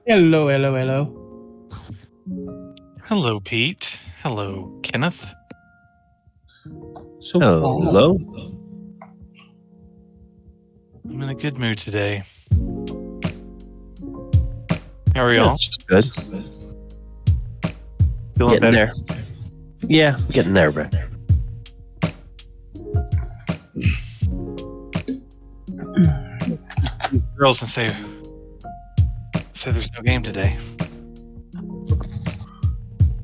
Hello, hello, hello. Hello, Pete. Hello, Kenneth. So Hello. I'm in a good mood today. How are y'all? It's good. Feeling Getting better? there. Yeah, getting there, bro. Girls and say there's no game today.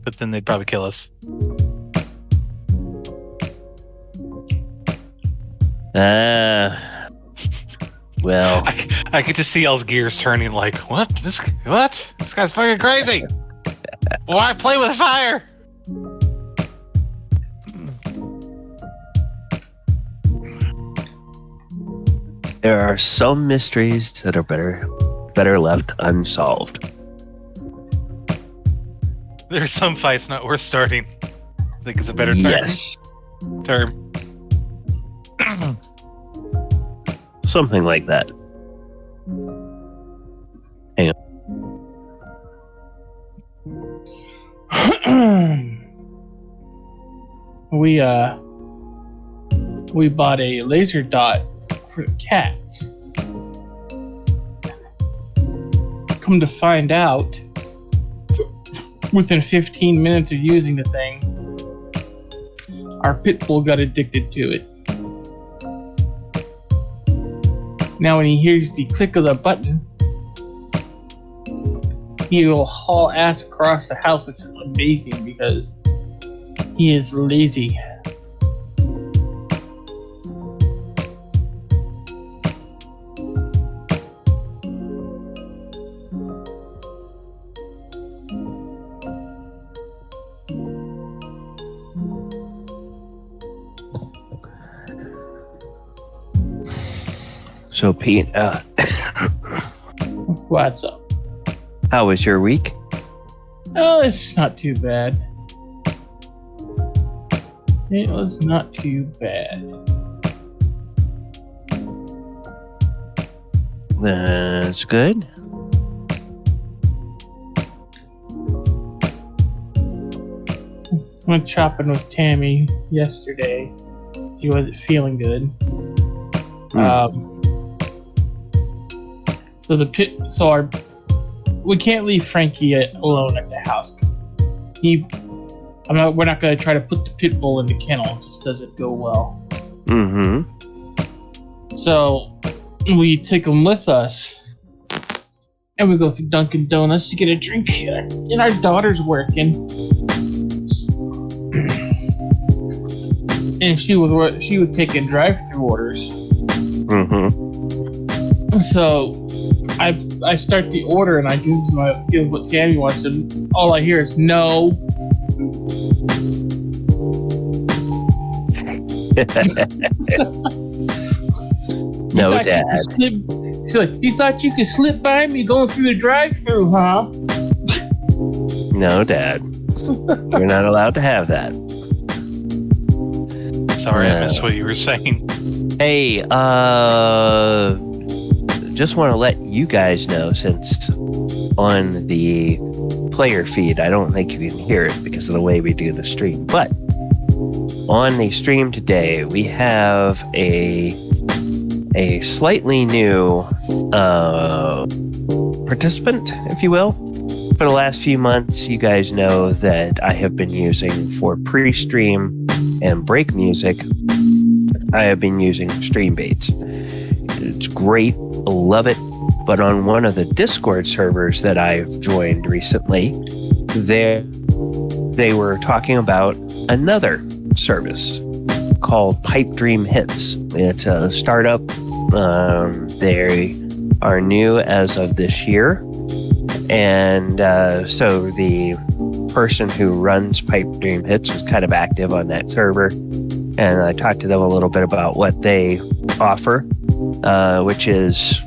But then they'd probably kill us. Well, I get to see y'all's gears turning like, what? This guy's fucking crazy. Why play with fire? there are some mysteries that are better left unsolved. There's some fights not worth starting. I think it's a better term. Yes, Term. something like that. Hang on. We bought a laser dot for the cats. Come to find out, within 15 minutes of using the thing, our pit bull got addicted to it. Now when he hears the click of the button, he will haul ass across the house, which is amazing because he is lazy. So, Pete, What's up? how was your week? Oh, it's not too bad. It was not too bad. That's good. Went shopping with Tammy yesterday. She wasn't feeling good. We can't leave Frankie alone at the house. We're not going to try to put the pit bull in the kennel. It just doesn't go well. Mm-hmm. So we take him with us, and we go through Dunkin' Donuts to get a drink. And our daughter's working, and she was taking drive-through orders. Mm-hmm. So I start the order and I give what Tammy wants, and all I hear is no. No, Dad. She's like, you thought you could slip by me going through the drive-through, huh? No, Dad. You're not allowed to have that. Sorry, I missed what you were saying. Hey, just want to let you guys know, since on the player feed, I don't think you can hear it because of the way we do the stream, but on the stream today, we have a slightly new participant, if you will. For the last few months, you guys know that I have been using, for pre-stream and break music, I have been using Stream Baits. It's great, love it. But on one of the Discord servers that I've joined recently, they were talking about another service called Pipe Dream Hits. It's a startup. They are new as of this year. And so the person who runs Pipe Dream Hits was kind of active on that server. And I talked to them a little bit about what they offer, which is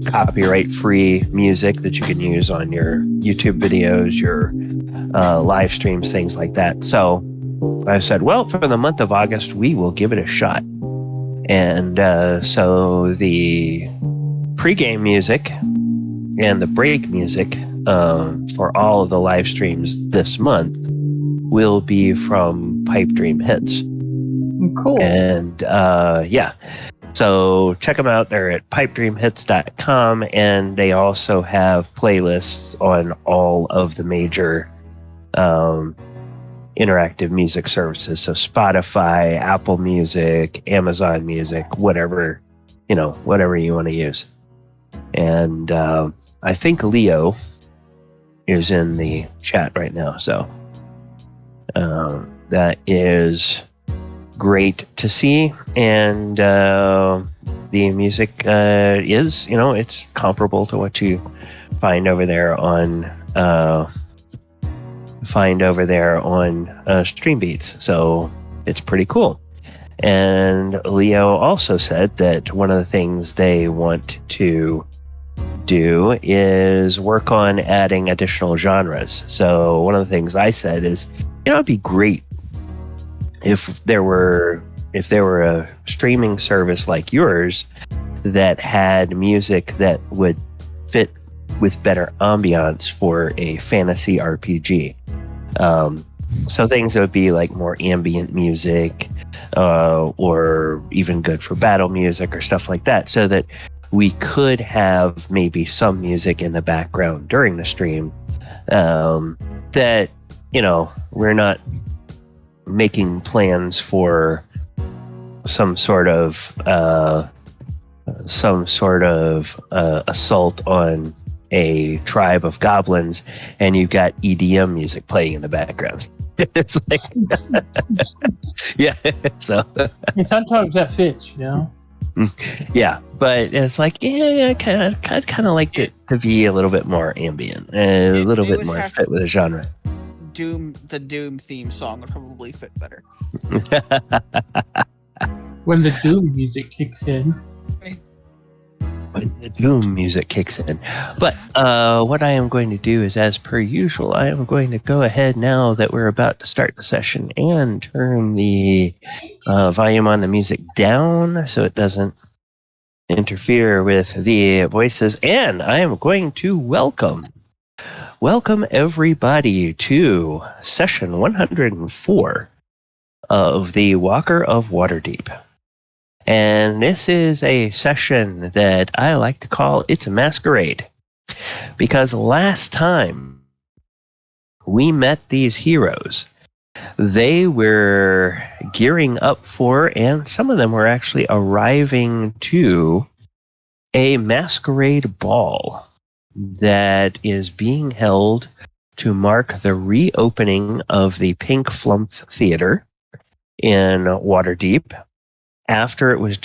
copyright-free music that you can use on your YouTube videos, your live streams, things like that. So I said, well, for the month of August, we will give it a shot. And so the pregame music and the break music for all of the live streams this month will be from Pipe Dream Hits. Cool. And yeah, so check them out. They're at pipedreamhits.com, and they also have playlists on all of the major interactive music services. So Spotify, Apple Music, Amazon Music, whatever you want to use. And I think Leo is in the chat right now, so that is great to see. And the music is, it's comparable to what you find over there on Stream Beats, so it's pretty cool. And Leo also said that one of the things they want to do is work on adding additional genres. So one of the things I said is, it'd be great if there were a streaming service like yours that had music that would fit with better ambiance for a fantasy RPG. So things that would be like more ambient music, or even good for battle music or stuff like that, so that we could have maybe some music in the background during the stream, that, we're not making plans for some sort of assault on a tribe of goblins, and you've got EDM music playing in the background. It's like, yeah. So, and sometimes that fits, Yeah, but it's like, I kind of like it to be a little bit more ambient, a little bit more fit with the genre. The Doom theme song would probably fit better. When the Doom music kicks in. When the Doom music kicks in. But what I am going to do is, as per usual, I am going to go ahead now that we're about to start the session and turn the volume on the music down so it doesn't interfere with the voices. And I am going to welcome everybody to session 104 of the Walker of Waterdeep. And this is a session that I like to call It's a Masquerade, because last time we met these heroes, they were gearing up for, and some of them were actually arriving to, a masquerade ball that is being held to mark the reopening of the Pink Flump Theater in Waterdeep after it was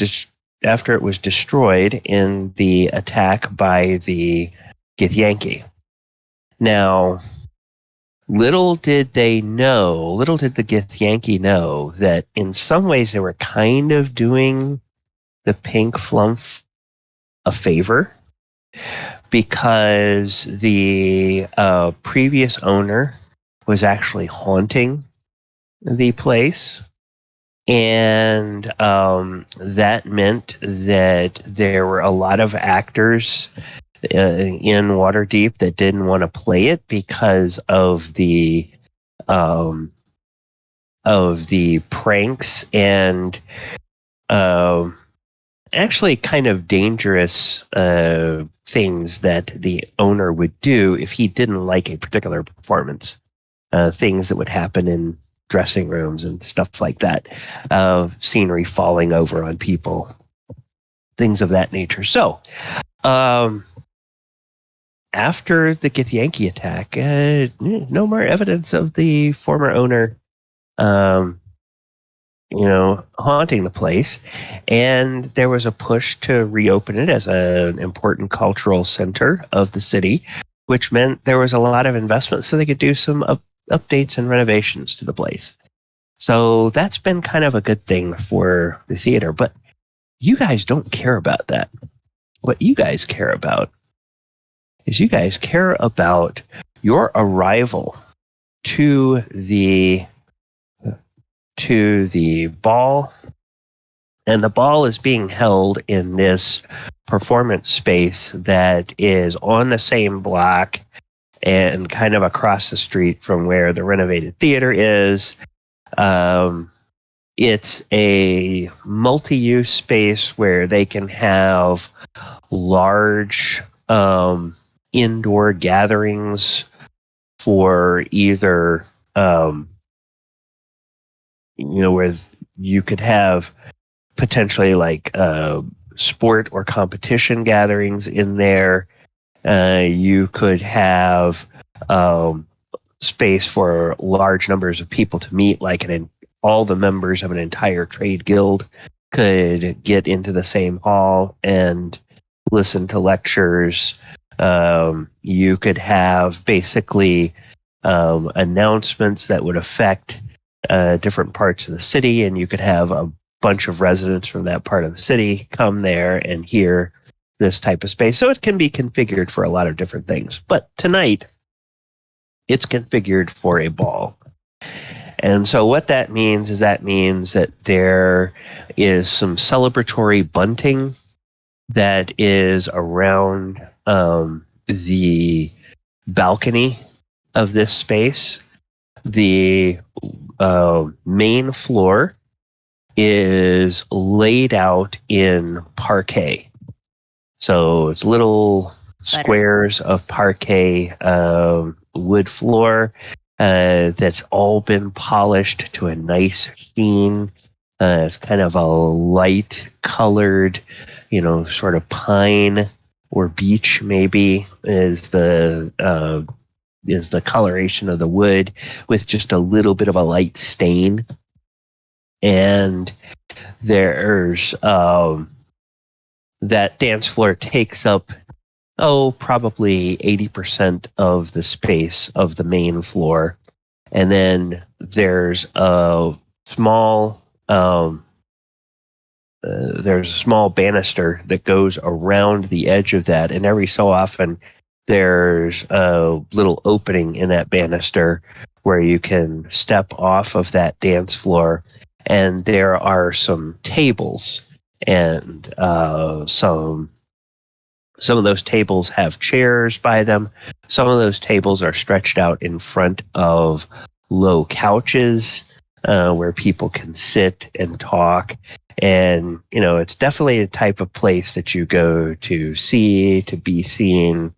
destroyed in the attack by the Githyanki. Now, little did the Githyanki know that in some ways they were kind of doing the Pink Flump a favor, because the previous owner was actually haunting the place. And that meant that there were a lot of actors in Waterdeep that didn't want to play it because of the pranks and actually kind of dangerous things that the owner would do if he didn't like a particular performance. Things that would happen in dressing rooms and stuff like that, scenery falling over on people, things of that nature. So, after the Githyanki attack, no more evidence of the former owner, haunting the place, and there was a push to reopen it as an important cultural center of the city, which meant there was a lot of investment so they could do some updates and renovations to the place. So that's been kind of a good thing for the theater, but you guys don't care about that. What you guys care about is you guys care about your arrival to the ball, and the ball is being held in this performance space that is on the same block and kind of across the street from where the renovated theater is. It's a multi-use space where they can have large indoor gatherings for either, where you could have potentially like sport or competition gatherings in there. You could have space for large numbers of people to meet, like all the members of an entire trade guild could get into the same hall and listen to lectures. You could have basically announcements that would affect different parts of the city, and you could have a bunch of residents from that part of the city come there and hear this type of space. So it can be configured for a lot of different things. But tonight, it's configured for a ball. And so what that means is that there is some celebratory bunting that is around the balcony of this space. The main floor is laid out in parquet. So it's little squares of parquet wood floor that's all been polished to a nice sheen. It's kind of a light colored, sort of pine or beech maybe is the coloration of the wood, with just a little bit of a light stain. And there's that dance floor takes up probably 80% of the space of the main floor. And then there's a small banister that goes around the edge of that, and every so often there's a little opening in that banister where you can step off of that dance floor, and there are some tables, and some of those tables have chairs by them. Some of those tables are stretched out in front of low couches where people can sit and talk. And, it's definitely a type of place that you go to see, to be seen.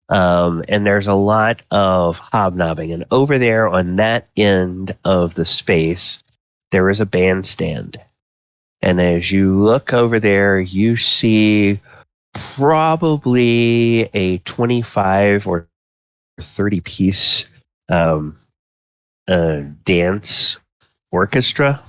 And there's a lot of hobnobbing. And over there on that end of the space, there is a bandstand. And as you look over there, you see probably a 25 or 30 piece dance orchestra.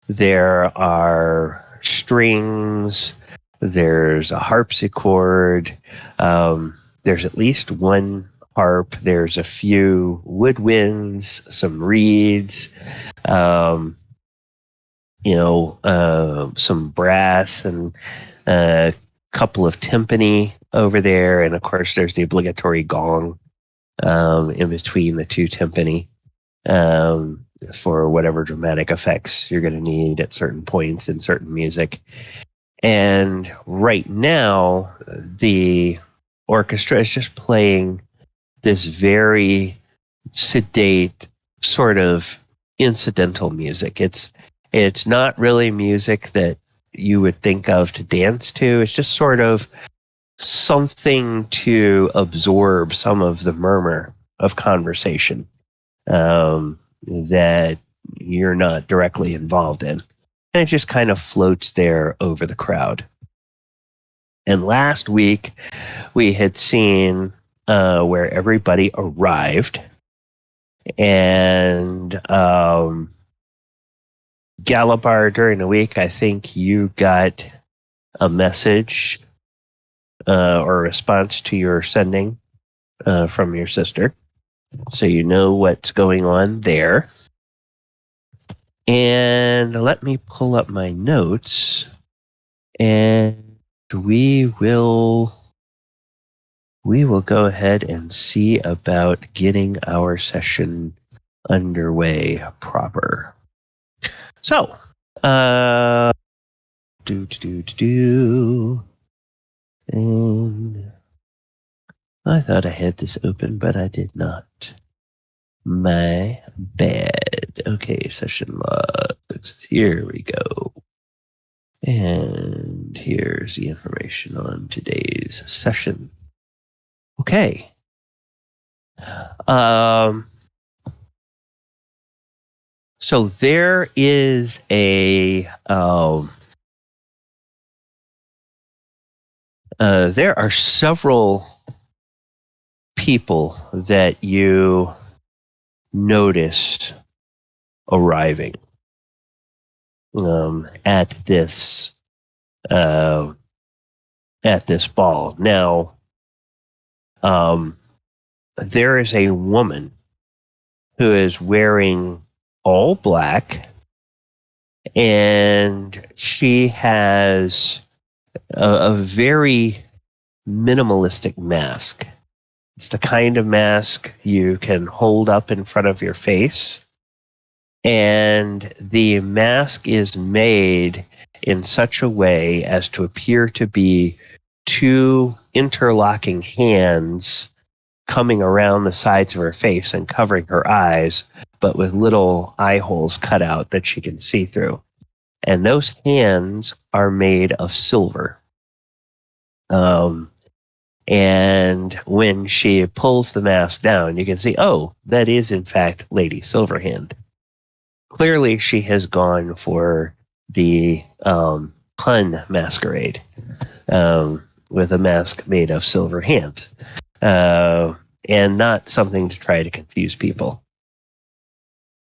There are strings, there's a harpsichord, there's at least one harp, there's a few woodwinds, some reeds, some brass, and a couple of timpani over there, and of course there's the obligatory gong in between the two timpani for whatever dramatic effects you're going to need at certain points in certain music. And right now, the orchestra is just playing this very sedate sort of incidental music. It's not really music that you would think of to dance to. It's just sort of something to absorb some of the murmur of conversation that you're not directly involved in. And it just kind of floats there over the crowd. And last week, we had seen where everybody arrived. And Galibar, during the week, I think you got a message or a response to your sending from your sister. So you know what's going on there. And let me pull up my notes, and we will go ahead and see about getting our session underway proper. So, and I thought I had this open, but I did not. My bad. Okay, session logs. Here we go. And here's the information on today's session. Okay. So there is there are several people that you noticed arriving at this ball. Now, there is a woman who is wearing all black, and she has a very minimalistic mask. It's the kind of mask you can hold up in front of your face, and the mask is made in such a way as to appear to be two interlocking hands coming around the sides of her face and covering her eyes, but with little eye holes cut out that she can see through. And those hands are made of silver. And when she pulls the mask down, you can see, oh, that is in fact Lady Silverhand. Clearly, she has gone for the pun masquerade with a mask made of silver hands. And not something to try to confuse people.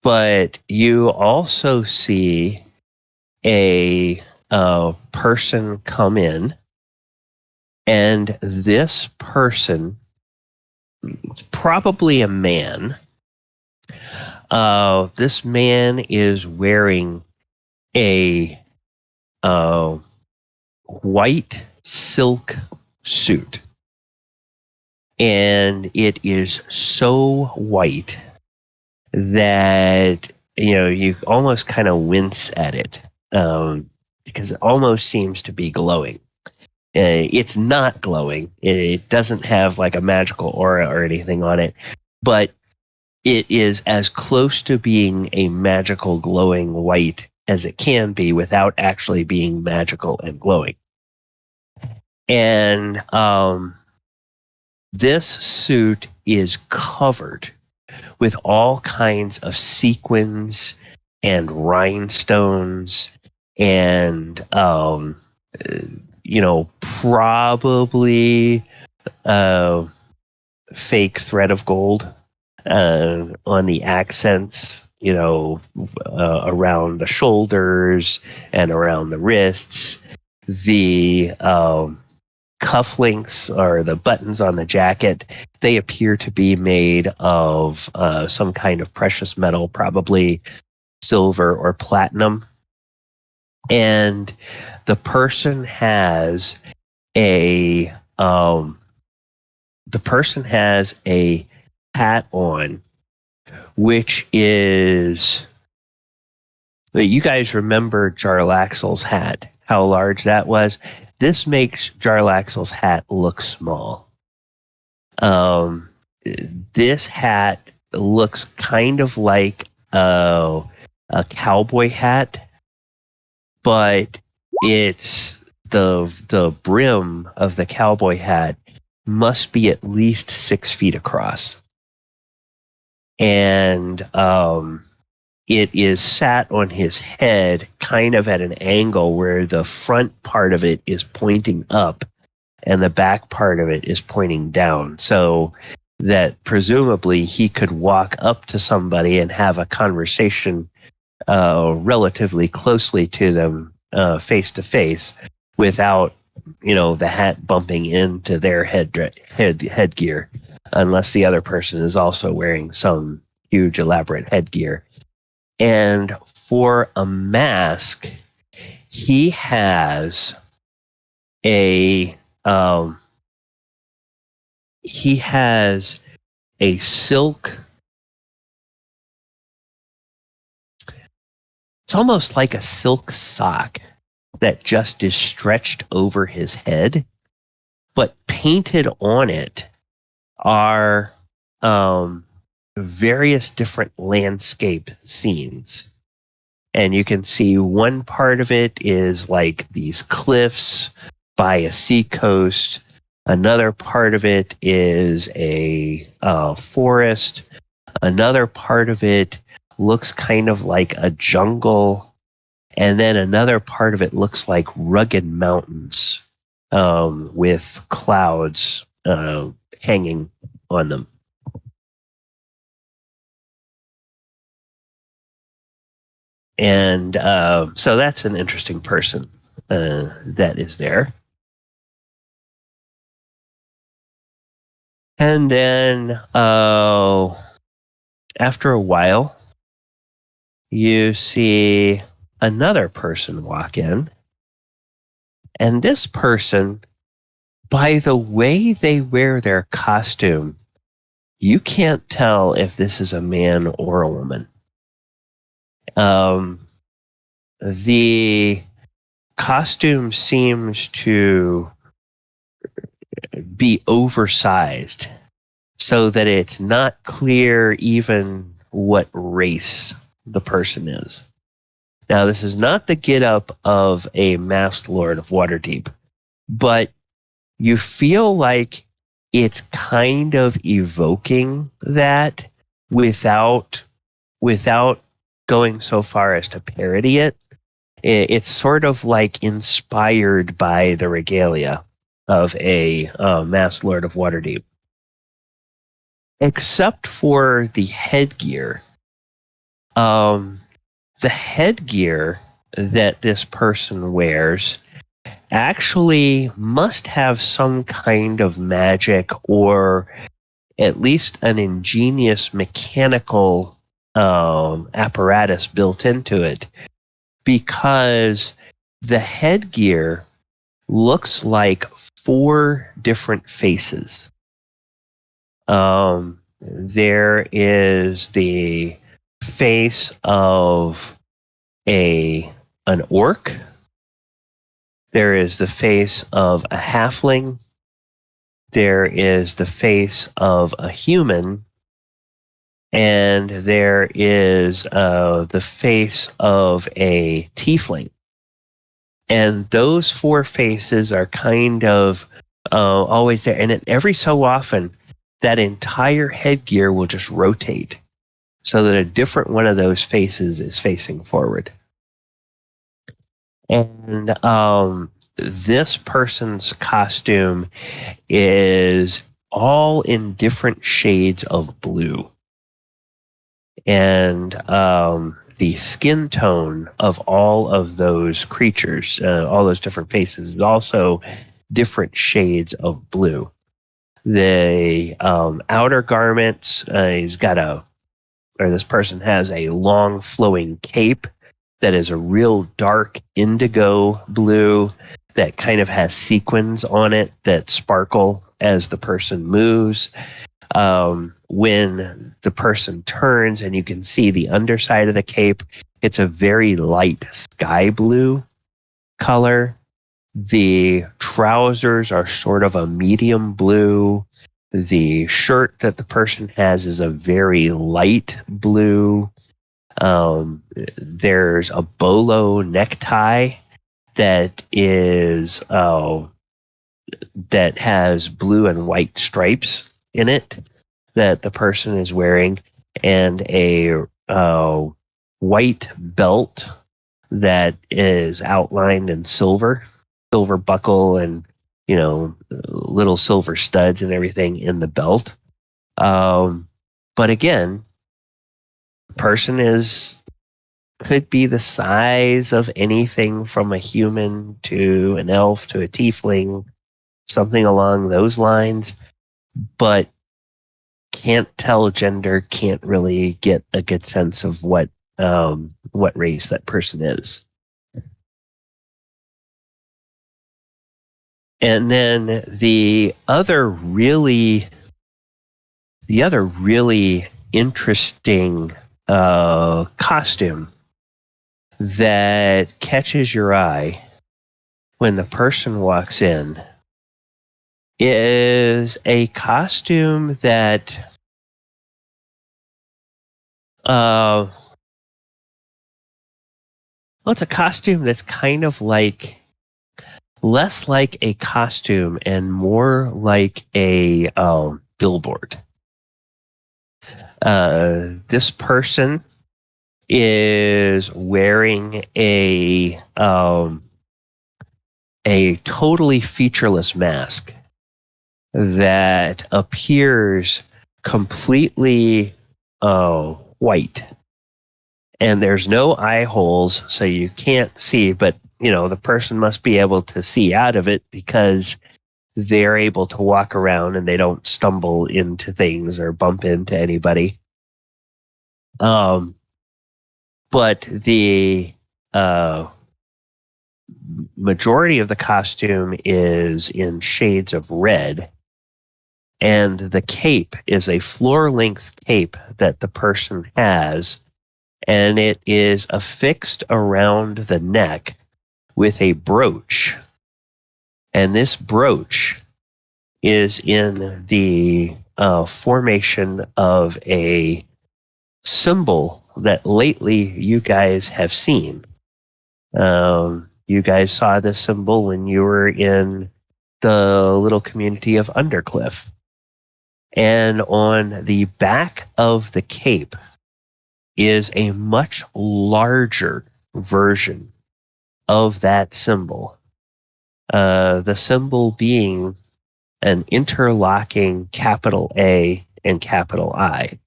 But you also see a person come in, and this person, it's probably a man. This man is wearing a white silk suit. And it is so white that, you almost kind of wince at it because it almost seems to be glowing. It's not glowing. It doesn't have like a magical aura or anything on it, but it is as close to being a magical glowing white as it can be without actually being magical and glowing. And this suit is covered with all kinds of sequins and rhinestones and, probably fake thread of gold on the accents, around the shoulders and around the wrists. The cufflinks or the buttons on the jacket, they appear to be made of some kind of precious metal, probably silver or platinum. And the person has a hat on, which is, you guys remember Jarlaxle's hat, how large that was? This makes Jarlaxle's hat look small. This hat looks kind of like a cowboy hat, but it's the brim of the cowboy hat must be at least 6 feet across. And it is sat on his head kind of at an angle where the front part of it is pointing up and the back part of it is pointing down. So that presumably he could walk up to somebody and have a conversation relatively closely to them face to face without, the hat bumping into their headgear, unless the other person is also wearing some huge elaborate headgear. And for a mask, he has a silk. It's almost like a silk sock that just is stretched over his head, but painted on it are various different landscape scenes. And you can see one part of it is like these cliffs by a sea coast. Another part of it is a forest. Another part of it looks kind of like a jungle. And then another part of it looks like rugged mountains with clouds hanging on them. And so that's an interesting person that is there. And then after a while, you see another person walk in. And this person, by the way they wear their costume, you can't tell if this is a man or a woman. The costume seems to be oversized so that it's not clear even what race the person is. Now, this is not the get-up of a masked Lord of Waterdeep, but you feel like it's kind of evoking that without going so far as to parody it. It's sort of like inspired by the regalia of a masked Lord of Waterdeep. Except for the headgear. The headgear that this person wears actually must have some kind of magic or at least an ingenious mechanical apparatus built into it, because the headgear looks like 4 different faces. There is the face of an orc. There is the face of a halfling. There is the face of a human. And there is the face of a tiefling. And those 4 faces are kind of always there. And then every so often, that entire headgear will just rotate so that a different one of those faces is facing forward. And this person's costume is all in different shades of blue. And the skin tone of all of those creatures, all those different faces, is also different shades of blue. The outer garments, this person has a long flowing cape that is a real dark indigo blue that kind of has sequins on it that sparkle as the person moves. When the person turns and you can see the underside of the cape, it's a very light sky blue color. The trousers are sort of a medium blue. The shirt that the person has is a very light blue. There's a bolo necktie that is that has blue and white stripes in it that the person is wearing, and a white belt that is outlined in silver buckle and little silver studs and everything in the belt. But again, the person could be the size of anything from a human to an elf to a tiefling, something along those lines, but can't tell gender, can't really get a good sense of what race that person is. And then the other really interesting costume that catches your eye when the person walks in is a costume that well, it's a costume that's kind of like less like a costume and more like a billboard. This person is wearing a totally featureless mask that appears completely white, and there's no eye holes, so you can't see, but the person must be able to see out of it because they're able to walk around and they don't stumble into things or bump into anybody. But the majority of the costume is in shades of red, and the cape is a floor-length cape that the person has, and it is affixed around the neck with a brooch. And this brooch is in the formation of a symbol that lately you guys have seen. You guys saw this symbol when you were in the little community of Undercliff. And on the back of the cape is a much larger version of that symbol. The symbol being an interlocking capital A and capital I.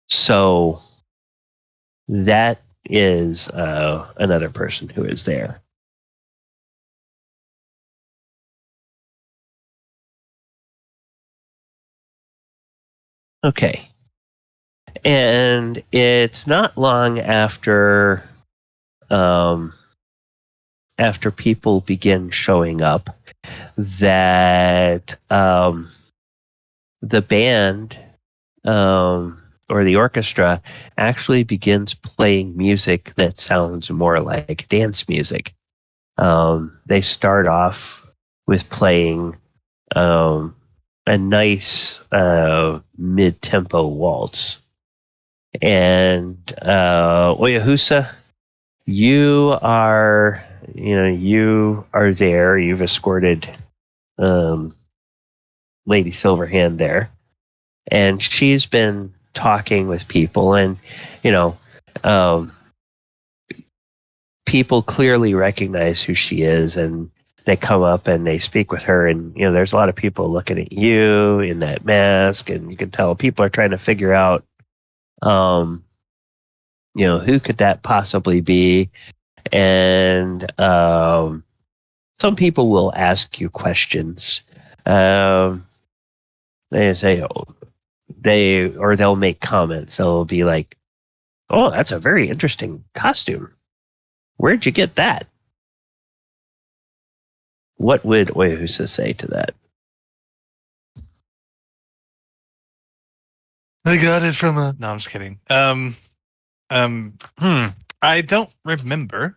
So that is another person who is there. Okay. And it's not long after people begin showing up that the band or the orchestra actually begins playing music that sounds more like dance music. They start off with playing a nice mid-tempo waltz. And Oyohusa, you are there. You've escorted Lady Silverhand there, and she's been talking with people, and people clearly recognize who she is, and they come up and they speak with her, and there's a lot of people looking at you in that mask, and you can tell people are trying to figure out who could that possibly be. And some people will ask you questions. They say they'll make comments. They'll be like, "Oh, that's a very interesting costume. Where'd you get that?" What would Oyohusa say to that? I got it from a... No, I'm just kidding. I don't remember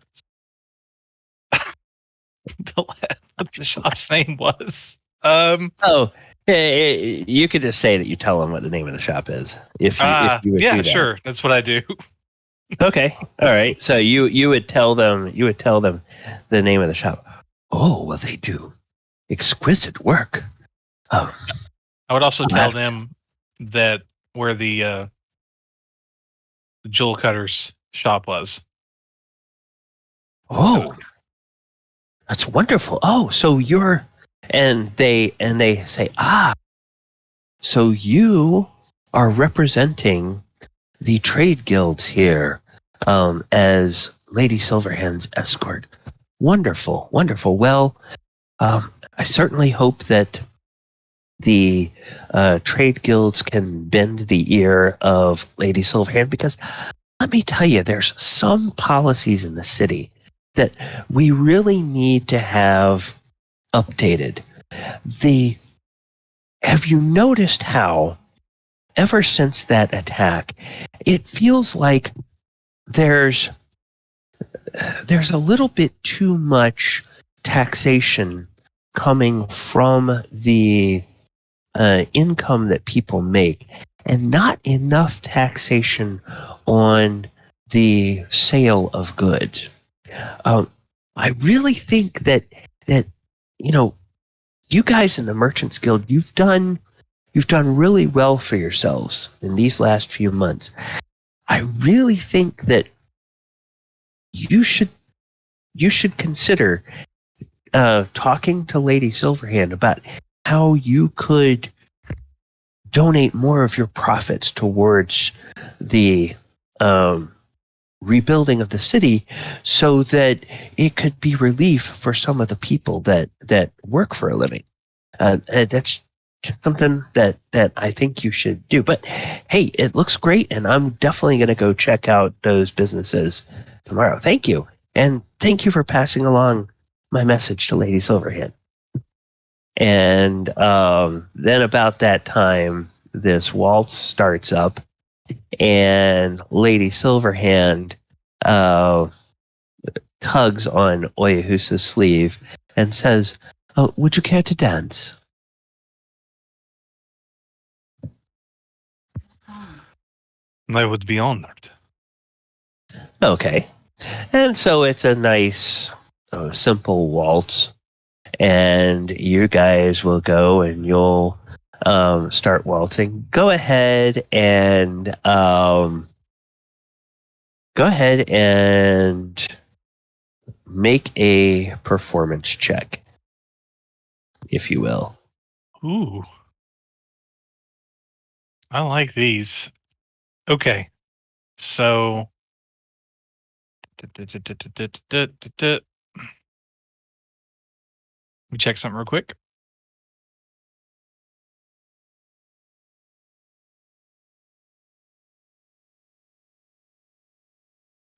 what the shop's name was. You could just say that you tell them what the name of the shop is. If you would do that. Sure. That's what I do. Okay. All right. So you would tell them the name of the shop. Oh, well, they do exquisite work. I would also tell them that where the jewel cutter's shop was. Oh, that's wonderful. Oh, so you're, and they say, so you are representing the trade guilds here as Lady Silverhand's escort. Wonderful, wonderful. Well, I certainly hope that the trade guilds can bend the ear of Lady Silverhand, because let me tell you, there's some policies in the city that we really need to have updated. Have you noticed how, ever since that attack, it feels like there's a little bit too much taxation coming from the income that people make, and not enough taxation on the sale of goods. I really think that you guys in the Merchants Guild, you've done really well for yourselves in these last few months. I really think that you should consider talking to Lady Silverhand about how you could donate more of your profits towards the rebuilding of the city, so that it could be relief for some of the people that work for a living. And that's something that I think you should do. But hey, it looks great, and I'm definitely going to go check out those businesses tomorrow. Thank you. And thank you for passing along my message to Lady Silverhand. And then about that time, this waltz starts up, and Lady Silverhand tugs on Oyohusa's sleeve and says, "Oh, would you care to dance?" I would be honored. Okay. And so it's a nice, simple waltz, and you guys will go and you'll start waltzing. Go ahead and make a performance check, if you will. Ooh. I like these. Okay. So let me check something real quick.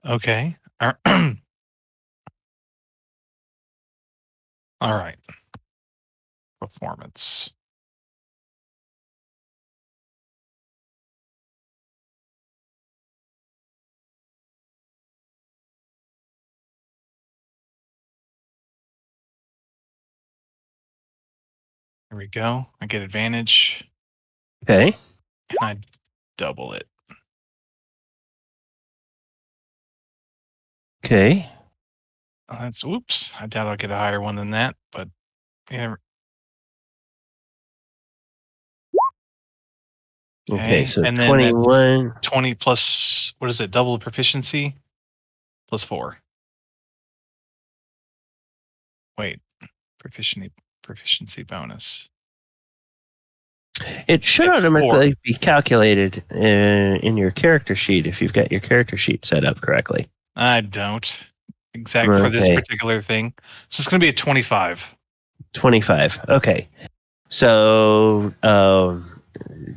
Okay. All right. Performance. Here we go. I get advantage. Okay. And I double it. Okay. That's whoops. I doubt I'll get a higher one than that, but yeah. Okay, so and then 21. 20 plus, what is it? Double proficiency plus 4. Wait, proficiency bonus. It should It's automatically 4. be calculated in your character sheet if you've got your character sheet set up correctly. I don't. For this particular thing. So it's going to be a 25. 25. Okay. So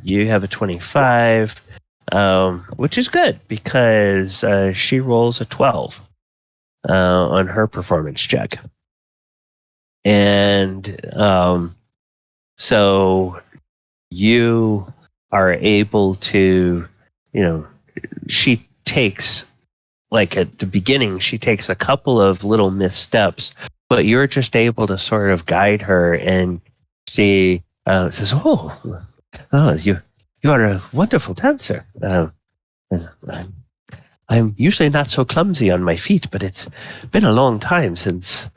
you have a 25, which is good because she rolls a 12 on her performance check. And so you are able to, she takes, like at the beginning, she takes a couple of little missteps, but you're just able to sort of guide her, and she says, "Oh, you are a wonderful dancer. I'm usually not so clumsy on my feet, but it's been a long time since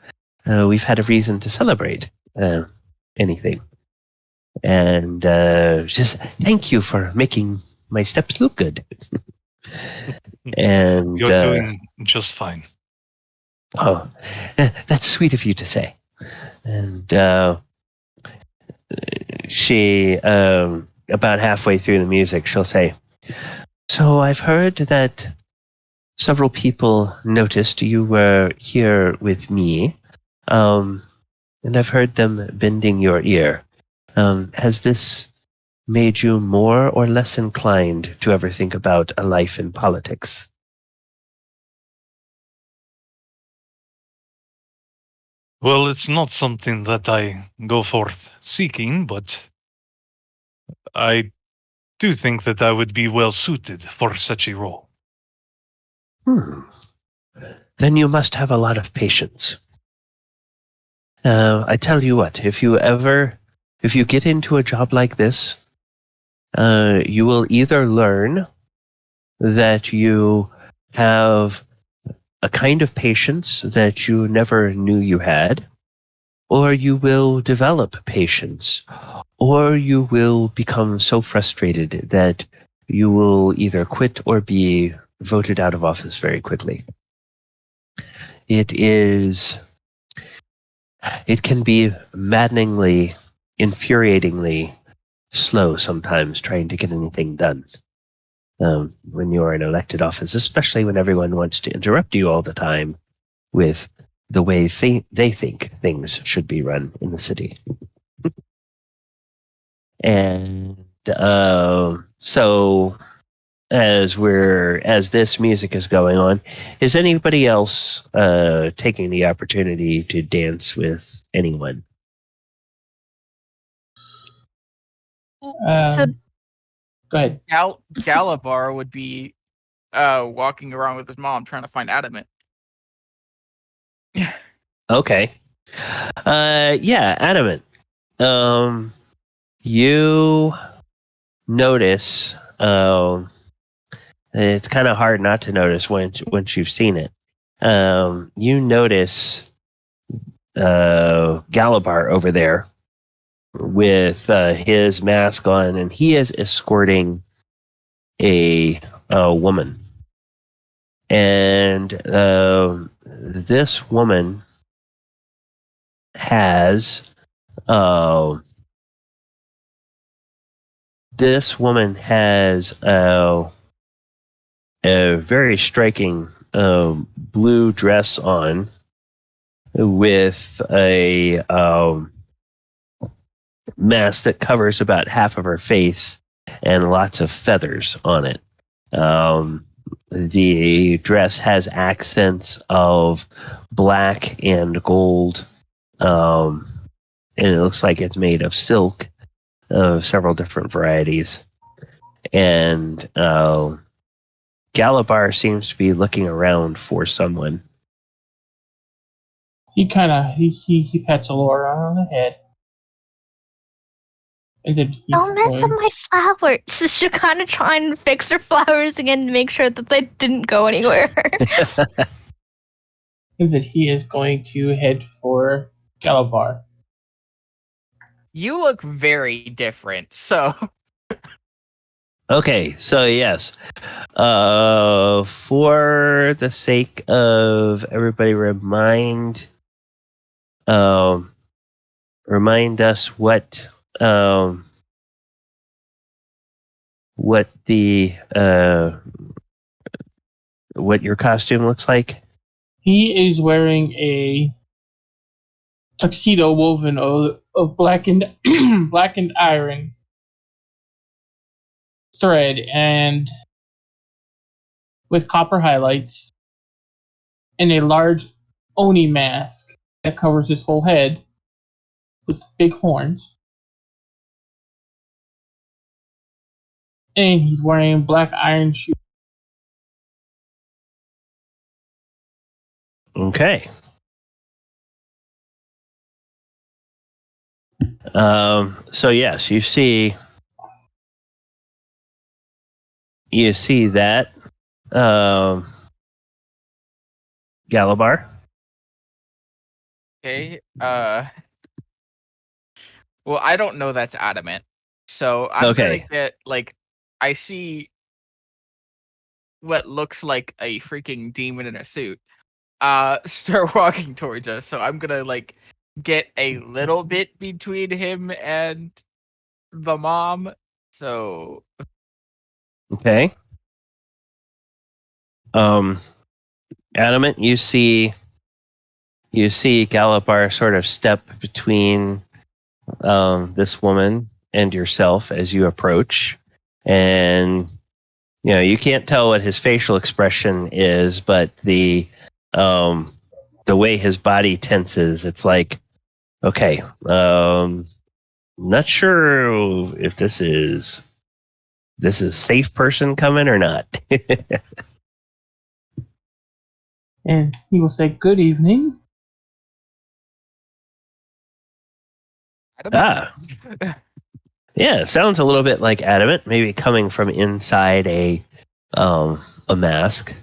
we've had a reason to celebrate anything. And just thank you for making my steps look good." And You're doing just fine. Oh, that's sweet of you to say. And she, about halfway through the music, she'll say, "So I've heard that several people noticed you were here with me, and I've heard them bending your ear. Has this made you more or less inclined to ever think about a life in politics?" Well, it's not something that I go forth seeking, but I do think that I would be well suited for such a role. Then you must have a lot of patience. I tell you what, if you get into a job like this, you will either learn that you have a kind of patience that you never knew you had, or you will develop patience, or you will become so frustrated that you will either quit or be voted out of office very quickly. It can be maddeningly, infuriatingly slow sometimes trying to get anything done when you are in elected office, especially when everyone wants to interrupt you all the time with the way they think things should be run in the city. And so as this music is going on, is anybody else taking the opportunity to dance with anyone? So, go ahead. Galibar would be walking around with his mom trying to find Adamant. Okay. Yeah, Adamant. You notice. It's kind of hard not to notice once you've seen it. You notice Galibar over there with his mask on, and he is escorting a woman. And this woman has a very striking blue dress on with a mask that covers about half of her face and lots of feathers on it. The dress has accents of black and gold, and it looks like it's made of silk of several different varieties. And Galibar seems to be looking around for someone. He pets Elora on the head. Don't mess up my flowers. She's kind of trying to fix her flowers again to make sure that they didn't go anywhere. Is that he is going to head for Galibar. You look very different, so... Okay, so yes. For the sake of everybody, remind us what your costume looks like. He is wearing a tuxedo woven of blackened iron thread and with copper highlights, and a large Oni mask that covers his whole head with big horns. And he's wearing black iron shoes. Okay. So yes, you see that Galibar. Okay. Well, I don't know that's Adamant, so I'm gonna get I see what looks like a freaking demon in a suit. Start walking towards us. So I'm gonna get a little bit between him and the mom. So okay. Adamant, you see Galibar sort of step between this woman and yourself as you approach, and you can't tell what his facial expression is, but the way his body tenses, it's like, okay, not sure if this is safe person coming or not. And he will say, "Good evening. Adamant. Yeah, sounds a little bit like Adamant, maybe coming from inside a mask.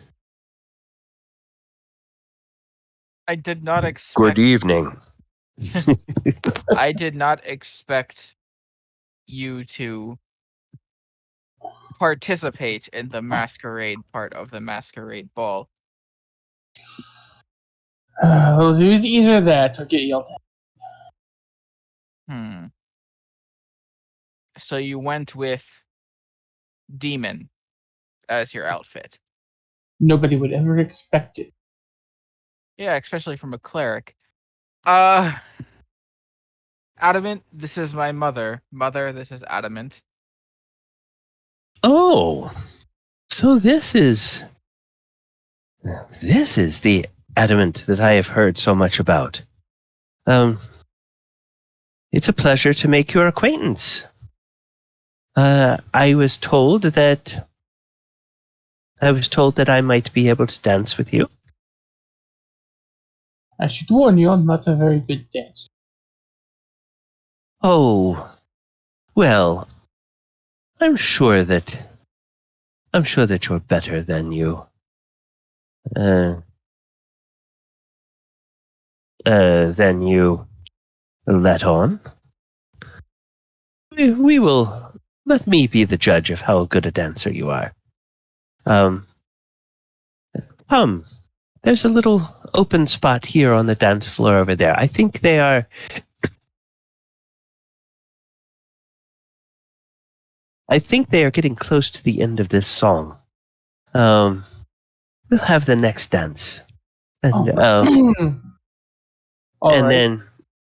I did not expect. Good evening. I did not expect you to participate in the masquerade part of the masquerade ball. It was either that or get yelled at. So you went with Demon as your outfit. Nobody would ever expect it. Yeah, especially from a cleric. Adamant, this is my mother. Mother, this is Adamant. Oh, so this is the Adamant that I have heard so much about. It's a pleasure to make your acquaintance. I was told that I might be able to dance with you. I should warn you, I'm not a very good dancer. Oh, well, I'm sure that you're better than you let on. We will let me be the judge of how good a dancer you are. Come. There's a little open spot here on the dance floor over there. I think they are getting close to the end of this song. We'll have the next dance. And Right. then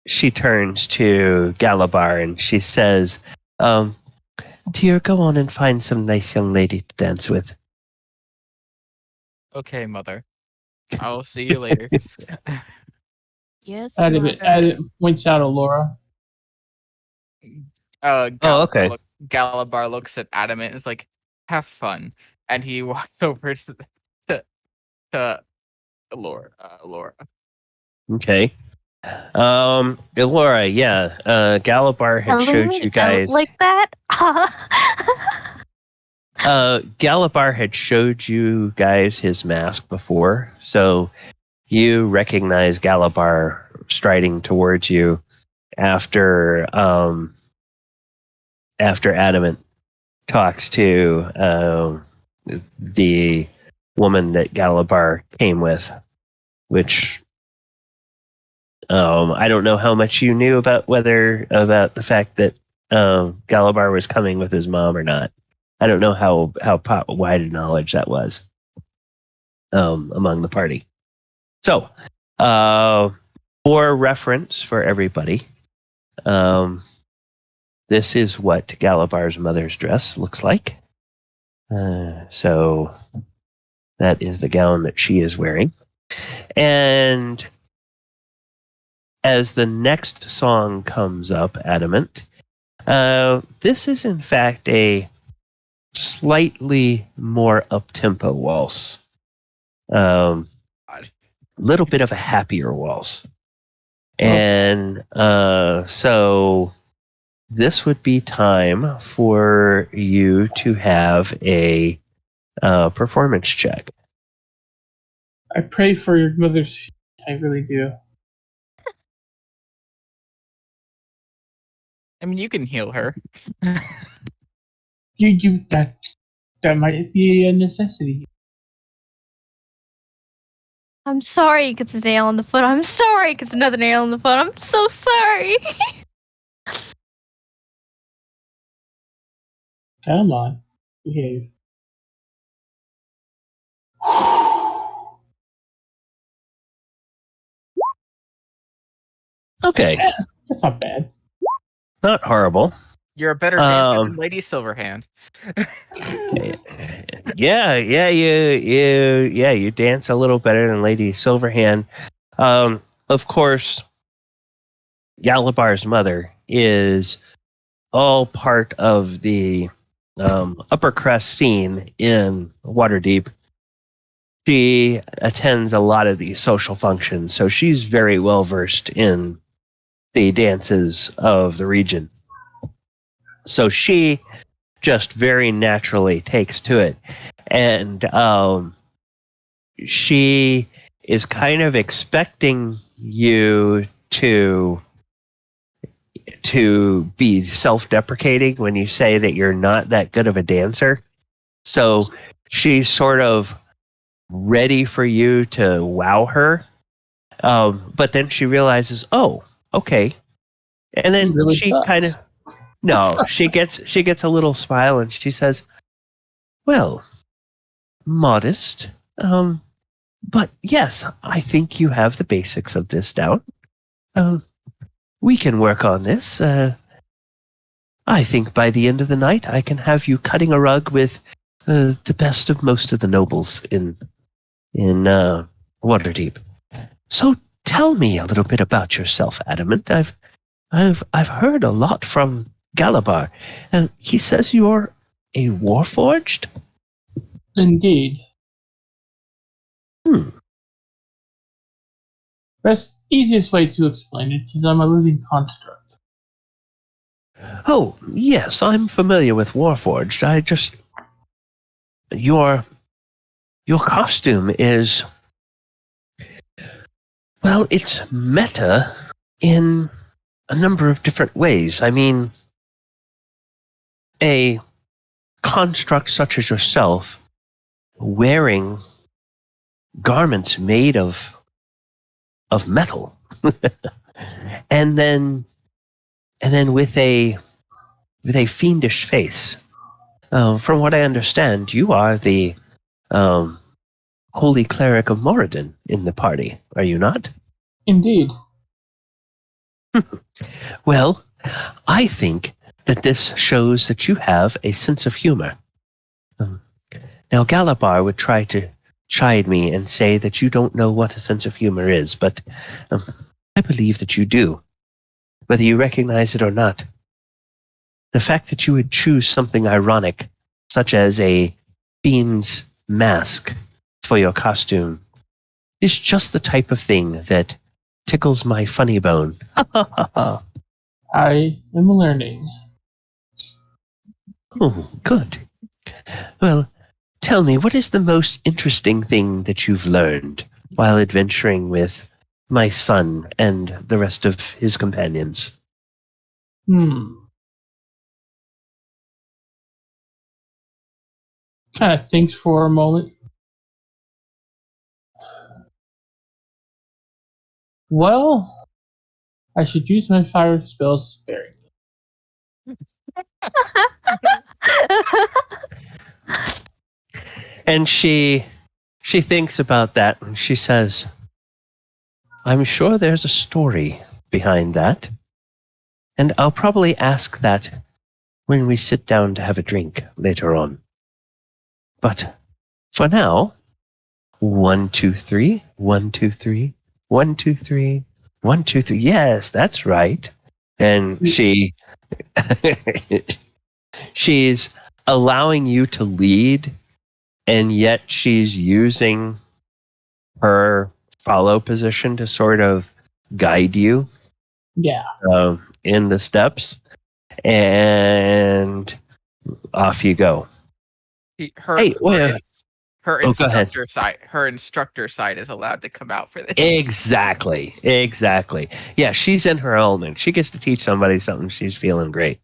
she turns to Galibar and she says, Dear, go on and find some nice young lady to dance with. Okay, mother. I'll see you later. Yes, Adam points out Elora. Okay. Galibar looks at Adamant and is like, have fun. And he walks over to Elora. Okay. Elora, yeah. Galibar had showed you guys like that. Galibar had showed you guys his mask before, so you recognize Galibar striding towards you after Adamant talks to the woman that Galibar came with, which I don't know how much you knew about the fact that Galibar was coming with his mom or not. I don't know how wide a knowledge that was among the party. So, for reference for everybody, this is what Galibar's mother's dress looks like. So that is the gown that she is wearing. And as the next song comes up, Adamant, this is in fact a slightly more up-tempo waltz. Little bit of a happier waltz. And so this would be time for you to have a performance check. I pray for your mother's feet. I really do. I mean, you can heal her. That might be a necessity. I'm sorry it gets a nail in the foot. I'm sorry it gets another nail in the foot. I'm so sorry. Come on. Behave. Okay. Yeah, that's not bad. Not horrible. You're a better dancer than Lady Silverhand. You dance a little better than Lady Silverhand. Of course, Galibar's mother is all part of the upper crust scene in Waterdeep. She attends a lot of these social functions, so she's very well versed in the dances of the region. So she just very naturally takes to it. And she is kind of expecting you to be self-deprecating when you say that you're not that good of a dancer. So she's sort of ready for you to wow her. But then she realizes, oh, okay. And then really she sucks. kind of she gets a little smile and she says, well, modest. But yes, I think you have the basics of this down. We can work on this. I think by the end of the night, I can have you cutting a rug with the best of most of the nobles in Waterdeep. So tell me a little bit about yourself, Adamant. I've heard a lot from Galibar, and he says you're a warforged. Indeed. Best easiest way to explain it is I'm a living construct. Oh, yes, I'm familiar with Warforged. I just... Your costume is... Well, it's meta in a number of different ways. I mean, a construct such as yourself wearing garments made of metal. and then with a fiendish face. From what I understand, you are the Holy Cleric of Moradin in the party, are you not? Indeed. Well, I think that this shows that you have a sense of humor. Now, Galibar would try to chide me and say that you don't know what a sense of humor is, but I believe that you do, whether you recognize it or not. The fact that you would choose something ironic, such as a fiend's mask for your costume, is just the type of thing that tickles my funny bone. I am learning. Oh, good. Well, tell me, what is the most interesting thing that you've learned while adventuring with my son and the rest of his companions? Kind of thinks for a moment. Well, I should use my fire spells sparingly. And she thinks about that and she says, I'm sure there's a story behind that. And I'll probably ask that when we sit down to have a drink later on. But for now, 1, 2, 3, 1, 2, 3, 1, 2, 3, 1, 2, 3. Yes, that's right. And she's allowing you to lead, and yet she's using her follow position to sort of guide you. Yeah. In the steps, and off you go. Her instructor side is allowed to come out for this. Exactly. Yeah, she's in her element. She gets to teach somebody something. She's feeling great.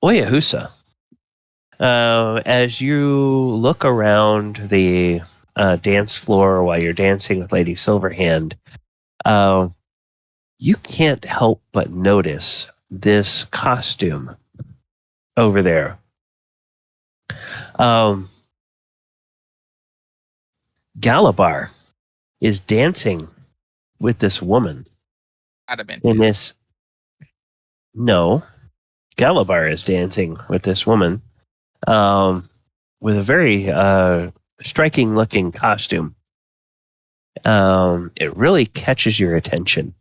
Oyohusa, as you look around the dance floor while you're dancing with Lady Silverhand, you can't help but notice this costume over there. Galibar is dancing with this woman. Adamant. No, Galibar is dancing with this woman with a very striking looking costume. It really catches your attention.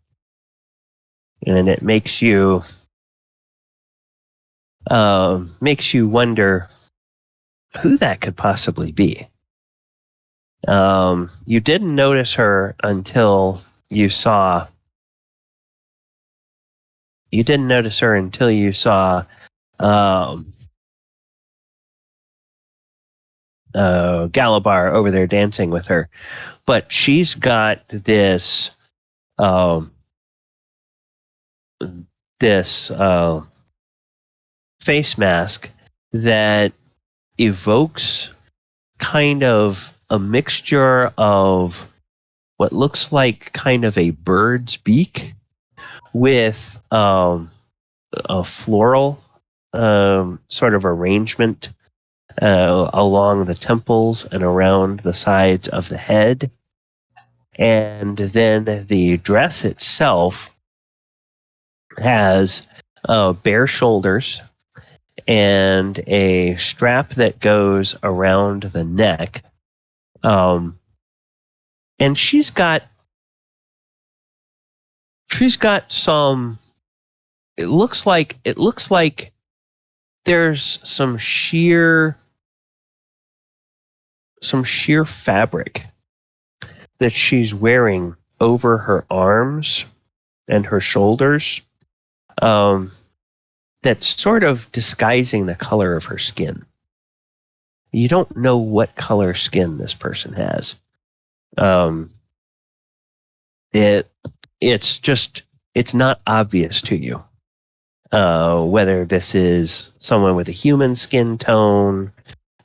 And it makes you wonder who that could possibly be. You didn't notice her until you saw. You didn't notice her until you saw Galibar over there dancing with her. But she's got this face mask that evokes kind of a mixture of what looks like kind of a bird's beak with a floral sort of arrangement along the temples and around the sides of the head. And then the dress itself has bare shoulders and a strap that goes around the neck. And she's got some. It looks like there's some sheer fabric that she's wearing over her arms and her shoulders. That's sort of disguising the color of her skin. You don't know what color skin this person has. It's not obvious to you whether this is someone with a human skin tone,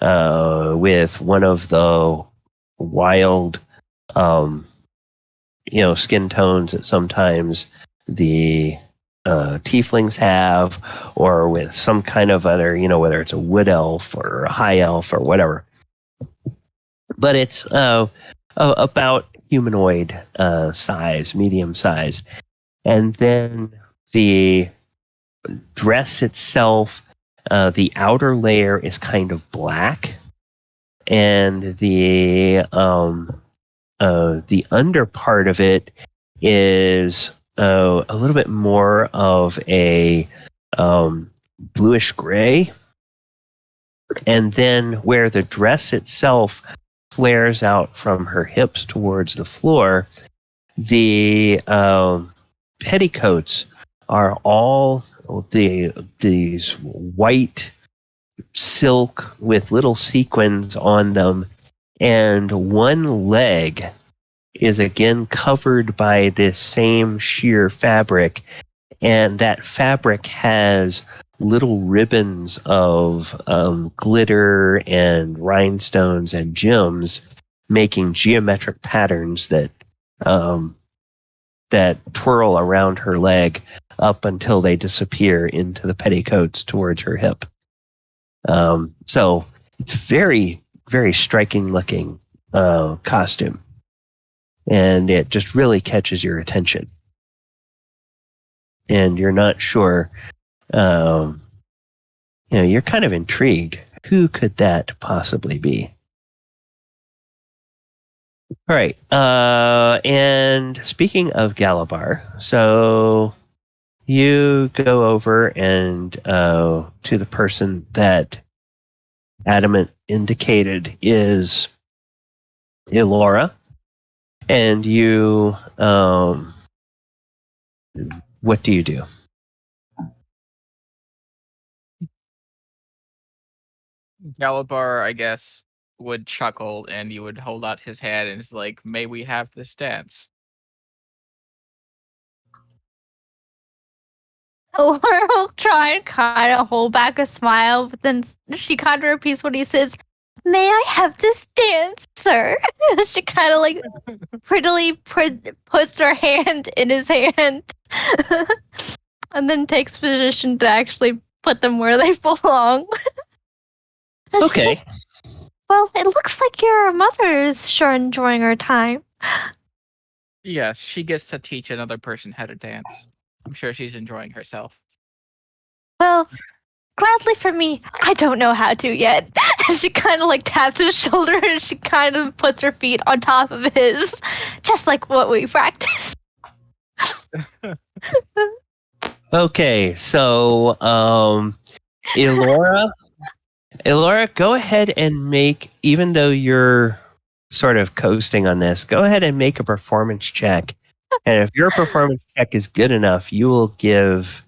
with one of the wild, skin tones that sometimes the tieflings have, or with some kind of other, whether it's a wood elf or a high elf or whatever. But it's about humanoid size, medium size. And then the dress itself, the outer layer is kind of black, and the under part of it is a little bit more of a bluish gray. And then where the dress itself flares out from her hips towards the floor, the petticoats are all these white silk with little sequins on them, and one leg is again covered by this same sheer fabric, and that fabric has little ribbons of glitter and rhinestones and gems, making geometric patterns that twirl around her leg up until they disappear into the petticoats towards her hip. So it's very, very striking looking costume, and it just really catches your attention. And you're not sure, you're kind of intrigued. Who could that possibly be? All right. And speaking of Galibar, so you go over and to the person that Adamant indicated is Elora, and you, what do you do? Galibar, I guess, would chuckle, and he would hold out his hand and is like, "May we have this dance?" Elora will try and kind of hold back a smile, but then she kind of repeats what he says. "May I have this dance, sir?" She kind of like prettily puts her hand in his hand and then takes position to actually put them where they belong. Okay. Says, "Well, it looks like your mother is sure enjoying her time." Yes, she gets to teach another person how to dance. I'm sure she's enjoying herself. "Well, gladly for me, I don't know how to yet." She kind of like taps his shoulder and she kind of puts her feet on top of his, just like what we practiced. Okay, so Elora, go ahead and make, even though you're sort of coasting on this, go ahead and make a performance check. And if your performance check is good enough, you will give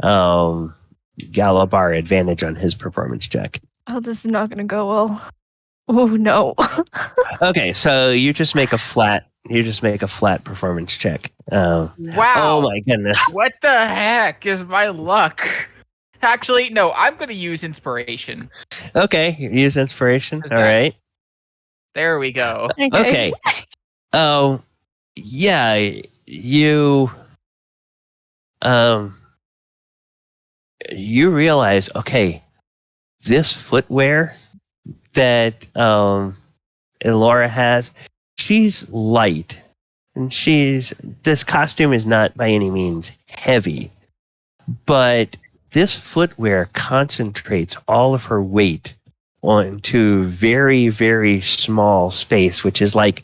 Galibar advantage on his performance check. Oh, this is not going to go well. Oh, no. Okay, so you just make a flat performance check. Wow. Oh my goodness. What the heck is my luck? Actually, no, I'm going to use inspiration. Okay, use inspiration. All right. There we go. Okay. Oh, yeah, you realize, okay, this footwear that Elora has, she's light, and this costume is not by any means heavy, but this footwear concentrates all of her weight onto very, very small space, which is like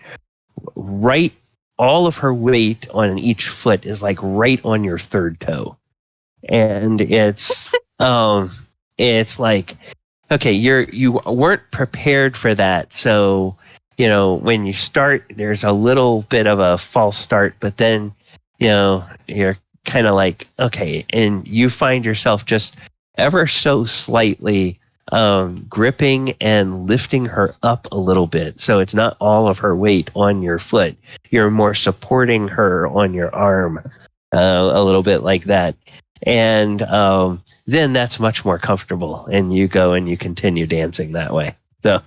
all of her weight on each foot is like right on your third toe. And it's like, okay, you weren't prepared for that. So, when you start, there's a little bit of a false start, but then, you're kind of like, okay, and you find yourself just ever so slightly gripping and lifting her up a little bit. So it's not all of her weight on your foot. You're more supporting her on your arm a little bit like that. And then that's much more comfortable. And you go and you continue dancing that way. So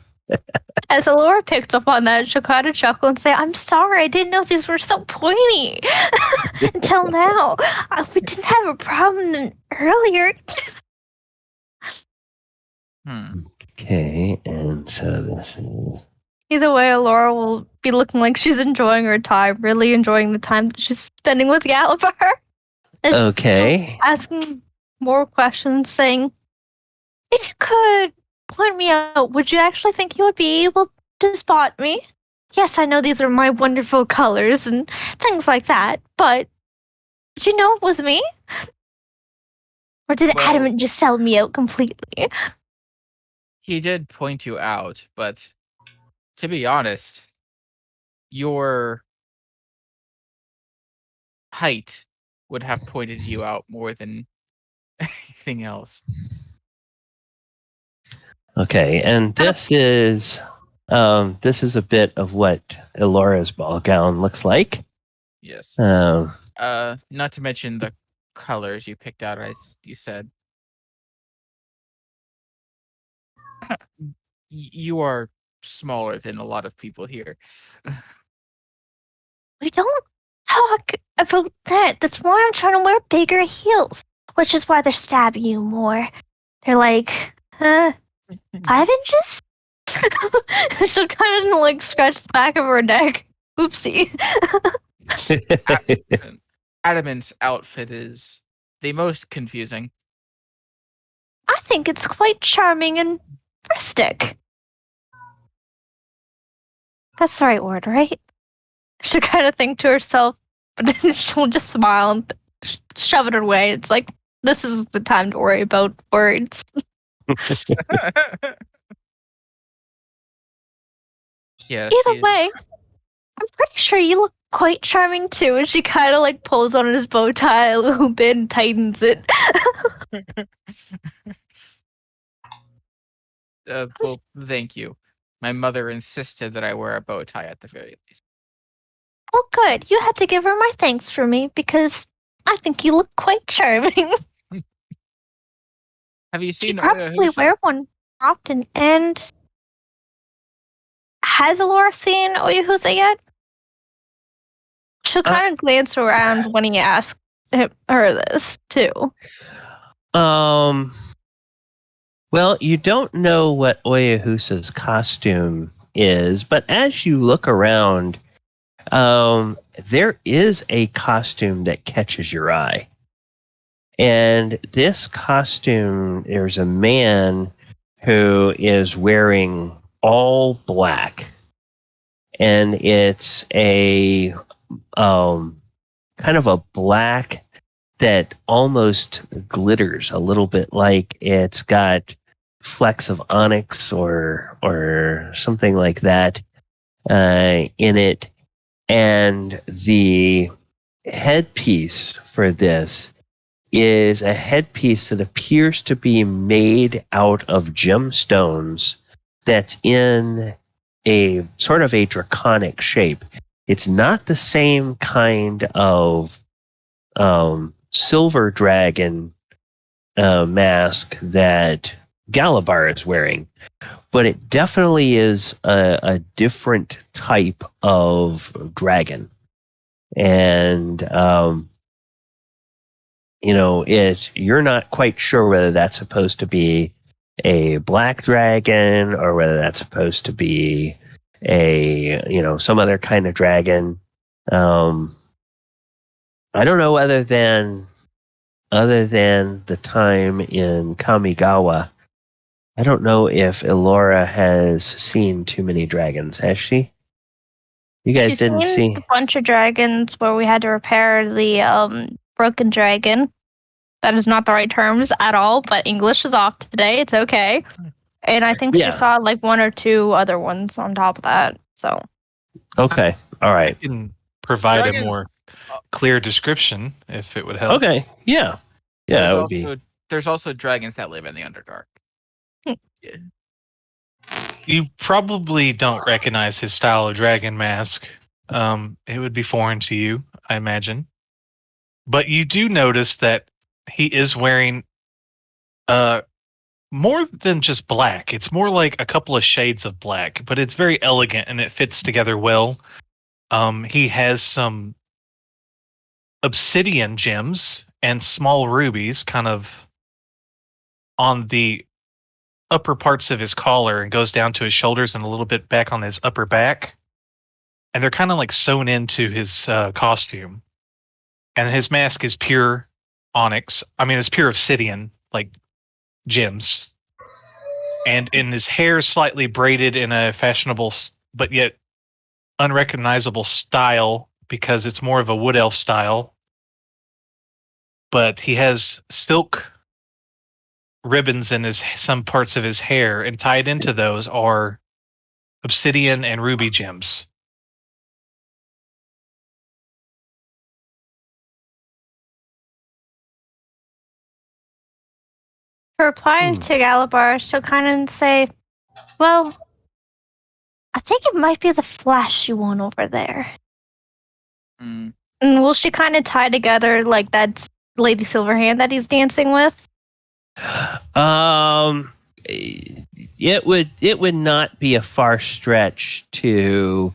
as Elora picks up on that, she'll kind of chuckle and say, I'm sorry, I didn't know these were so pointy. Until now. We didn't have a problem earlier. Okay, and so this is... Either way, Elora will be looking like she's enjoying her time, really enjoying the time that she's spending with Galibar. Okay. Asking more questions, saying, if you could point me out, would you actually think you would be able to spot me? Yes, I know these are my wonderful colors and things like that, but did you know it was me? Or did Adamant just sell me out completely? He did point you out, but to be honest, your height would have pointed you out more than anything else. Okay, and this is a bit of what Elora's ball gown looks like. Yes. Not to mention the colors you picked out, as you said. You are smaller than a lot of people here. We don't talk about that. That's why I'm trying to wear bigger heels, which is why they're stabbing you more. They're like, 5 inches? She'll kind of like scratch the back of her neck. Oopsie. Adamant's outfit is the most confusing. I think it's quite charming and rustic. That's the right word, right? She'll kind of think to herself, but then she'll just smile and shove it away. It's like, this is the time to worry about words. Yeah. Either way, I'm pretty sure you look quite charming too. And she kind of like pulls on his bow tie a little bit and tightens it. Well, thank you. My mother insisted that I wear a bow tie at the very least. Well, good. You had to give her my thanks for me because I think you look quite charming. Have you seen? You probably wear one often. And has Elora seen Oyohusa yet? She'll kind of glance around when he asks her this too. Well, you don't know what Oyohusa's costume is, but as you look around, there is a costume that catches your eye. And this costume, there's a man who is wearing all black. And it's a kind of a black that almost glitters a little bit, like it's got flecks of onyx or something like that. in it, and the headpiece for this is a headpiece that appears to be made out of gemstones that's in a sort of a draconic shape. It's not the same kind of silver dragon mask that Galibar is wearing, but it definitely is a different type of dragon. And you're not quite sure whether that's supposed to be a black dragon or whether that's supposed to be some other kind of dragon. I don't know, other than the time in Kamigawa, I don't know if Elora has seen too many dragons, has she? You guys didn't see a bunch of dragons where we had to repair the broken dragon. That is not the right terms at all, but English is off today. It's okay. And I think she saw like one or two other ones on top of that. So. Okay. All right. I can provide a more clear description if it would help. Okay. Yeah. Yeah, it would be. There's also dragons that live in the Underdark. Yeah. You probably don't recognize his style of dragon mask. It would be foreign to you, I imagine. But you do notice that he is wearing more than just black. It's more like a couple of shades of black, but it's very elegant and it fits together well. He has some obsidian gems and small rubies kind of on the upper parts of his collar and goes down to his shoulders and a little bit back on his upper back. And they're kind of like sewn into his costume. And his mask is pure onyx. I mean, it's pure obsidian, like gems. And in his hair, slightly braided in a fashionable but yet unrecognizable style because it's more of a wood elf style. But he has silk ribbons in some parts of his hair, and tied into those are obsidian and ruby gems. To reply to Galibar, she'll kind of say, well, I think it might be the flashy one over there. And will she kind of tie together like that Lady Silverhand that he's dancing with? It would not be a far stretch to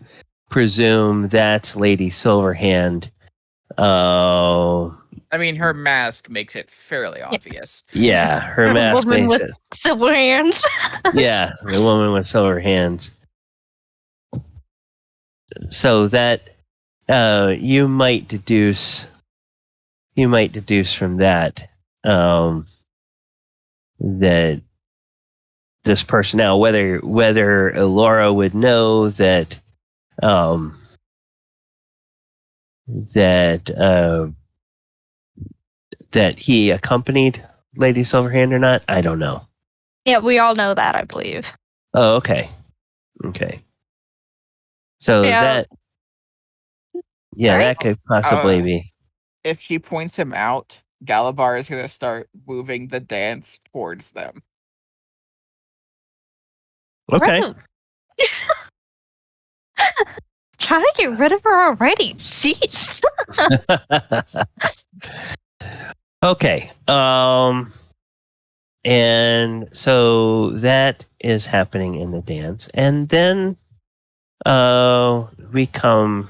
presume that's Lady Silverhand. I mean, her mask makes it fairly obvious. Yeah, her mask woman makes with it. silver hands. Yeah, the woman with silver hands. So that you might deduce from that that this person, now whether Elora would know that that he accompanied Lady Silverhand or not, I don't know. Yeah, we all know that, I believe. Oh, okay. So that could possibly be. If she points him out, Galibar is going to start moving the dance towards them. Okay. Trying to get rid of her already. Jeez. Okay. And so that is happening in the dance. And then we come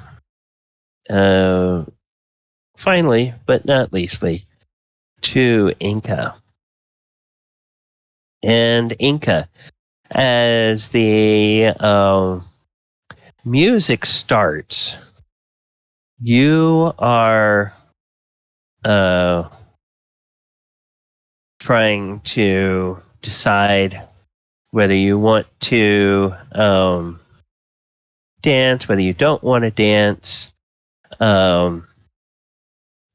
finally, but not leastly, to Enka. And Enka, as the music starts, you are trying to decide whether you want to dance, whether you don't want to dance.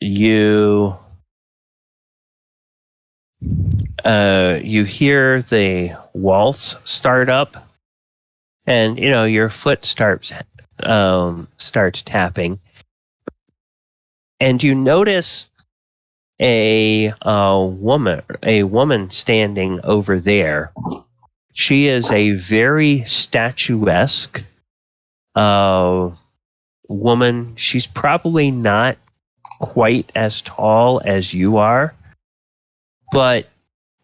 You hear the waltz start up, and your foot starts tapping, and you notice a woman standing over there. She is a very statuesque woman. She's probably not quite as tall as you are, but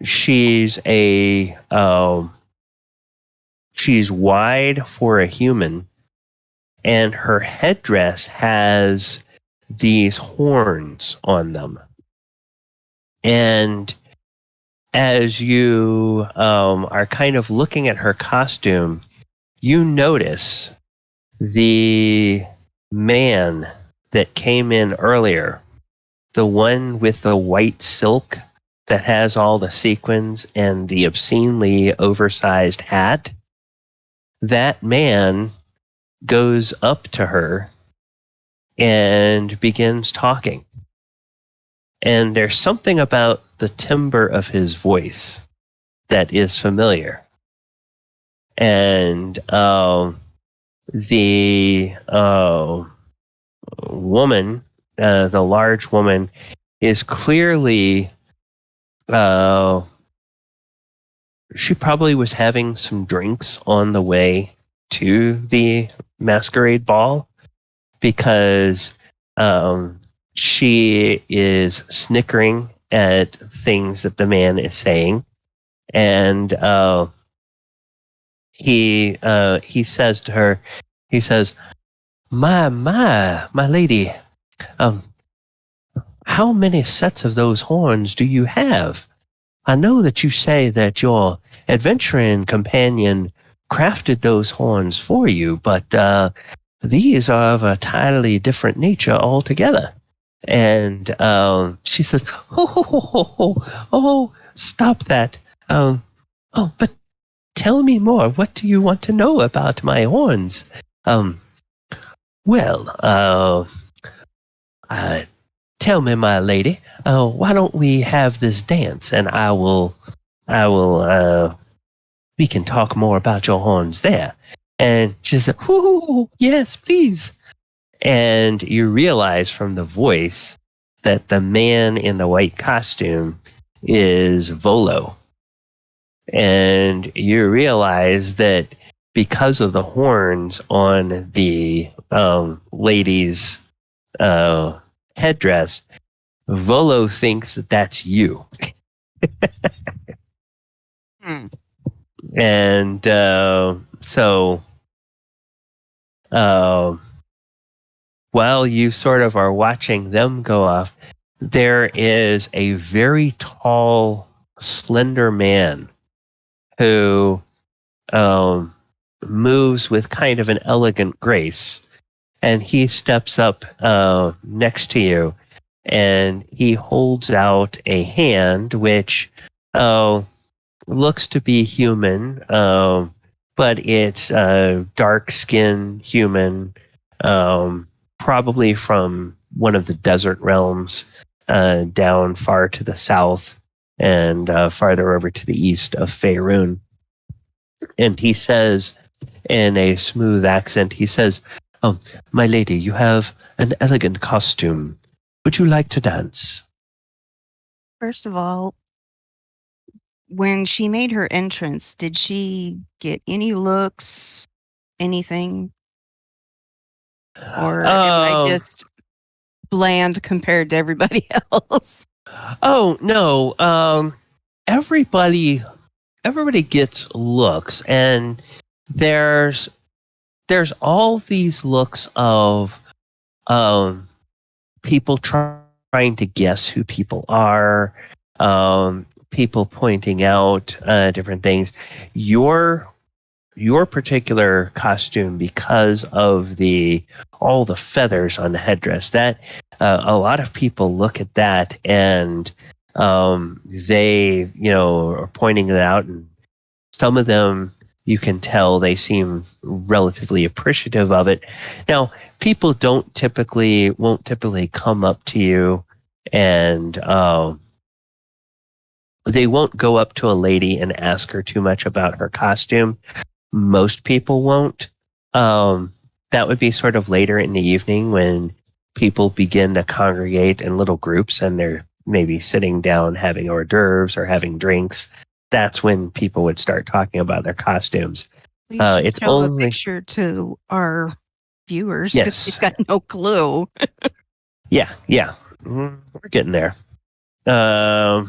she's wide for a human, and her headdress has these horns on them. And as you are kind of looking at her costume, you notice the man that came in earlier, the one with the white silk that has all the sequins and the obscenely oversized hat. That man goes up to her and begins talking. And there's something about the timbre of his voice that is familiar. And the woman, the large woman, is clearly, she probably was having some drinks on the way to the masquerade ball, because she is snickering at things that the man is saying, and he says to her, he says, my lady, how many sets of those horns do you have? I know that you say that your adventuring companion crafted those horns for you, but these are of a entirely different nature altogether. And she says, oh, stop that. But tell me more. What do you want to know about my horns? Tell me, my lady, why don't we have this dance, and I will, we can talk more about your horns there. And she said, "Ooh, yes, please." And you realize from the voice that the man in the white costume is Volo. And you realize that because of the horns on the lady's headdress, Volo thinks that that's you. And so while you sort of are watching them go off, there is a very tall, slender man who moves with kind of an elegant grace, and he steps up next to you, and he holds out a hand which looks to be human, but it's a dark-skinned human, probably from one of the desert realms down far to the south and farther over to the east of Faerun. And he says, in a smooth accent, he says, "Oh, my lady, you have an elegant costume. Would you like to dance?" First of all, when she made her entrance, did she get any looks, anything? Or am I just bland compared to everybody else? Oh, no. Everybody gets looks, and there's all these looks of people trying to guess who people are, people pointing out different things. Your particular costume, because of all the feathers on the headdress, that a lot of people look at that and they are pointing it out, and some of them you can tell they seem relatively appreciative of it. Now, people won't typically come up to you, and they won't go up to a lady and ask her too much about her costume. most people won't. That would be sort of later in the evening when people begin to congregate in little groups and they're maybe sitting down having hors d'oeuvres or having drinks. That's when people would start talking about their costumes. We should It's show only a picture to our viewers because yes, we've got no clue. yeah. We're getting there. So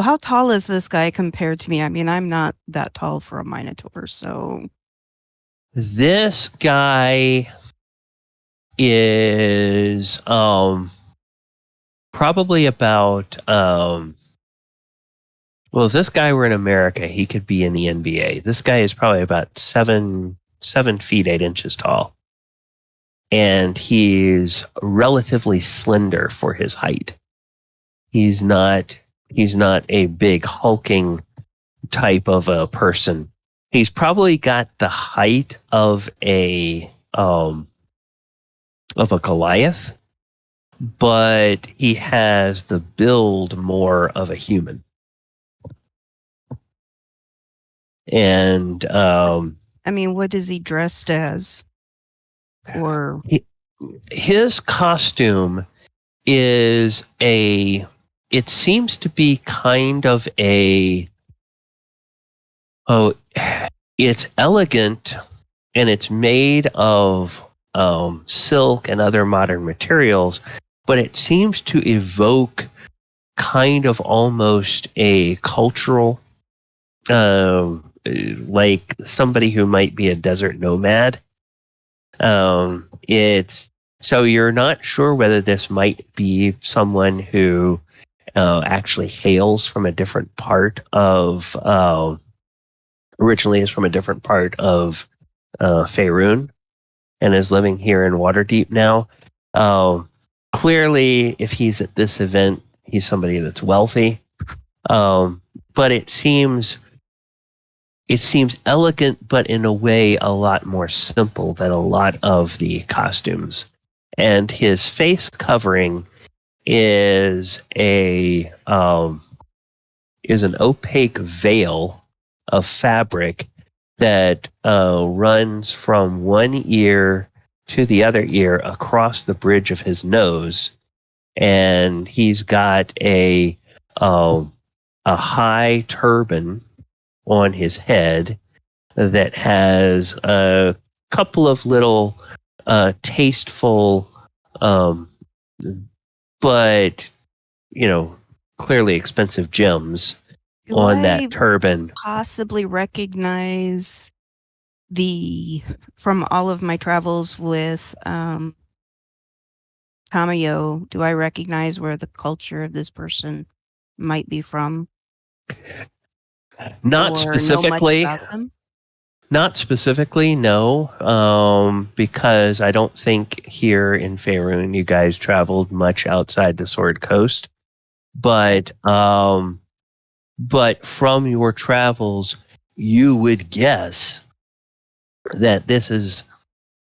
how tall is this guy compared to me? I mean, I'm not that tall for a Minotaur, so This guy is probably about well, if this guy were in America, he could be in the NBA. This guy is probably about 7 feet 8 inches tall. And he's relatively slender for his height. He's not a big hulking type of a person. He's probably got the height of a Goliath, but he has the build more of a human. And I mean, what is he dressed as? Or his costume is it seems to be kind of it's elegant and it's made of silk and other modern materials, but it seems to evoke kind of almost a cultural, like somebody who might be a desert nomad. It's so you're not sure whether this might be someone who actually hails from a different part of originally is from a different part of Faerun and is living here in Waterdeep now. Clearly, if he's at this event, he's somebody that's wealthy. But it seems elegant, but in a way a lot more simple than a lot of the costumes. And his face covering is an opaque veil of fabric that runs from one ear to the other ear across the bridge of his nose, and he's got a high turban on his head that has a couple of little tasteful but clearly expensive gems on that turban. Possibly recognize from all of my travels with Tamayo, do I recognize where the culture of this person might be from? Not specifically. Not specifically, no. Because I don't think here in Faerun you guys traveled much outside the Sword Coast. But from your travels, you would guess that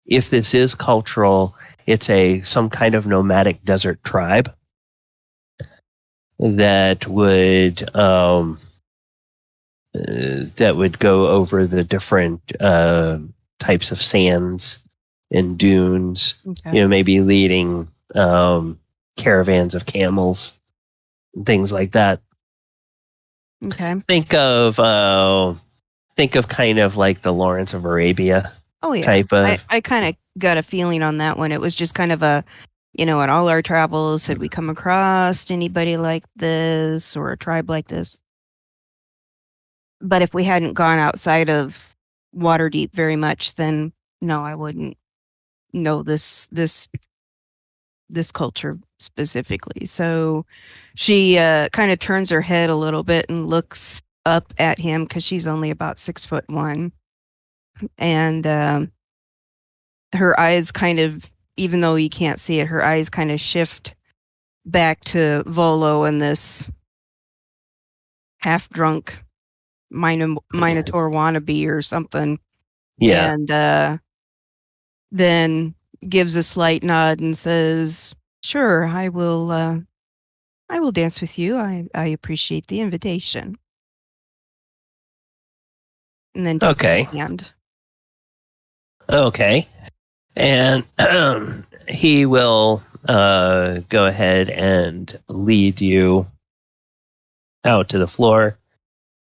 if this is cultural, it's some kind of nomadic desert tribe that would go over the different types of sands and dunes. Okay. Maybe leading caravans of camels, things like that. Okay. Think of kind of like the Lawrence of Arabia. Oh yeah. Type of. I kind of got a feeling on that one. It was just kind of in all our travels, had we come across anybody like this or a tribe like this? But if we hadn't gone outside of Waterdeep very much, then no, I wouldn't know this culture specifically. So she kind of turns her head a little bit and looks up at him because she's only about 6'1", and her eyes kind of, even though you can't see it, her eyes kind of shift back to Volo and this half-drunk Minotaur wannabe or something. Yeah. And then gives a slight nod and says, "Sure, I will dance with you. I appreciate the invitation." And then takes his Okay. hand. Okay. And he will go ahead and lead you out to the floor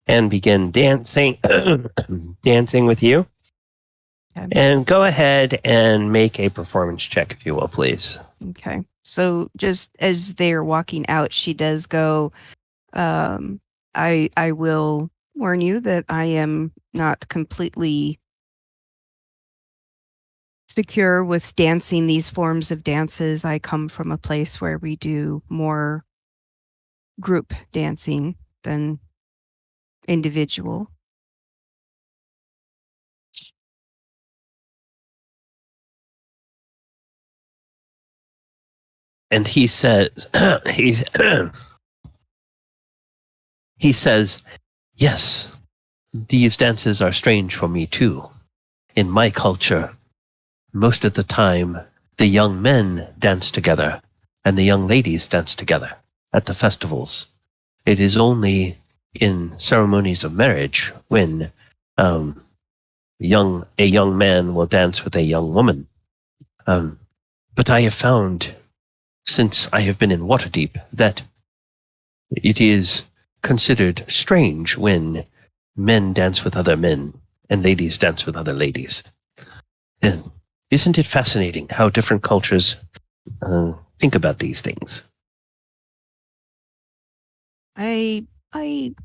and begin dancing dancing with you. Okay. And go ahead and make a performance check, if you will, please. Okay. So just as they're walking out, she does go, I will warn you that I am not completely secure with dancing these forms of dances. I come from a place where we do more group dancing than individual. And he says, he says, yes, these dances are strange for me too. In my culture, most of the time, the young men dance together and the young ladies dance together at the festivals. It is only in ceremonies of marriage when a young man will dance with a young woman. But I have found, since I have been in Waterdeep, that it is considered strange when men dance with other men and ladies dance with other ladies. And isn't it fascinating how different cultures think about these things?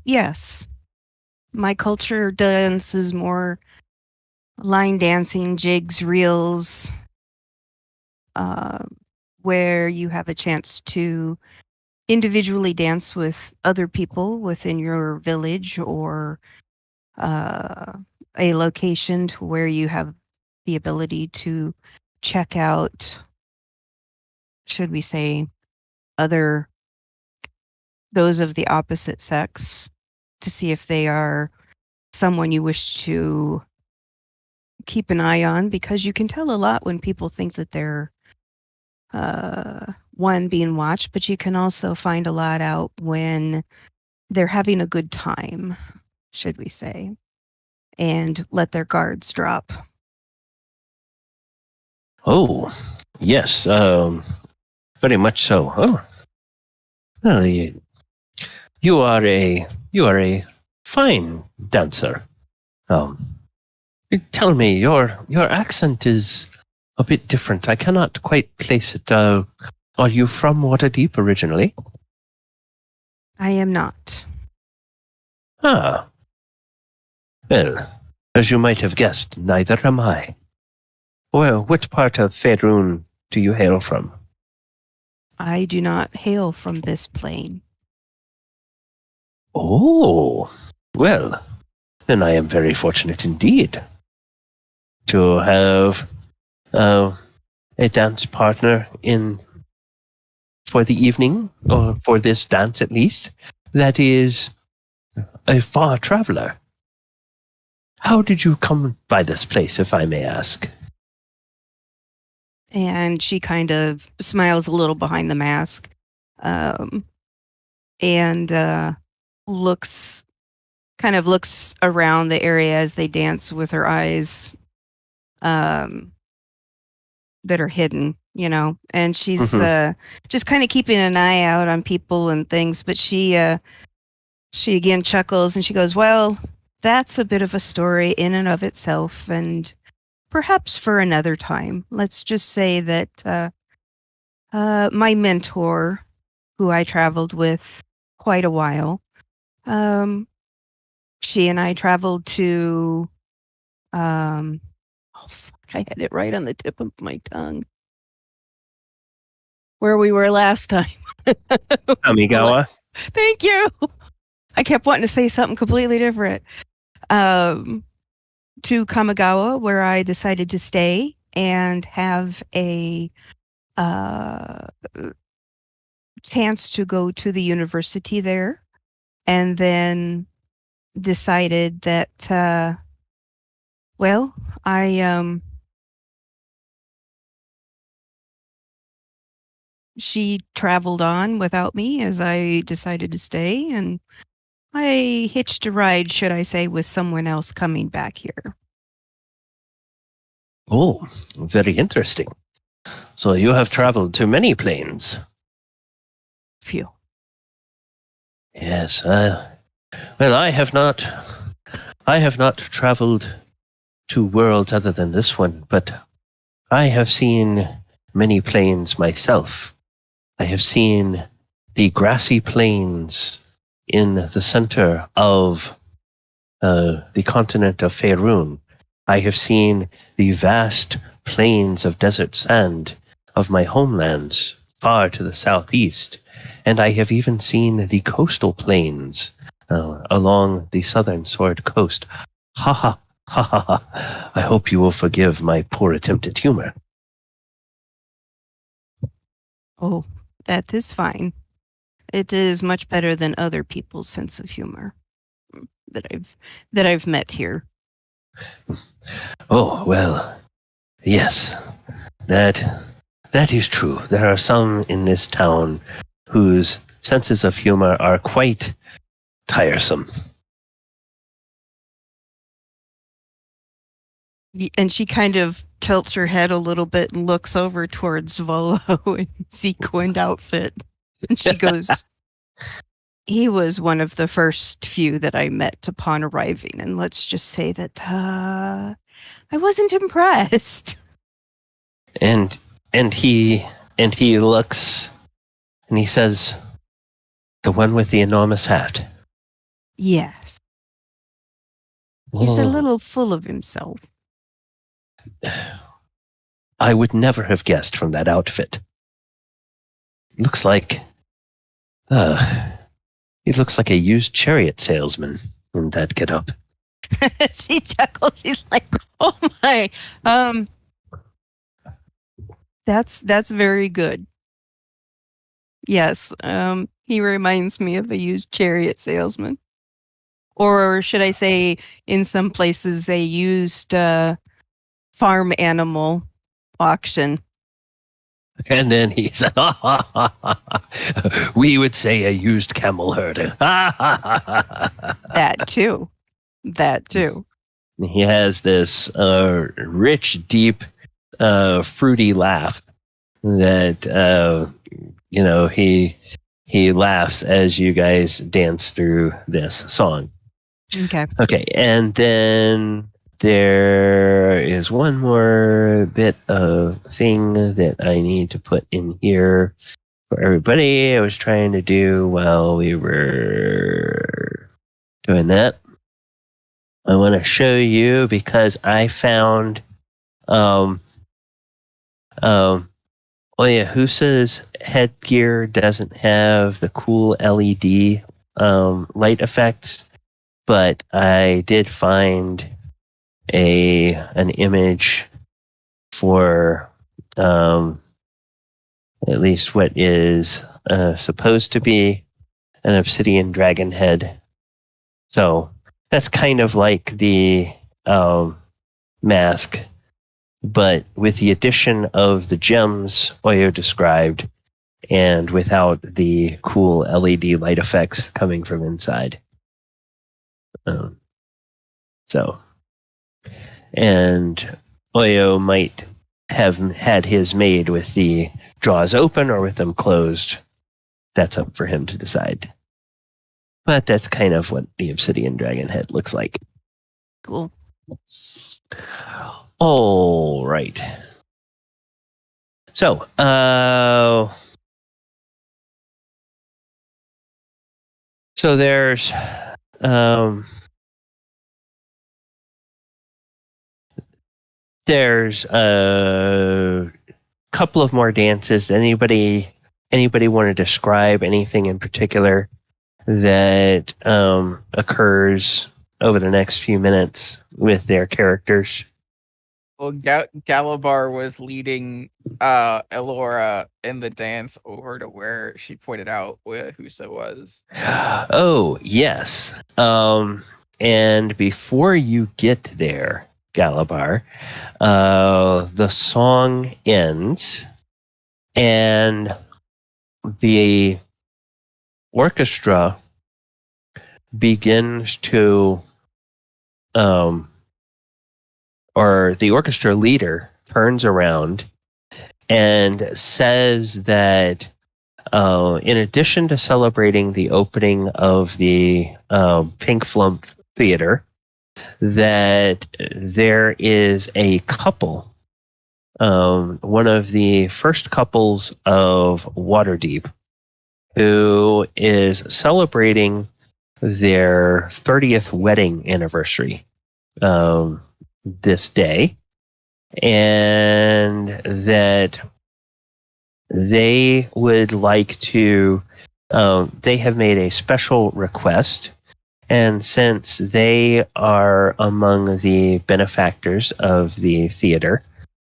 Yes. My culture dances more line dancing, jigs, reels, where you have a chance to individually dance with other people within your village or a location to where you have the ability to check out, should we say, those of the opposite sex to see if they are someone you wish to keep an eye on, because you can tell a lot when people think that they're one being watched, but you can also find a lot out when they're having a good time, should we say, and let their guards drop. Oh, yes, very much so. Oh, well, you are a fine dancer. Tell me, your accent is a bit different. I cannot quite place it. Are you from Waterdeep originally? I am not. Ah, well, as you might have guessed, neither am I. Well, what part of Faerun do you hail from? I do not hail from this plane. Oh, well, then I am very fortunate indeed to have a dance partner for the evening, or for this dance at least, that is a far traveler. How did you come by this place, if I may ask? And she kind of smiles a little behind the mask, and looks around the area as they dance with her eyes that are hidden, and she's just kind of keeping an eye out on people and things. But she again chuckles and she goes, well, that's a bit of a story in and of itself, and perhaps for another time. Let's just say that my mentor, who I traveled with quite a while, she and I traveled to oh fuck, I had it right on the tip of my tongue. Where we were last time. Amigawa? Thank you. I kept wanting to say something completely different. To Kamigawa, where I decided to stay and have a chance to go to the university there, and then decided that, well, she traveled on without me as I decided to stay, and I hitched a ride, should I say, with someone else coming back here. Oh, very interesting. So you have traveled to many planes. Phew. Yes. Well, I have not traveled to worlds other than this one, but I have seen many plains myself. I have seen the grassy plains in the center of the continent of Faerun. I have seen the vast plains of desert sand of my homelands far to the southeast, and I have even seen the coastal plains along the southern Sword Coast. Ha ha ha ha ha. I hope you will forgive my poor attempt at humor. Oh, that is fine. It is much better than other people's sense of humor that I've met here. Oh, well, yes, that is true. There are some in this town whose senses of humor are quite tiresome. And she kind of tilts her head a little bit and looks over towards Volo in sequined outfit. And she goes, he was one of the first few that I met upon arriving. And let's just say that I wasn't impressed. And he looks and he says, the one with the enormous hat. Yes. He's a Oh, little full of himself. I would never have guessed from that outfit. Looks like he looks like a used chariot salesman in that getup. She chuckles. She's like, "Oh my, that's very good." Yes, he reminds me of a used chariot salesman, or should I say, in some places, a used farm animal auction. And then he said, we would say a used camel herder. That too. He has this rich, deep, fruity laugh that, he laughs as you guys dance through this song. Okay. Okay, and then there is one more bit of thing that I need to put in here for everybody. I was trying to do while we were doing that. I want to show you because I found Oyohusa's headgear doesn't have the cool LED light effects, but I did find an image for at least what is supposed to be an obsidian dragon head. So that's kind of like the mask, but with the addition of the gems Oyo described and without the cool LED light effects coming from inside. And Oyo might have had his made with the jaws open or with them closed. That's up for him to decide. But that's kind of what the obsidian dragon head looks like. Cool. All right. So, there's a couple of more dances. Anybody want to describe anything in particular that occurs over the next few minutes with their characters? Well, Galibar was leading Elora in the dance over to where she pointed out where Husa was. Oh, yes. And before you get there, Galibar, the song ends and the orchestra begins to, or the orchestra leader turns around and says that in addition to celebrating the opening of the Pink Flump Theater, that there is a couple, one of the first couples of Waterdeep, who is celebrating their 30th wedding anniversary this day, and that they would like to, they have made a special request, and since they are among the benefactors of the theater,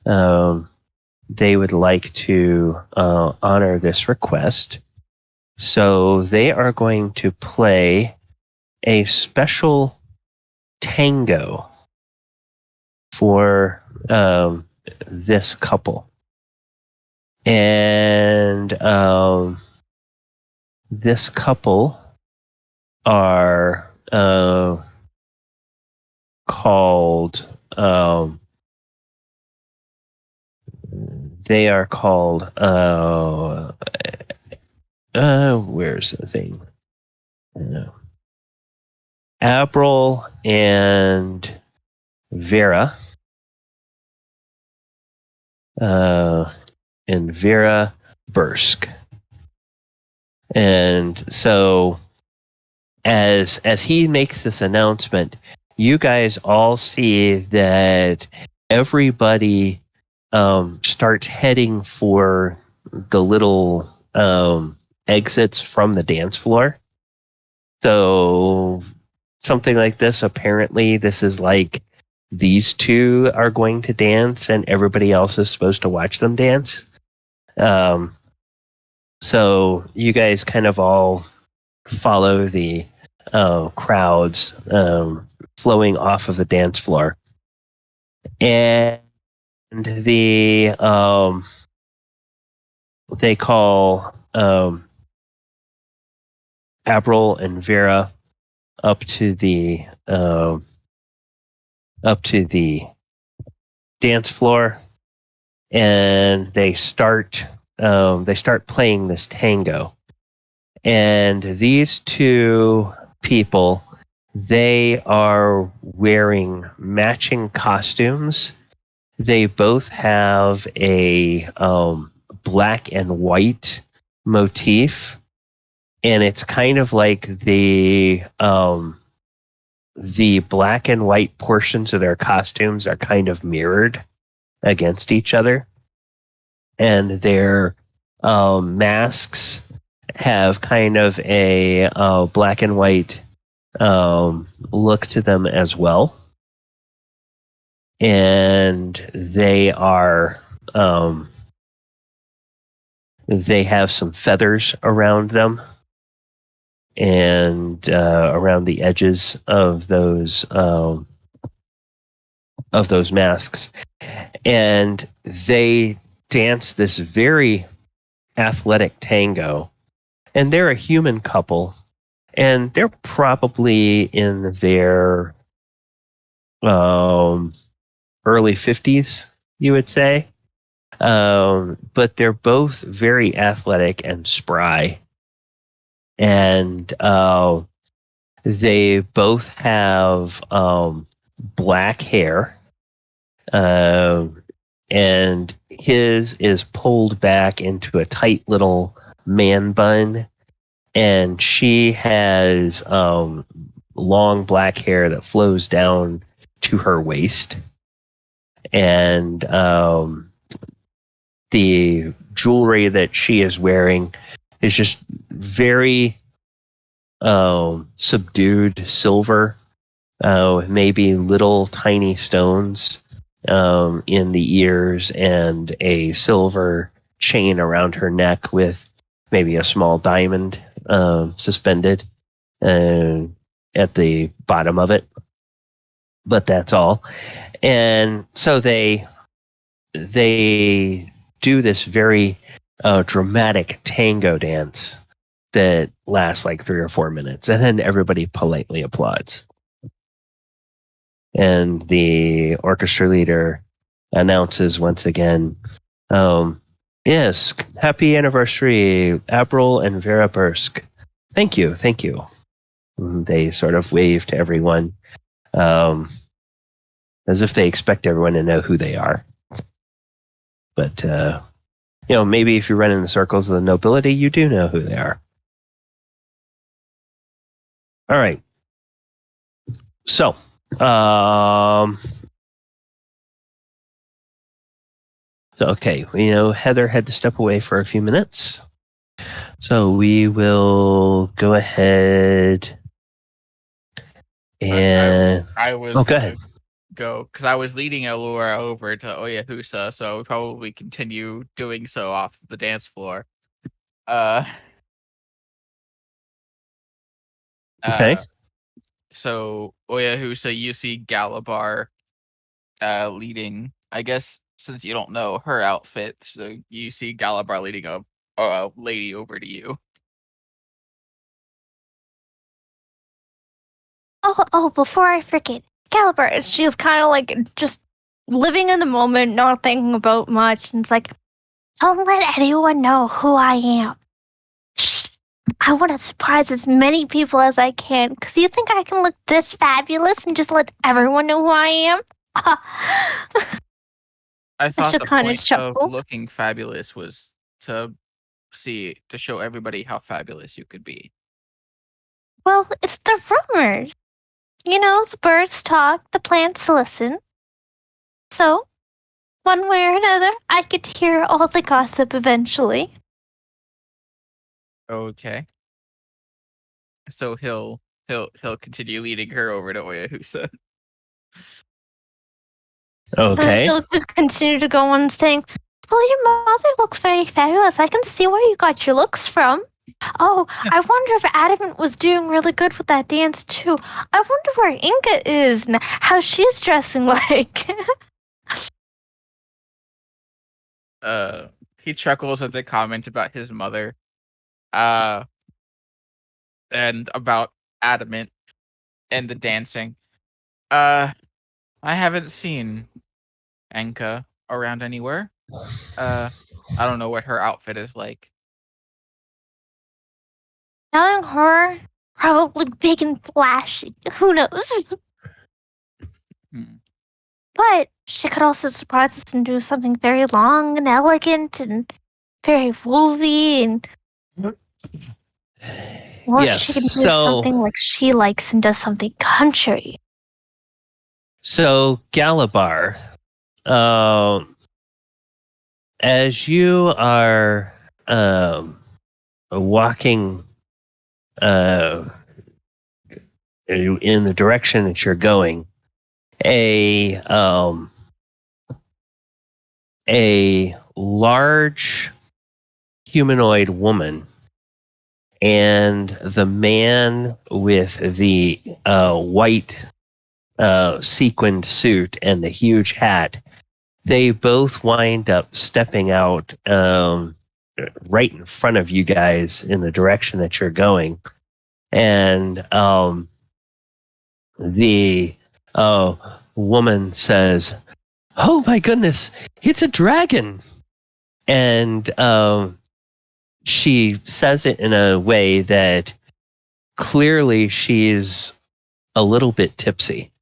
they would like to honor this request. So they are going to play a special tango for this couple. And this couple are called, they are called, where's the thing? Abril and Vera. And Vera Bursk. And so as he makes this announcement, you guys all see that everybody starts heading for the little exits from the dance floor. So something like this, apparently this is like these two are going to dance and everybody else is supposed to watch them dance. So you guys kind of all follow the crowds flowing off of the dance floor. And the they call Abril and Vera up to the dance floor, and they start playing this tango. And these two people, they are wearing matching costumes. They both have a black and white motif, and it's kind of like the black and white portions of their costumes are kind of mirrored against each other, and their masks have kind of a black and white look to them as well. And they are they have some feathers around them and around the edges of those masks, and they dance this very athletic tango. And they're a human couple, and they're probably in their early 50s, you would say. But they're both very athletic and spry. And they both have black hair. And his is pulled back into a tight little man bun, and she has long black hair that flows down to her waist, and the jewelry that she is wearing is just very subdued silver, maybe little tiny stones in the ears, and a silver chain around her neck with maybe a small diamond suspended at the bottom of it. But that's all. And so they do this very dramatic tango dance. that lasts like 3 or 4 minutes, and then everybody politely applauds. And the orchestra leader announces once again, yes, happy anniversary, April and Vera Bursk. Thank you, thank you. And they sort of wave to everyone, as if they expect everyone to know who they are. But, maybe if you run in the circles of the nobility, you do know who they are. All right. So, okay, Heather had to step away for a few minutes. So we will go ahead and... I was go ahead. Go, because I was leading Elora over to Oyohusa, so I would probably continue doing so off the dance floor. Okay. So Oyohusa, you see Galibar leading, I guess, since you don't know her outfit, so you see Galibar leading a lady over to you. Oh, before I forget, Galibar, she's kind of like just living in the moment, not thinking about much, and it's like, don't let anyone know who I am. Shh. I want to surprise as many people as I can, because you think I can look this fabulous and just let everyone know who I am? I thought the point chuckle. of looking fabulous was to show everybody how fabulous you could be. Well, it's the rumors. The birds talk, the plants listen. So, one way or another, I get to hear all the gossip eventually. Okay. So he'll continue leading her over to Oyohusa. Okay. He'll just continue to go on saying, well, your mother looks very fabulous. I can see where you got your looks from. Oh, I wonder if Adamant was doing really good with that dance, too. I wonder where Enka is and how she's dressing like. He chuckles at the comment about his mother. And about Adamant and the dancing. I haven't seen Enka around anywhere. I don't know what her outfit is like. Knowing her, probably big and flashy. Who knows? But she could also surprise us and do something very long and elegant and very woolly and... Or yes, she can do something like she likes and does something country. So, Galibar, as you are walking in the direction that you're going, a large humanoid woman and the man with the white sequined suit and the huge hat, they both wind up stepping out right in front of you guys in the direction that you're going. And the woman says, "Oh my goodness, it's a dragon!" And she says it in a way that clearly she's a little bit tipsy.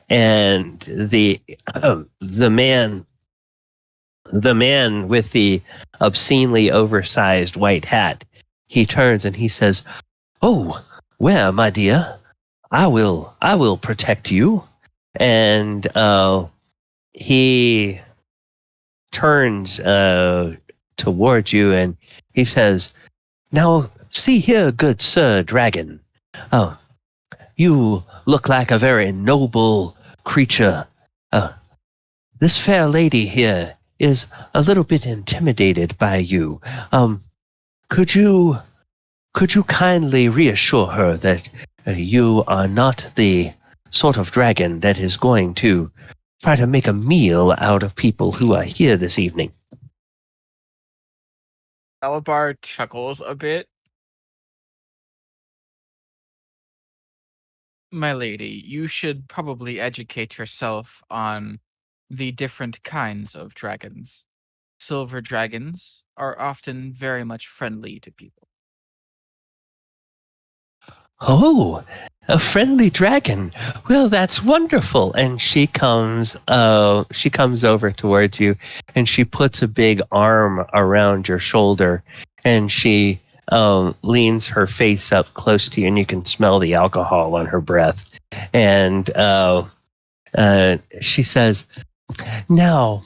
And the man with the obscenely oversized white hat, he turns and he says, "Oh, well, my dear, I will protect you." And he turns towards you and he says, "Now, see here, good Sir Dragon. You look like a very noble creature. This fair lady here is a little bit intimidated by you. Could you kindly reassure her that you are not the sort of dragon that is going to try to make a meal out of people who are here this evening?" Galibar chuckles a bit My lady, you should probably educate yourself on the different kinds of dragons. Silver dragons are often very much friendly to people. Oh, a friendly dragon. Well, that's wonderful. And she comes over towards you, and she puts a big arm around your shoulder, and she leans her face up close to you, and you can smell the alcohol on her breath. And she says, "Now,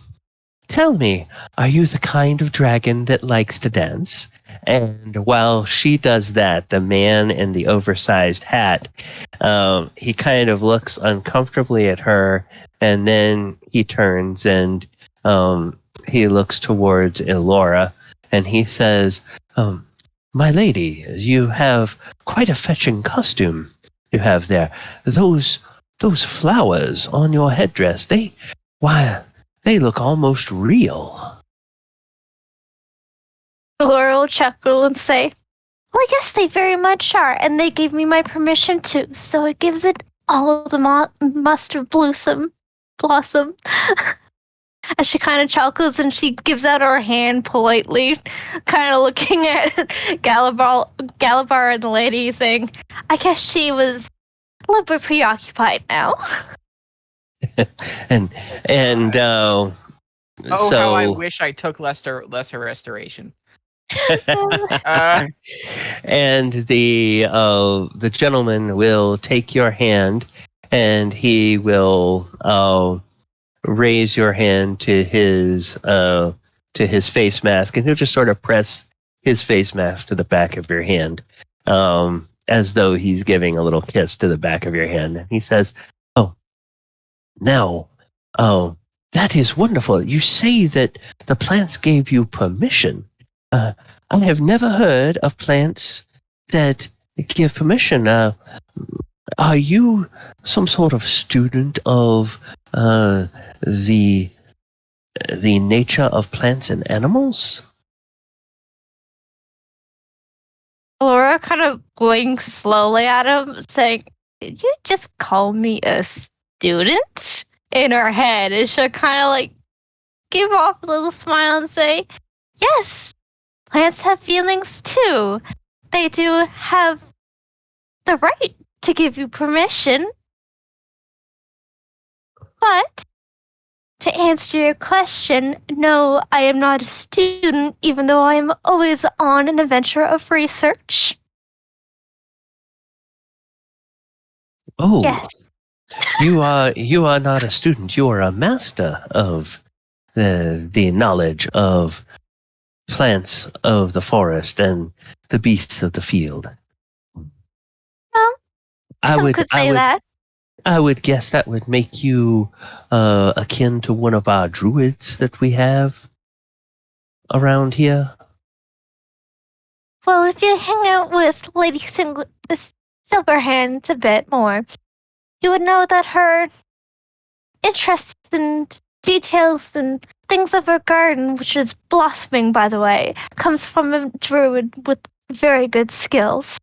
tell me, are you the kind of dragon that likes to dance?" And while she does that, the man in the oversized hat, he kind of looks uncomfortably at her, and then he turns and he looks towards Elora, and he says, "My lady, you have quite a fetching costume you have there. Those flowers on your headdress, they look almost real." Laura will chuckle and say, "Well, yes, they very much are, and they gave me my permission to, so it gives it all the mustard blossom." As she kind of chuckles and she gives out her hand politely, kind of looking at Galibar and the lady, saying, "I guess she was a little bit preoccupied now." and Oh, so how I wish I took lesser restoration. and the gentleman will take your hand, and he will raise your hand to his face mask, and he'll just sort of press his face mask to the back of your hand, as though he's giving a little kiss to the back of your hand. And he says, "Oh, now, that is wonderful. You say that the plants gave you permission. I have never heard of plants that give permission. Are you some sort of student of the nature of plants and animals?" Laura kind of blinks slowly at him, saying, "Did you just call me a student?" In her head, and she'll kind of like give off a little smile and say, "Yes, plants have feelings too. They do have the right to give you permission. But to answer your question, no, I am not a student, even though I am always on an adventure of research." Oh, yes. You are not a student. You are a master of the knowledge of plants of the forest and the beasts of the field. Well, some could say that. I would guess that would make you akin to one of our druids that we have around here. Well, if you hang out with Lady Silverhands a bit more, you would know that her interests and details and things of her garden, which is blossoming, by the way, comes from a druid with very good skills.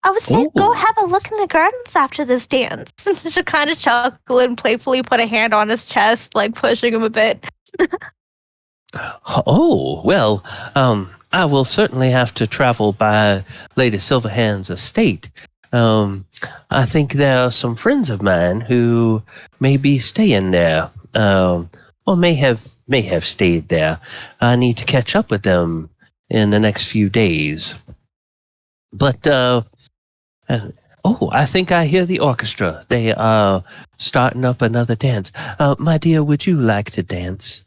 I was saying, go have a look in the gardens after this dance. She'll kind of chuckle and playfully put a hand on his chest, like pushing him a bit. Oh, well, I will certainly have to travel by Lady Silverhand's estate. I think there are some friends of mine who may be staying there, or may have stayed there. I need to catch up with them in the next few days. But I think I hear the orchestra. They are starting up another dance. My dear, would you like to dance?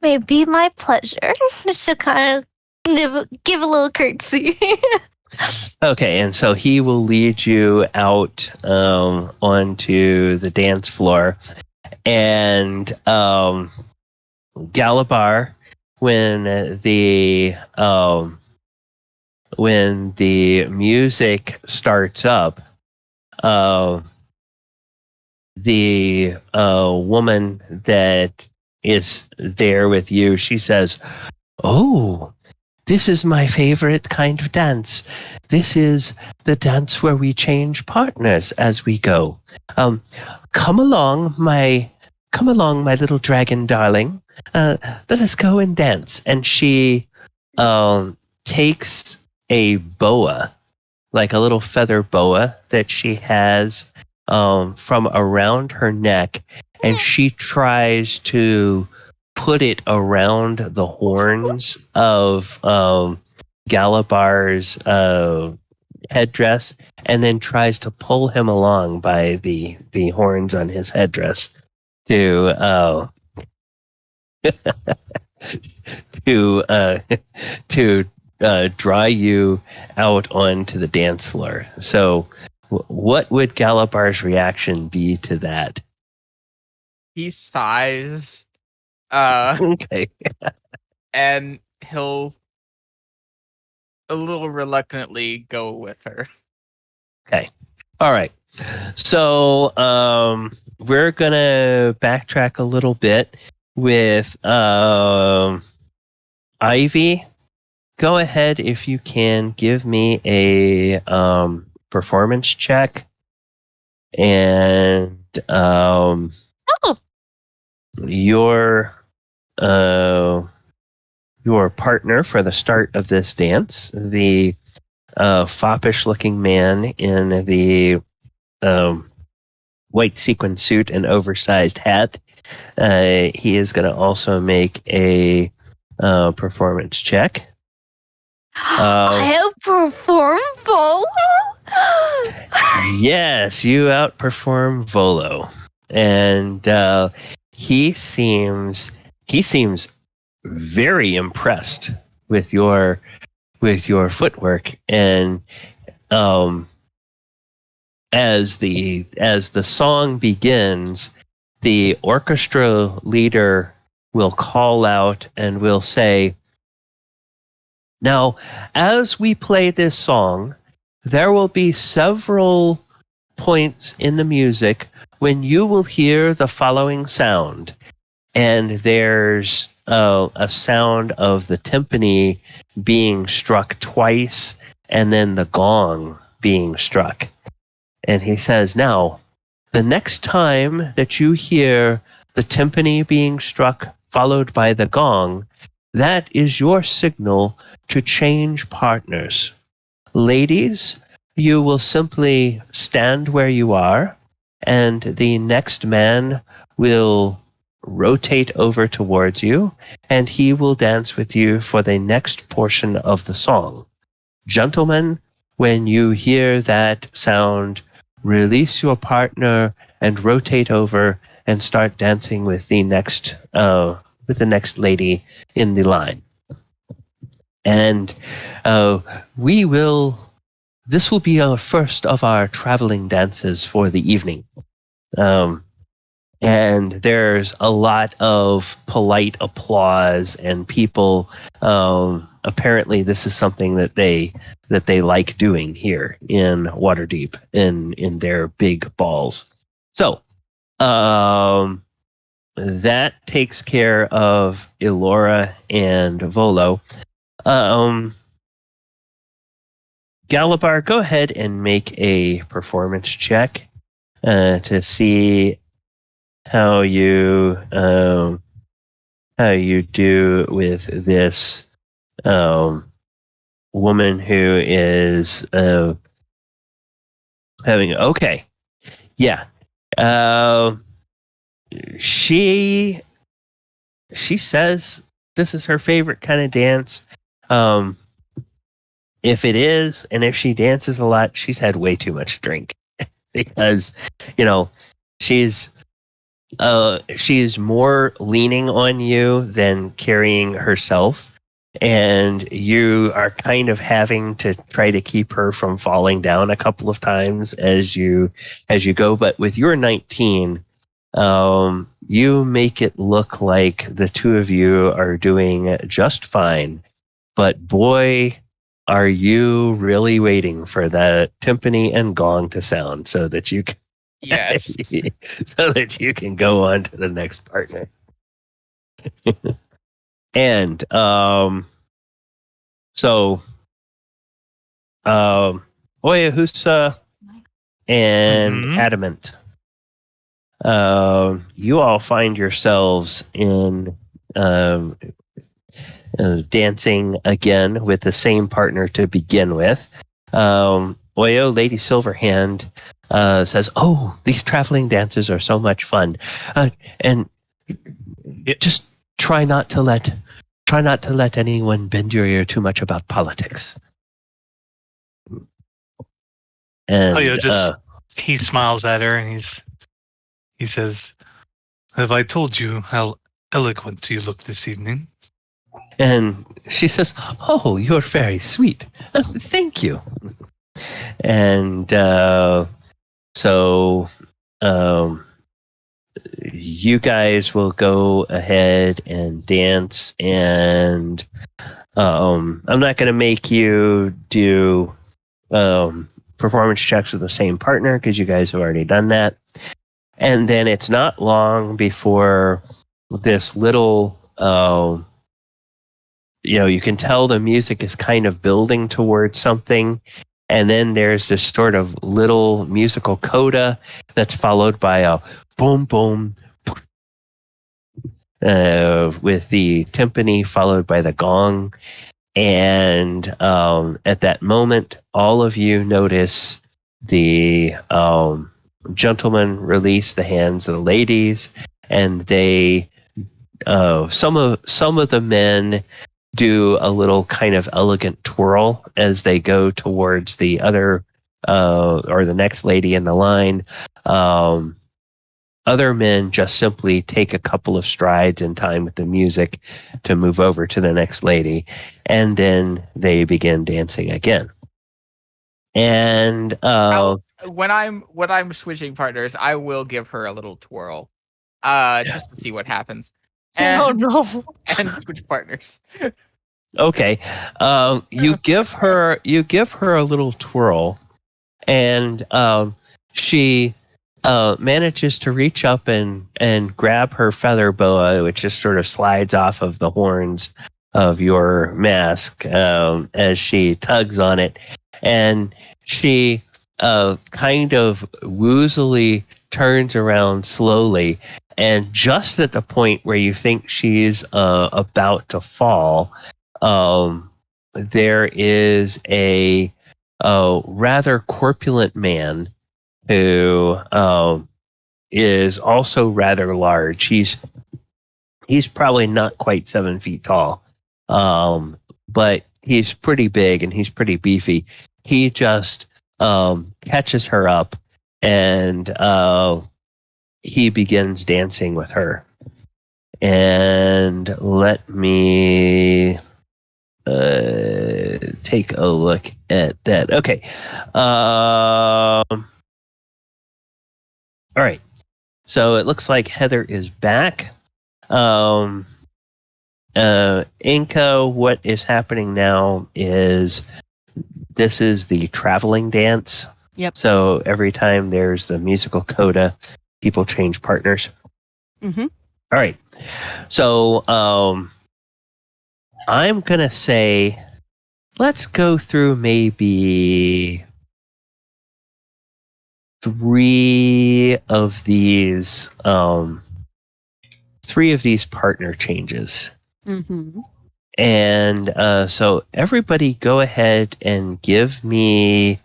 May be my pleasure. She'll kind of give a little curtsy. Okay, and so he will lead you out onto the dance floor, and Galibar, when the music starts up, the woman that is there with you, she says, "Oh, This is my favorite kind of dance. This is the dance where we change partners as we go. Come along, my little dragon darling. Let us go and dance." And she takes a boa, like a little feather boa that she has from around her neck, and she tries to put it around the horns of Galibar's headdress, and then tries to pull him along by the horns on his headdress to to draw you out onto the dance floor. So, what would Galibar's reaction be to that? He sighs, Okay. and he'll a little reluctantly go with her. Okay. All right. So, we're gonna backtrack a little bit with Ivy. Go ahead, if you can, give me a performance check, and your partner for the start of this dance, the foppish-looking man in the white sequin suit and oversized hat. He is going to also make a performance check. I outperform Volo. Yes, you outperform Volo, and he seems very impressed with your footwork. And as the song begins, the orchestra leader will call out and will say, "Now, as we play this song, there will be several points in the music when you will hear the following sound." And there's a sound of the timpani being struck twice, and then the gong being struck. And he says, "Now, the next time that you hear the timpani being struck followed by the gong, that is your signal to change partners. Ladies, you will simply stand where you are, and the next man will rotate over towards you, and he will dance with you for the next portion of the song. Gentlemen, when you hear that sound, release your partner and rotate over and start dancing with the next lady in the line. And this will be our first of our traveling dances for the evening." And there's a lot of polite applause, and people, apparently this is something that they like doing here in Waterdeep in their big balls. So that takes care of Elora and Volo. Galibar, go ahead and make a performance check to see how you do with this woman who is having. Okay, yeah. She says this is her favorite kind of dance. If it is, and if she dances a lot, she's had way too much drink because, she's more leaning on you than carrying herself, and you are kind of having to try to keep her from falling down a couple of times as you go. But with your 19, you make it look like the two of you are doing just fine. But boy, are you really waiting for that timpani and gong to sound so that you can Yes. so that you can go on to the next partner. And So, Oyohusa and Adamant. You all find yourselves in dancing again with the same partner to begin with. Oyo, Lady Silverhand, says, "Oh, these traveling dances are so much fun, and just try not to let anyone bend your ear too much about politics." And he smiles at her and he says, "Have I told you how eloquent you look this evening?" And she says, "Oh, you're very sweet. Thank you." And so you guys will go ahead and dance, and I'm not going to make you do performance checks with the same partner because you guys have already done that. And then it's not long before this little you can tell the music is kind of building towards something. And then there's this sort of little musical coda that's followed by a boom, boom, with the timpani followed by the gong. And at that moment, all of you notice the gentlemen release the hands of the ladies, and they some of the men do a little kind of elegant twirl as they go towards the other or the next lady in the line. Other men just simply take a couple of strides in time with the music to move over to the next lady, and then they begin dancing again. And when I'm switching partners, I will give her a little twirl, just to see what happens. And, and switch partners. Okay, you give her a little twirl, and she manages to reach up and grab her feather boa, which just sort of slides off of the horns of your mask as she tugs on it, and she kind of woozily turns around slowly, and just at the point where you think she's about to fall, there is a rather corpulent man who is also rather large. He's probably not quite 7 feet tall, but he's pretty big and he's pretty beefy. He just catches her up, and he begins dancing with her. And let me take a look at that. Okay. All right. So it looks like Heather is back. Enka, what is happening now is this is the traveling dance. Yep. So every time there's the musical coda, people change partners. Mm-hmm. All right. So I'm going to say let's go through maybe 3 of these partner changes. Mm-hmm. And so everybody go ahead and give me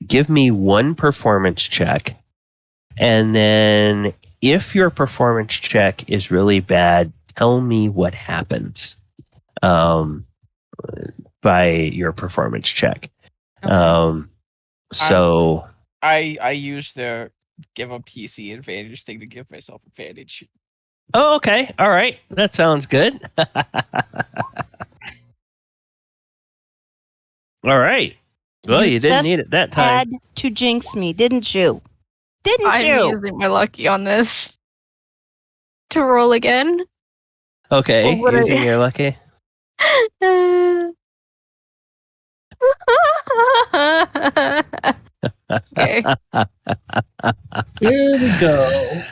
one performance check. And then if your performance check is really bad, tell me what happens by your performance check. Okay. So I use the give a PC advantage thing to give myself advantage. Oh, okay. All right. That sounds good. All right. Well, you didn't need it that time. Had to jinx me, didn't you? I'm using my lucky on this. To roll again. Okay, using your lucky. Okay. Here we go.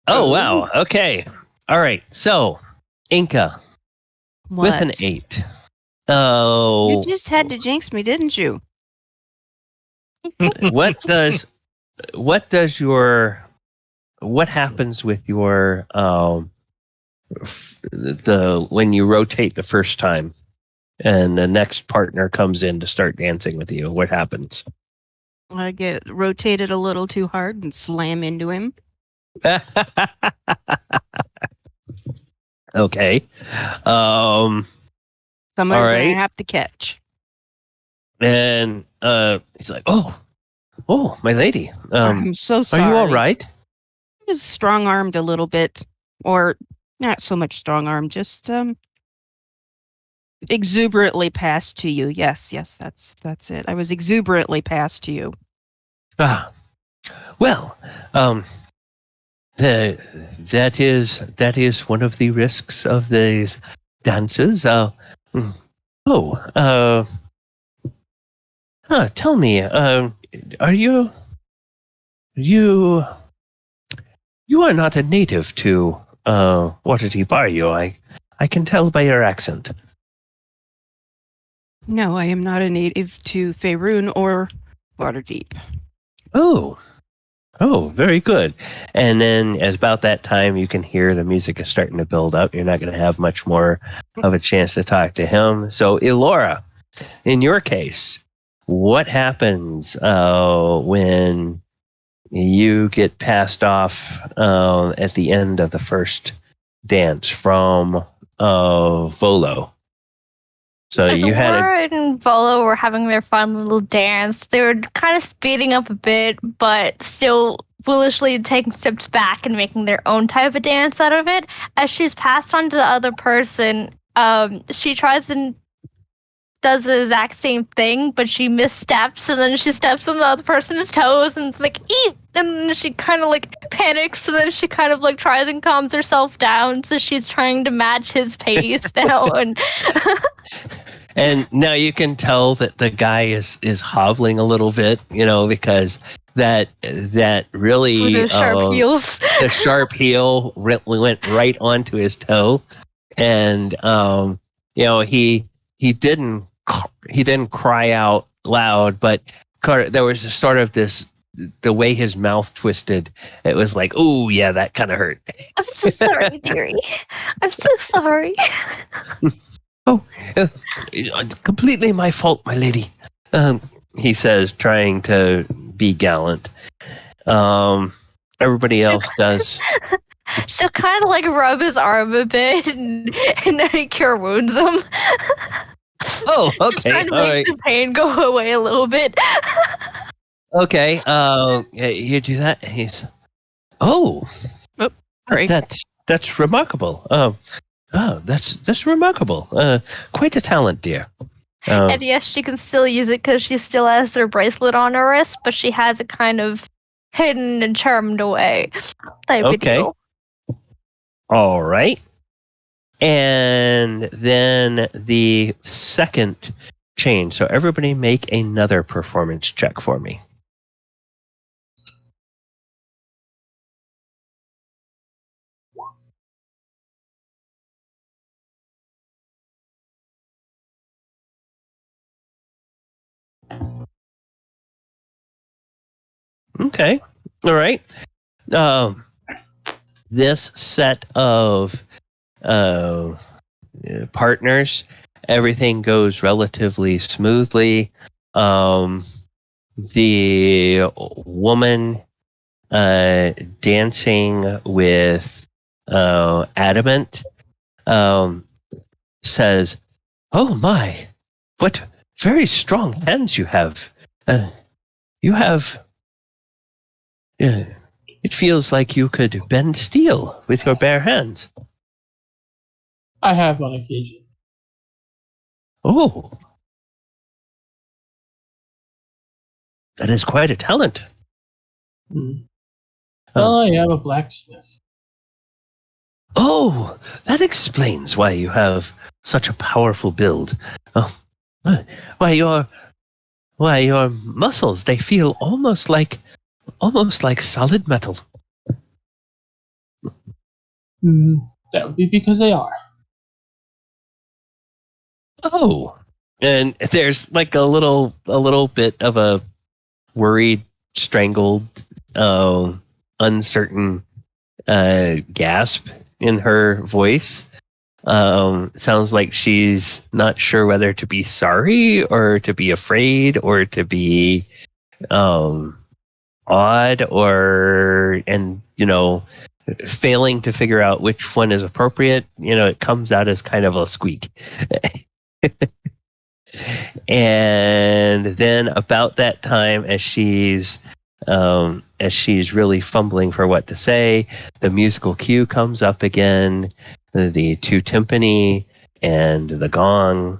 Oh, wow. Okay. All right. So, Enka, with an 8. Oh, You just had to jinx me, didn't you? what happens with your when you rotate the first time and the next partner comes in to start dancing with you? What happens? I get rotated a little too hard and slam into him. Okay. Somebody's all right. gonna have to catch. And he's like, "Oh, my lady. I'm so sorry. Are you all right?" Just strong-armed a little bit, or not so much strong-armed, just exuberantly passed to you. Yes, that's it. I was exuberantly passed to you. Ah, well, that is one of the risks of these dances. Tell me, are you are not a native to Waterdeep, are you? I can tell by your accent. No, I am not a native to Faerun or Waterdeep. Oh, very good. And then at about that time, you can hear the music is starting to build up. You're not going to have much more of a chance to talk to him. So, Elora, in your case, what happens when you get passed off at the end of the first dance from Volo? So you had Elora and Volo were having their fun little dance. They were kind of speeding up a bit, but still foolishly taking steps back and making their own type of dance out of it. As she's passed on to the other person, she tries and does the exact same thing, but she missteps, and then she steps on the other person's toes, and it's like, eat! And then she kind of like panics, and then she kind of like tries and calms herself down, so she's trying to match his pace now, and and now you can tell that the guy is hobbling a little bit, because that really with those sharp heels. The sharp heel went right onto his toe, and he didn't cry out loud, but there was a sort of the way his mouth twisted. It was like, "Oh yeah, that kind of hurt." I'm so sorry, dearie. I'm so sorry. Completely my fault, my lady. He says, trying to be gallant. Everybody else does. She'll kind of like rub his arm a bit and then cure wounds him. Oh, okay. Just trying to make the pain go away a little bit. Okay. You do that. He's. Great. That's remarkable. That's remarkable. Quite a talent, dear. And yes, she can still use it because she still has her bracelet on her wrist, but she has it kind of hidden and charmed away. Okay. All right. And then the second change. So everybody make another performance check for me. Okay. All right. This set of partners, everything goes relatively smoothly. The woman dancing with Adamant says, "Oh my, what very strong hands you have. You have... it feels like you could bend steel with your bare hands." I have on occasion. Oh. That is quite a talent. Well, I am a blacksmith. Oh, that explains why you have such a powerful build. Why your muscles, they feel almost like solid metal. That would be because they are. Oh, And there's like a little bit of a worried, strangled, uncertain gasp in her voice. Sounds like she's not sure whether to be sorry or to be afraid or to be odd and failing to figure out which one is appropriate. It comes out as kind of a squeak. And then about that time, as she's really fumbling for what to say, the musical cue comes up again, the two timpani and the gong,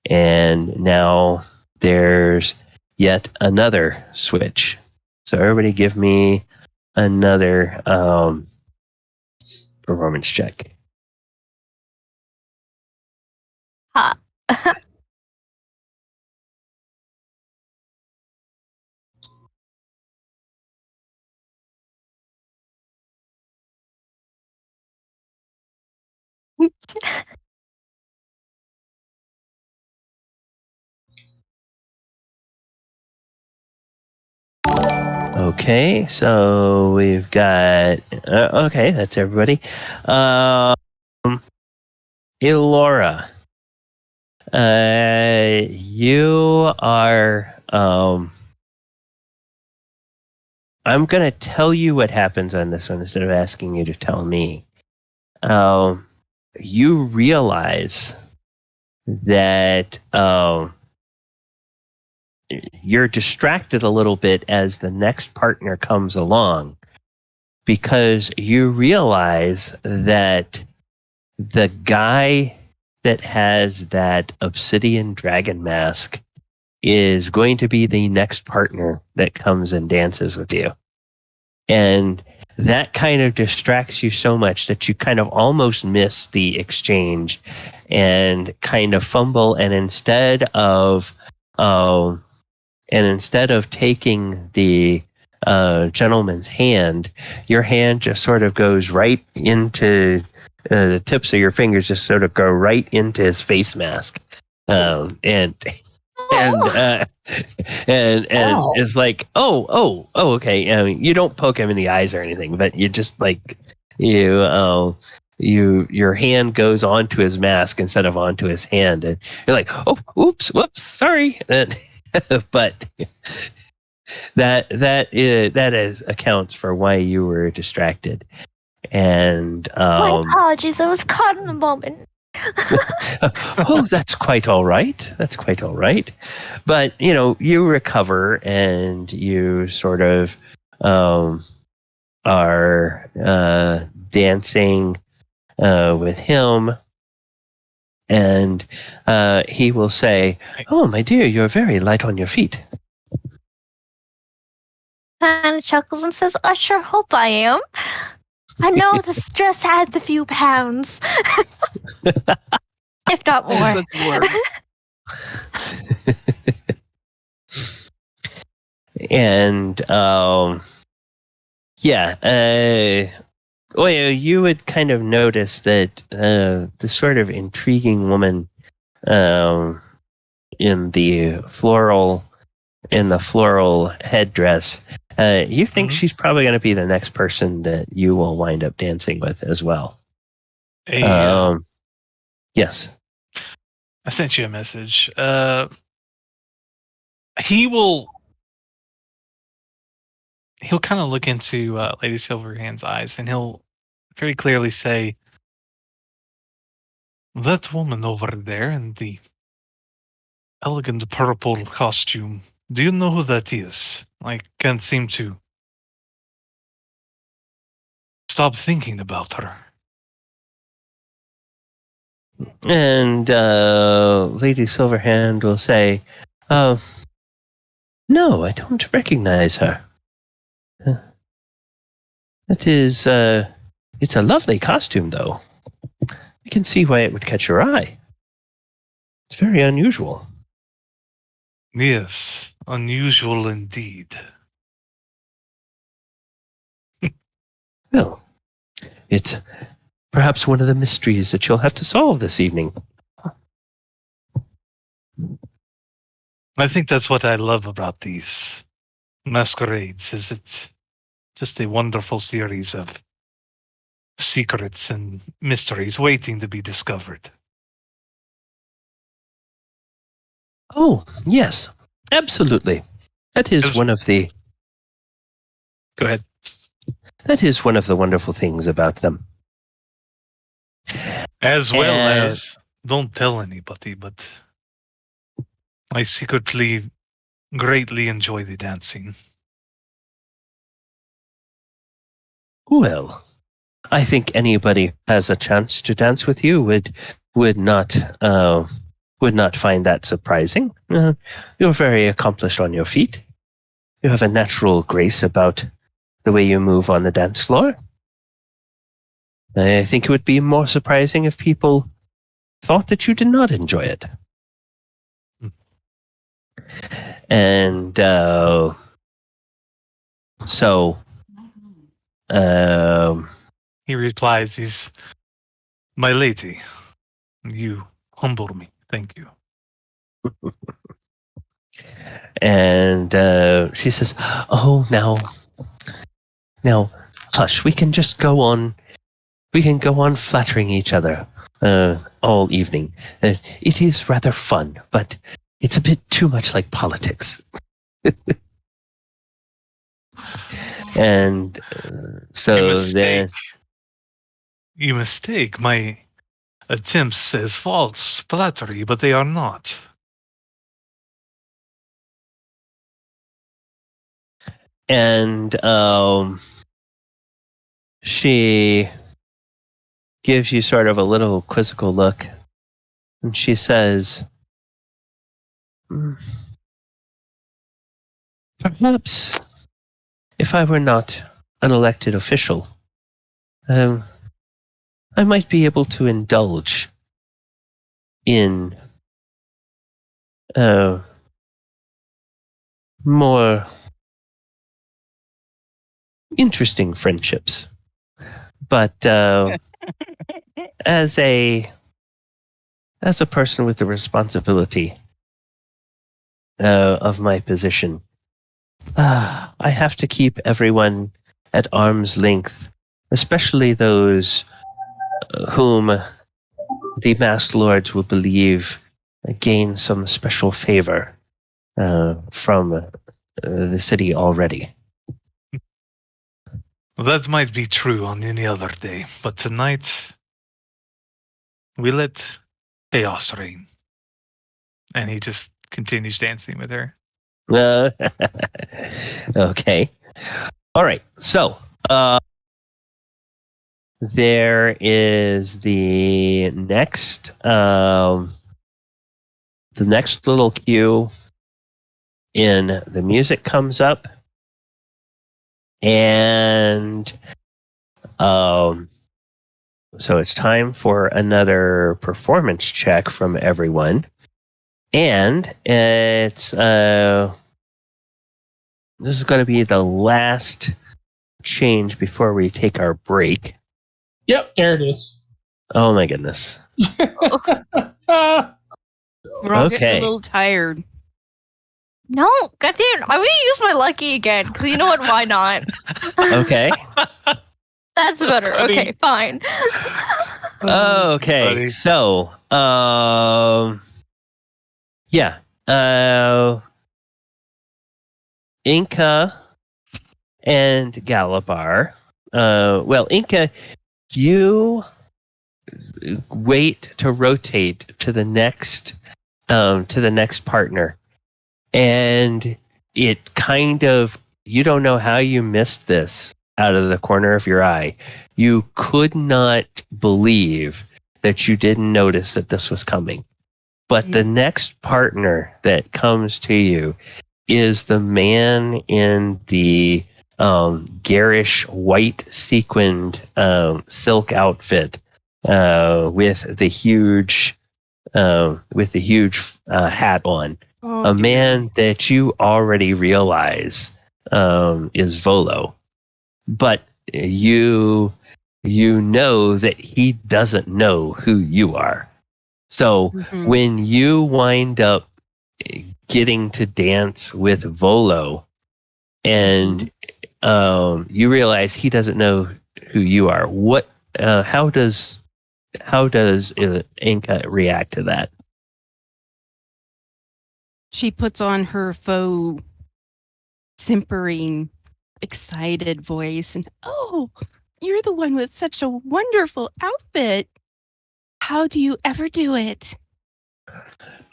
and now there's yet another switch. So everybody give me another performance check. Okay, so we've got okay, that's everybody. Elora, you are I'm gonna tell you what happens on this one instead of asking you to tell me. You realize that you're distracted a little bit as the next partner comes along, because you realize that the guy that has that obsidian dragon mask is going to be the next partner that comes and dances with you. And that kind of distracts you so much that you kind of almost miss the exchange and kind of fumble, and instead of taking the gentleman's hand, your hand just sort of goes right into the tips of your fingers just sort of go right into his face mask, and it's like, okay. You don't poke him in the eyes or anything, but you just like your hand goes onto his mask instead of onto his hand, and you're like, oh, oops, whoops, sorry. But that accounts for why you were distracted. And my apologies, I was caught in the moment. Oh, that's quite all right. But you recover, and you sort of are dancing with him, and he will say, "Oh, my dear, you're very light on your feet." Kind of chuckles and says, "I sure hope I am. I know the stress adds a few pounds, if not more." And you would kind of notice that the sort of intriguing woman in the floral headdress, you think she's probably going to be the next person that you will wind up dancing with as well. Yes. I sent you a message. He'll kind of look into Lady Silverhand's eyes, and he'll very clearly say, "That woman over there in the elegant purple costume, do you know who that is? I can't seem to stop thinking about her." And Lady Silverhand will say, "No, I don't recognize her. That is, it's a lovely costume, though. I can see why it would catch your eye. It's very unusual." Yes, unusual indeed. Well, it's perhaps one of the mysteries that you'll have to solve this evening. I think that's what I love about these masquerades, is it's just a wonderful series of secrets and mysteries waiting to be discovered. Oh, yes, absolutely. That is one of the... Go ahead. That is one of the wonderful things about them. As well as, don't tell anybody, but I secretly greatly enjoy the dancing. Well, I think anybody who has a chance to dance with you would not find that surprising. You're very accomplished on your feet. You have a natural grace about the way you move on the dance floor. I think it would be more surprising if people thought that you did not enjoy it. And so he replies, he's, my lady, you humble me. Thank you. And she says, oh, now, hush, we can just go on. We can go on flattering each other all evening. It is rather fun, but it's a bit too much like politics. And so then... You mistake my attempts as false flattery, but they are not. And she gives you sort of a little quizzical look, and she says, perhaps if I were not an elected official, I might be able to indulge in more interesting friendships. But as a person with the responsibility of my position, I have to keep everyone at arm's length, especially those whom the masked lords will believe gain some special favor from the city already. Well, that might be true on any other day, but tonight we let chaos reign. And he just continues dancing with her. Okay. All right. So, there is the next little cue in the music comes up, and so it's time for another performance check from everyone, and it's this is going to be the last change before we take our break. Yep, there it is. Oh my goodness. We're all getting a little tired. No, goddamn, I'm gonna use my lucky again, because you know what, why not? Okay. That's better. Okay, fine. Okay, so, yeah. Enka and Galibar. Well, Enka, you wait to rotate to the next partner, and it kind of, you don't know how you missed this out of the corner of your eye. You could not believe that you didn't notice that this was coming. But the next partner that comes to you is the man in the garish white sequined silk outfit with the huge hat on. A man that you already realize is Volo, but you know that he doesn't know who you are. So when you wind up getting to dance with Volo, and you realize he doesn't know who you are. What? How does Enka react to that? She puts on her faux simpering, excited voice and, "Oh, you're the one with such a wonderful outfit. How do you ever do it?"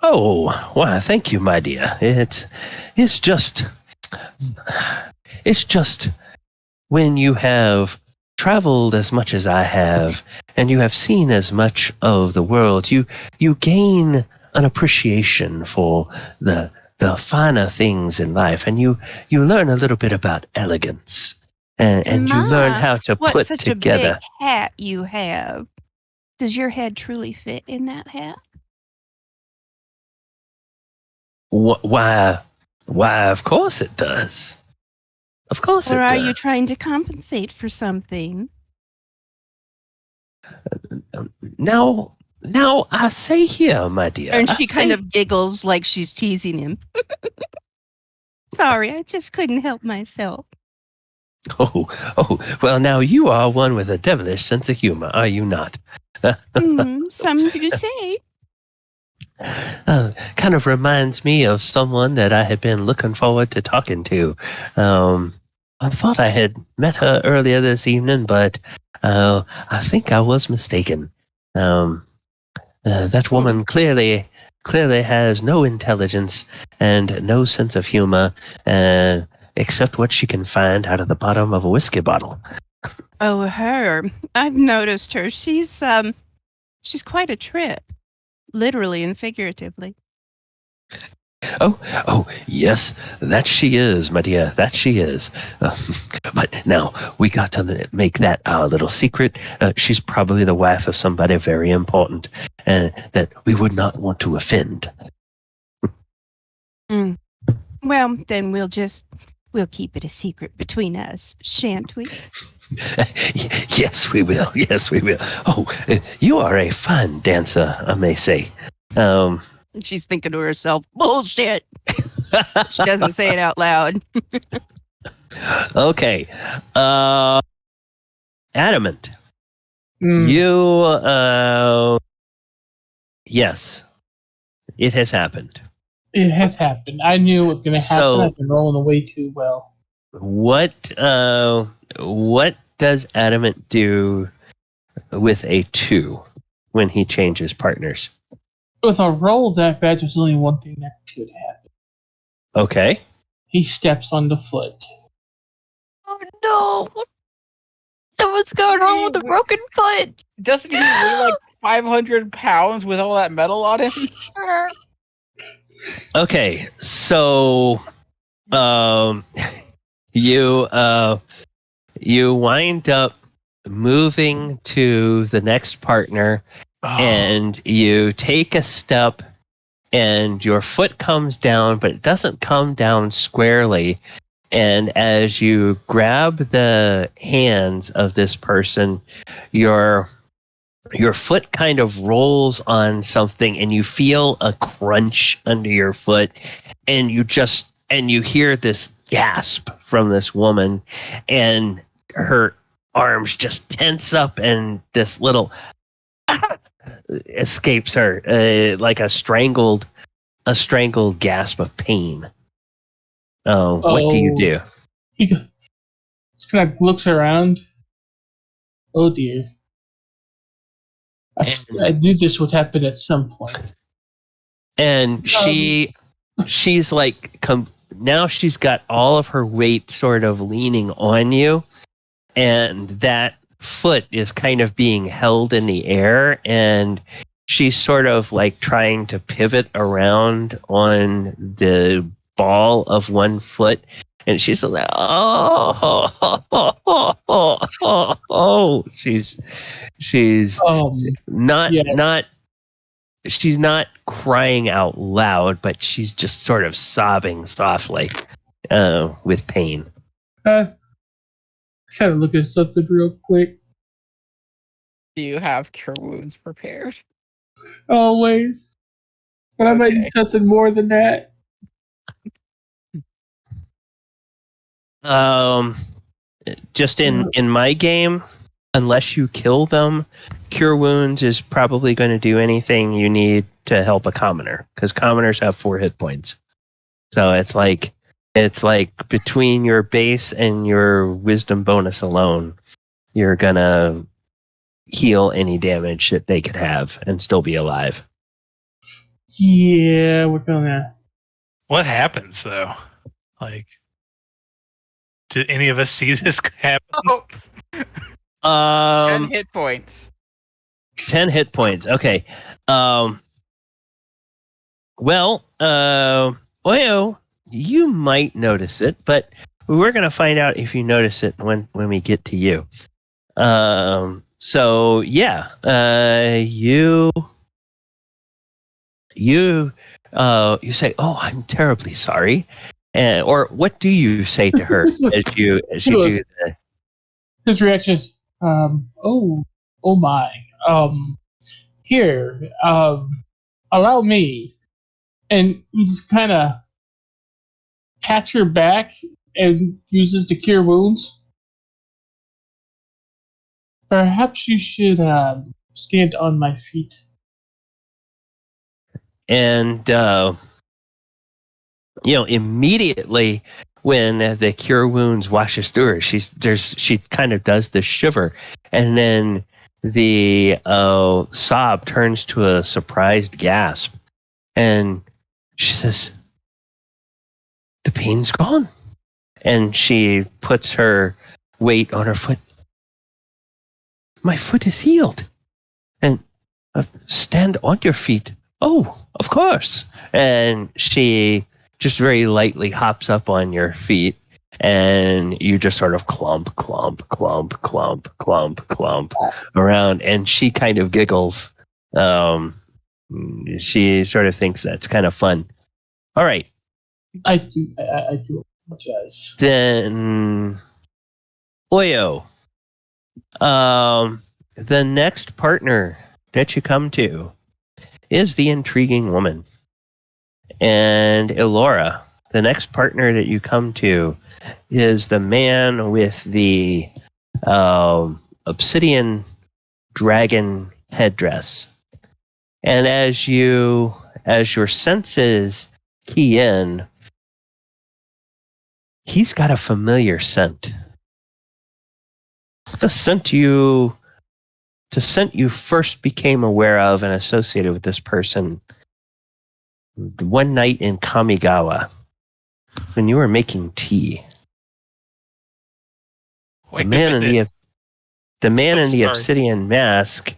Oh, why, thank you, my dear. It's just when you have traveled as much as I have, and you have seen as much of the world, you gain an appreciation for the finer things in life, and you learn a little bit about elegance, and you learn how to what put such together. a big hat you have. Does your head truly fit in that hat? Why, of course it does. Of course it Or does. are you trying to compensate for something? Now I say here, my dear. And she kind of giggles like she's teasing him. Sorry, I just couldn't help myself. Oh, well, now you are one with a devilish sense of humor, are you not? Some do say. Kind of reminds me of someone that I had been looking forward to talking to. I thought I had met her earlier this evening, but I think I was mistaken. That woman clearly has no intelligence and no sense of humor, except what she can find out of the bottom of a whiskey bottle. Oh, her. I've noticed her. She's quite a trip, literally and figuratively. Oh, yes, that she is, my dear. That she is. But now we got to make that our little secret. She's probably the wife of somebody very important, and that we would not want to offend. Well, then we'll keep it a secret between us, shan't we? Yes, we will. Yes, we will. Oh, you are a fine dancer, I may say. She's thinking to herself, bullshit. She doesn't say it out loud. Okay. Adamant. You, yes, it has happened. It has happened. I knew it was going to happen. So, I've been rolling away too well. What does Adamant do with a 2 when he changes partners? With a roll that bad, there's only one thing that could happen. Okay. He steps on the foot. Oh no! So what's going on with the broken foot? Doesn't he weigh like 500 pounds with all that metal on him? Okay, so you wind up moving to the next partner, and you take a step, and your foot comes down, but it doesn't come down squarely. And as you grab the hands of this person, your foot kind of rolls on something, and you feel a crunch under your foot, and you hear this gasp from this woman, and her arms just tense up, and this little escapes her, like a strangled gasp of pain. What do you do? He just kind of looks around. Oh dear. I knew this would happen at some point. And she's like, now she's got all of her weight sort of leaning on you, and that foot is kind of being held in the air, and she's sort of like trying to pivot around on the ball of one foot, and she's like, she's she's not crying out loud, but she's just sort of sobbing softly with pain. Try to look at something real quick. Do you have cure wounds prepared? Always. But I might need something more than that. Just in my game, unless you kill them, Cure Wounds is probably going to do anything you need to help a commoner, because commoners have 4 hit points. So it's like between your base and your wisdom bonus alone, you're gonna heal any damage that they could have and still be alive. Yeah, we're gonna. What happens though? Like, did any of us see this happen? Oh, 10 hit points. 10 hit points. Okay. Well, Oyo, you might notice it, but we're gonna find out if you notice it when we get to you. So yeah, you say, "Oh, I'm terribly sorry," or what do you say to her as you do that? His reaction is, oh my, here, allow me, and he just kind of pats her back and uses to cure wounds. Perhaps you should stand on my feet. And immediately when the cure wounds washes through her, she kind of does this shiver, and then the sob turns to a surprised gasp, and she says, "The pain's gone," and she puts her weight on her foot. "My foot is healed," and stand on your feet. "Oh, of course." And she just very lightly hops up on your feet, and you just sort of clump around, and she kind of giggles. She sort of thinks that's kind of fun. All right. I do apologize. Then Oyo. The next partner that you come to is the intriguing woman. And Elora, the next partner that you come to is the man with the obsidian dragon headdress. And as your senses key in, he's got a familiar scent. It's a scent you first became aware of and associated with this person one night in Kamigawa when you were making tea. The man in the obsidian mask,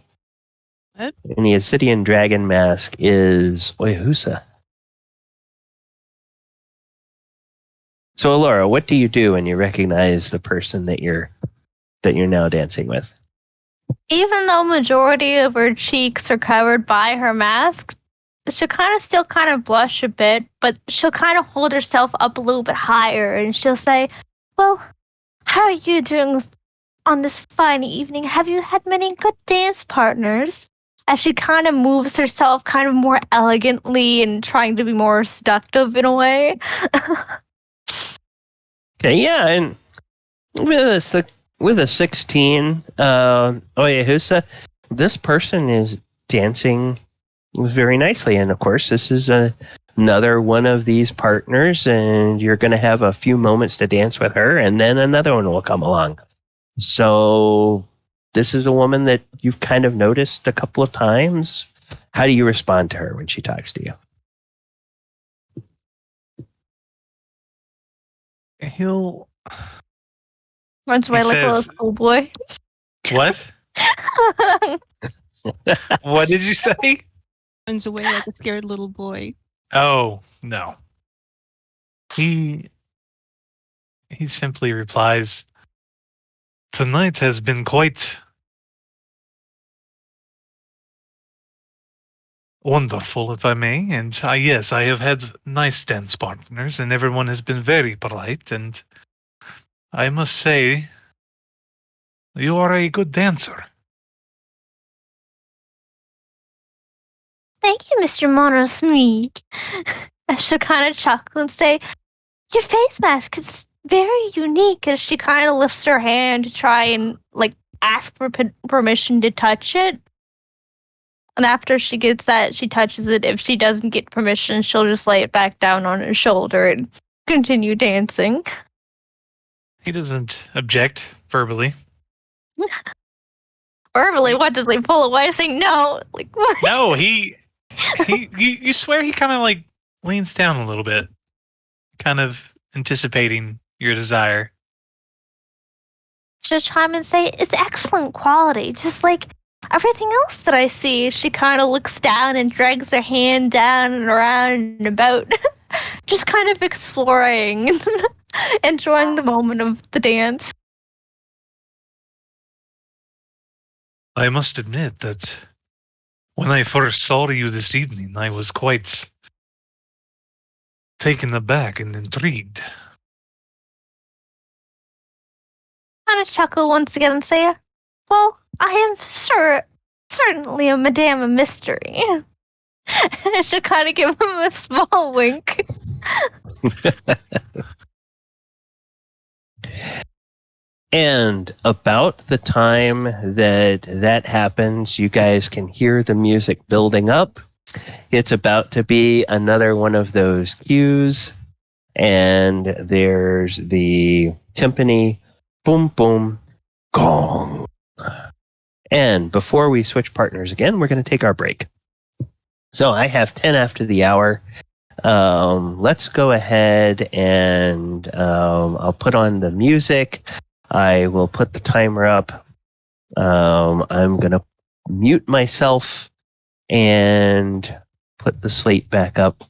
What? in the obsidian dragon mask, is Oyohusa. So, Elora, what do you do when you recognize the person that you're now dancing with? Even though majority of her cheeks are covered by her mask, she'll still blush a bit, but she'll kind of hold herself up a little bit higher, and she'll say, "Well, how are you doing on this fine evening? Have you had many good dance partners?" As she kind of moves herself kind of more elegantly and trying to be more seductive in a way. Okay, yeah, and with a 16, Oyohusa, this person is dancing very nicely. And of course, this is another one of these partners, and you're going to have a few moments to dance with her, and then another one will come along. So this is a woman that you've kind of noticed a couple of times. How do you respond to her when she talks to you? He'll Runs away like a little schoolboy. What? What did you say? Runs away like a scared little boy. Oh, no. He simply replies, "Tonight has been quite wonderful, if I may, and yes, I have had nice dance partners, and everyone has been very polite, and I must say, you are a good dancer." Thank you, Mr. Monosmeek. As she'll kind of chuckle and say, your face mask is very unique, as she kind of lifts her hand to try and, ask for permission to touch it. And after she gets that, she touches it. If she doesn't get permission, she'll just lay it back down on his shoulder and continue dancing. He doesn't object verbally. Verbally, what does he pull away saying no? What? No, you swear he kind of leans down a little bit, kind of anticipating your desire. She'll chime and say, it's excellent quality, just like everything else that I see. She kind of looks down and drags her hand down and around and about, just kind of exploring, enjoying the moment of the dance. I must admit that when I first saw you this evening, I was quite taken aback and intrigued. Kind of chuckle once again and say, well, I am certainly a madame of mystery. I should kind of give him a small wink. And about the time that happens, you guys can hear the music building up. It's about to be another one of those cues. And there's the timpani, boom, boom, gong. And before we switch partners again, we're going to take our break. So I have 10 after the hour. Let's go ahead and I'll put on the music. I will put the timer up. I'm going to mute myself and put the slate back up.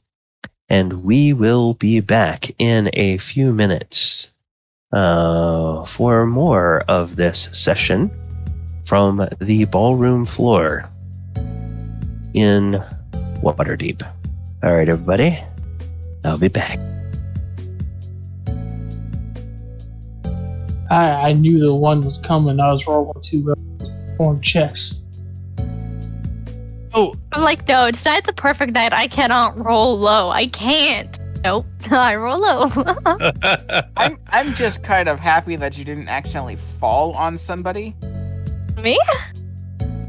And we will be back in a few minutes for more of this session from the ballroom floor in Waterdeep. All right, everybody. I'll be back. I knew the one was coming. I was rolling to perform checks. Oh, I'm like, no, tonight's a perfect night. I cannot roll low. I can't. Nope, I roll low. I'm just kind of happy that you didn't accidentally fall on somebody. Me?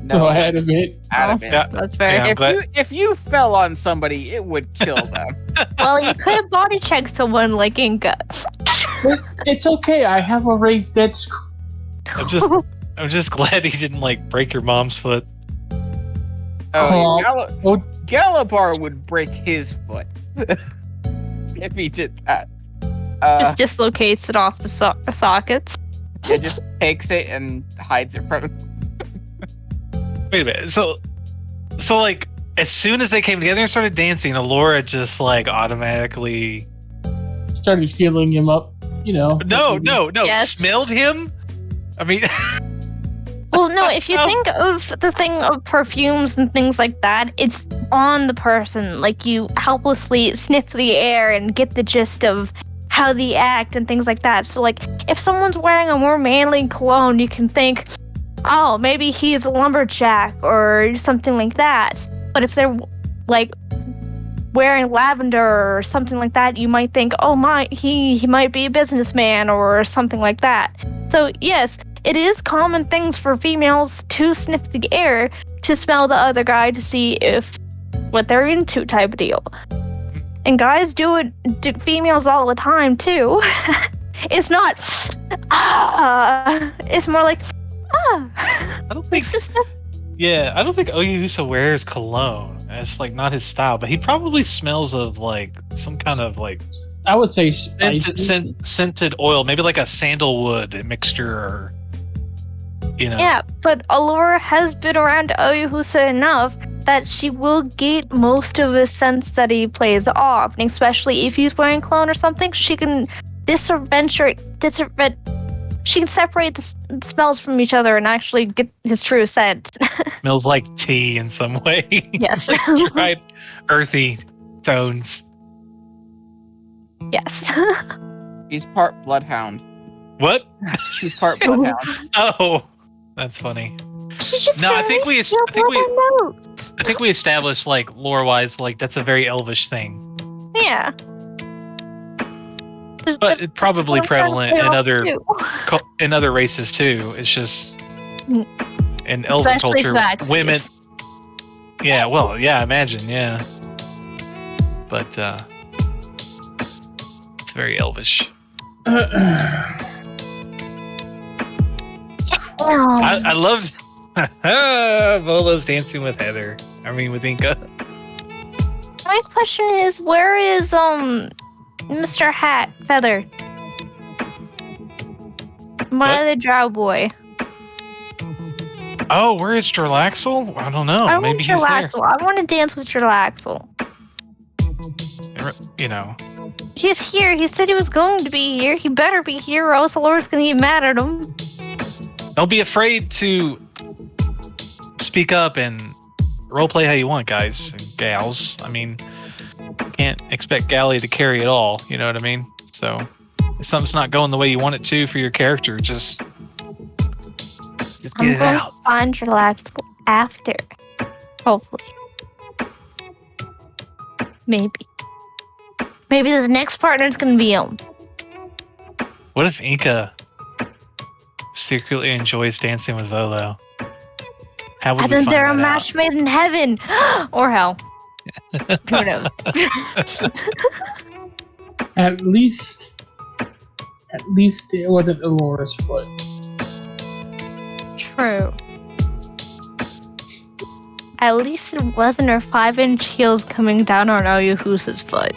No, Adamant. Adamant. Yeah. That's fair. Yeah. If you fell on somebody, it would kill them. Well, you could have body checked someone like Enka. It's okay. I have a raised dead screw. I'm just glad he didn't break your mom's foot. Galibar would break his foot if he did that. Just dislocates it off the sockets. It just takes it and hides it from him. Wait a minute. So as soon as they came together and started dancing, Elora just automatically started feeling him up. No. Yes. Smelled him? I mean... Well, no, if you think of the thing of perfumes and things like that, it's on the person. You helplessly sniff the air and get the gist of how they act and things like that. So, if someone's wearing a more manly cologne, you can think, oh, maybe he's a lumberjack or something like that. But if they're, wearing lavender or something like that, you might think, oh he might be a businessman or something like that. So yes, it is common things for females to sniff the air to smell the other guy to see if what they're into type of deal. And guys do it to females all the time too. It's not it's more like I don't think I don't think Oyohusa wears cologne. It's not his style, but he probably smells of some kind of I would say spicy. scented oil, maybe a sandalwood mixture or Yeah, but Elora has been around Oyohusa enough that she will get most of the scents that he plays off, and especially if he's wearing cologne or something, she can she can separate the smells from each other and actually get his true scent. Smells like tea in some way. Yes. Right, earthy tones. Yes. She's part bloodhound. What? She's part bloodhound. Oh, that's funny. She's just No, I think we I think we established, like, lore-wise, like, that's a very elvish thing. Yeah. But it's probably prevalent in other races too. It's just in elven Especially culture, Xaxis. women. Yeah, well, yeah, imagine, yeah. But it's very elvish. I loved Volo's dancing with Heather. I mean, with Enka. My question is, where is Mr. Hat Feather? Why the drow boy? Oh, where is Dralaxel? I don't know. I Maybe want he's there. Dralaxel. I want to dance with Dralaxel. You know. He's here. He said he was going to be here. He better be here, or else Elora's going to get mad at him. Don't be afraid to speak up and roleplay how you want, guys and gals. I mean, can't expect Gally to carry it all. You know what I mean? So, if something's not going the way you want it to for your character, just get it out. I'm going to find Dralaxel after. Hopefully. Maybe. Maybe the next partner's going to be him. What if Enka secretly enjoys dancing with Volo? How would And we then find they're a that match out? made in heaven. Or hell. Who knows? At least it wasn't Elora's foot. True. At least it wasn't her 5-inch heels coming down on Oyohusa's foot.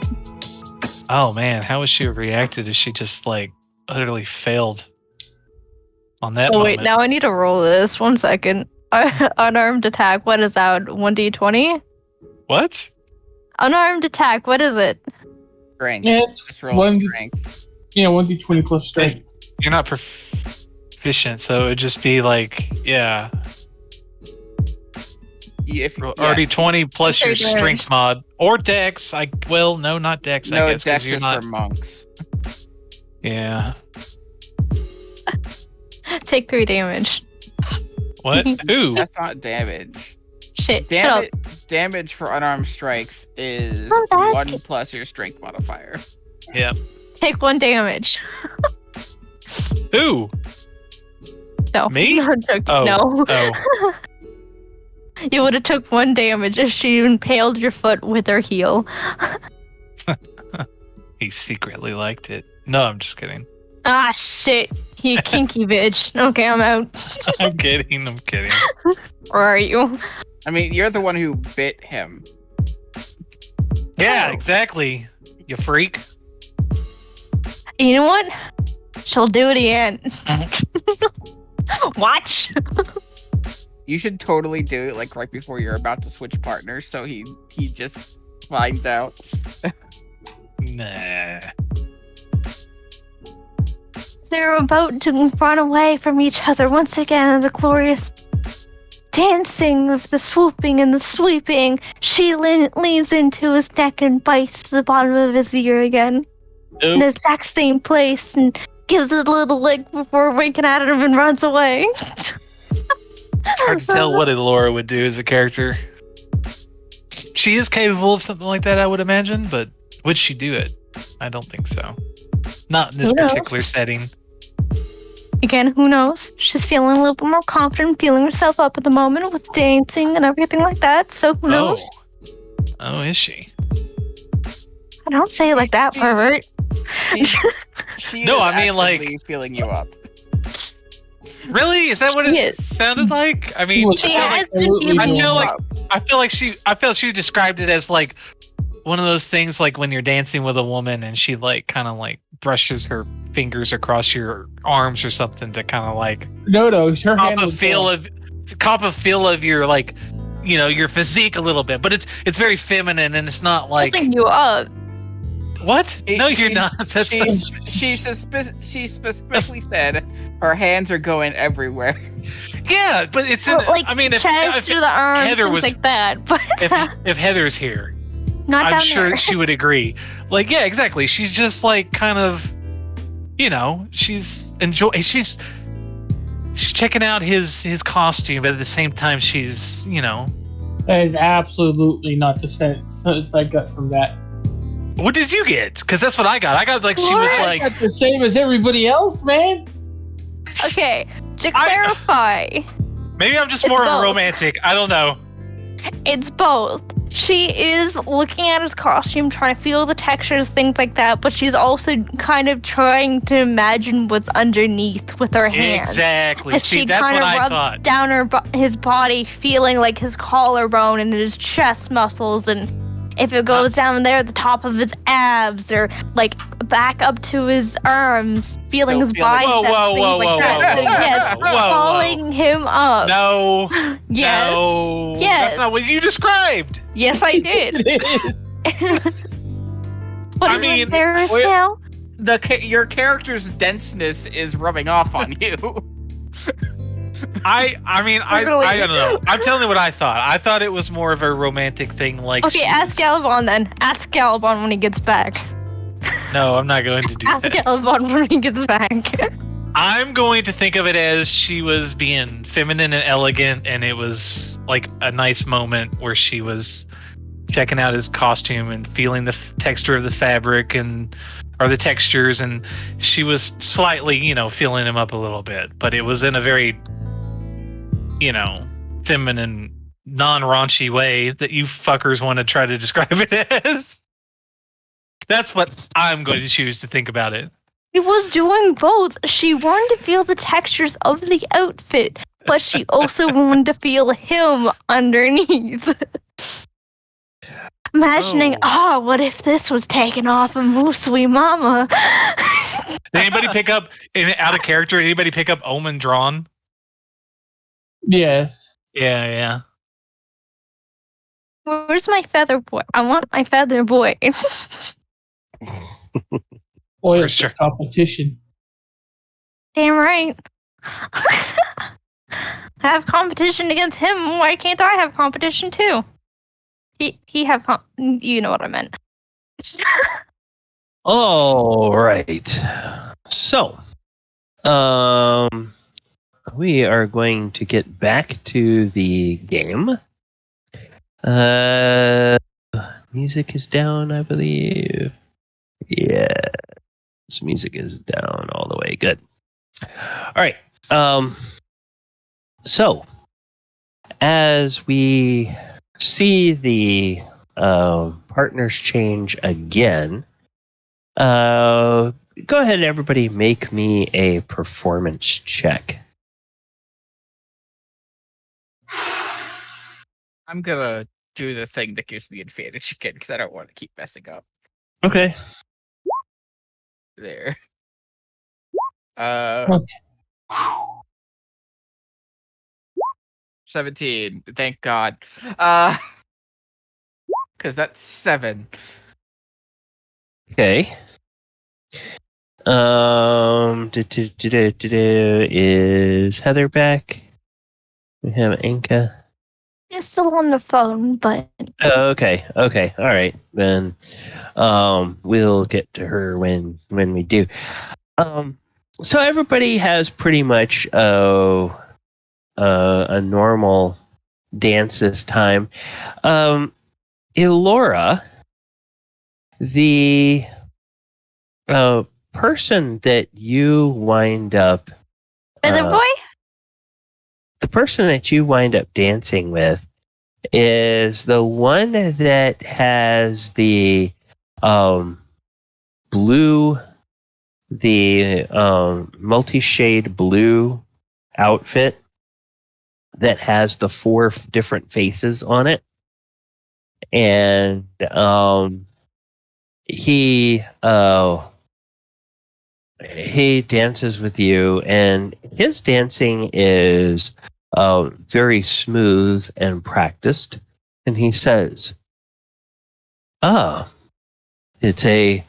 Oh man, how would she have reacted if she just like utterly failed on that Oh wait, moment? now I need to roll this. 1 second. Unarmed attack, what is that? 1d20? What? Unarmed attack, what is it? Strength. Yeah, Just roll one- strength. Yeah, 1d20 plus strength. You're not proficient, so it'd just be like, yeah, already 20 plus your Third strength mod or Dex. No, not Dex. No, I guess Dex because you're is not. for monks. Yeah. Take 3 damage. What? Who? That's not damage. Shit, shut up. Damage for unarmed strikes is Oh, that's 1 good. plus your strength modifier. Yeah. Take 1 damage. Who? No. Me? No. Oh. No. Oh. You would have took 1 damage if she impaled your foot with her heel. He secretly liked it. No, I'm just kidding. Ah, shit. You kinky bitch. Okay, I'm out. I'm kidding. I'm kidding. Where are you? I mean, you're the one who bit him. Yeah, Oh. exactly. You freak. You know what? She'll do it again. Watch. You should totally do it like right before you're about to switch partners, so he just finds out. Nah. They're about to run away from each other once again in the glorious dancing of the swooping and the sweeping. She leans into his neck and bites the bottom of his ear again. In the exact same place and gives it a little lick before winking at him and runs away. It's hard to tell what Elora would do as a character. She is capable of something like that, I would imagine, but would she do it? I don't think so. Not in this Who knows? particular setting. Again, who knows? She's feeling a little bit more confident, feeling herself up at the moment with dancing and everything like that, so who knows? Oh, is she? I don't say it like that, She's- pervert. She No, is I mean, like- actively feeling you up. Really? Is that what She it is. sounded like? I mean, She I feel has like, been absolutely feeling I doing feel you like- up. I felt she described it as like one of those things like when you're dancing with a woman and she like kind of like brushes her fingers across your arms or something to kind of like No, her cop hand a was feel down. of your like, you know, your physique a little bit, but it's very feminine and it's not like Holding you up. what? No, you're She's- not. That's She specifically said her hands are going everywhere. yeah, but it's in. Well, like I mean, if chest through the arms, Heather things was- like that. But if Heather's here, not I'm down sure there. she would agree. Like, yeah, exactly. She's just like kind of, you know, she's checking out his costume, but at the same time, she's, you know, That is absolutely not the sense I got from that. What did you get? Because that's what I got. I got like she was I like got the same as everybody else, man. Okay, to clarify, maybe I'm just it's more of both. a romantic. I don't know. It's both. She is looking at his costume, trying to feel the textures, things like that, but she's also kind of trying to imagine what's underneath with her hands. Exactly. As See, she that's kind what of I rubs thought. down his body, feeling like his collarbone and his chest muscles, and if it goes down there at the top of his abs, or like back up to his arms, feeling his biceps, things like that. So yes, calling him up. No. Yes. No. Yes. That's not what you described. Yes, I did. It is. But I mean, embarrassed wait- now. Your character's denseness is rubbing off on you. I don't know. I'm telling you what I thought. I thought it was more of a romantic thing. Like, Okay, ask Galibar then. Ask Galibar when he gets back. no, I'm not going to do Ask that. Galibar when he gets back. I'm going to think of it as she was being feminine and elegant, and it was like a nice moment where she was checking out his costume and feeling the texture of the fabric or the textures, and she was slightly, feeling him up a little bit, but it was in a very, feminine, non-raunchy way that you fuckers want to try to describe it as. That's what I'm going to choose to think about it. She was doing both. She wanted to feel the textures of the outfit, but she also wanted to feel him underneath. Imagining, what if this was taken off of Moosey Mama? Did anybody pick up, out of character, anybody pick up Omen Drawn? Yes. Yeah. Where's my feather boy? I want my feather boy. Boy, For it's sure. a competition. Damn right. Have competition against him. Why can't I have competition too? He have you know what I meant. All right. So, we are going to get back to the game. Music is down, I believe. Yeah. This music is down all the way. Good. All right. So, as we see the partners change again, go ahead, everybody, make me a performance check. I'm gonna do the thing that gives me advantage again because I don't want to keep messing up. Okay. There. Okay. 17. Thank God. Because that's 7. Okay. Is Heather back? We have Enka. It's still on the phone, but Oh, okay. All right. Then we'll get to her when we do. So everybody has pretty much a normal dance this time. Elora, the person that you wind up feather boy. the person that you wind up dancing with is the one that has the blue, the multi-shade blue outfit that has the 4 different faces on it. And he dances with you, and his dancing is very smooth and practiced. And he says, it's a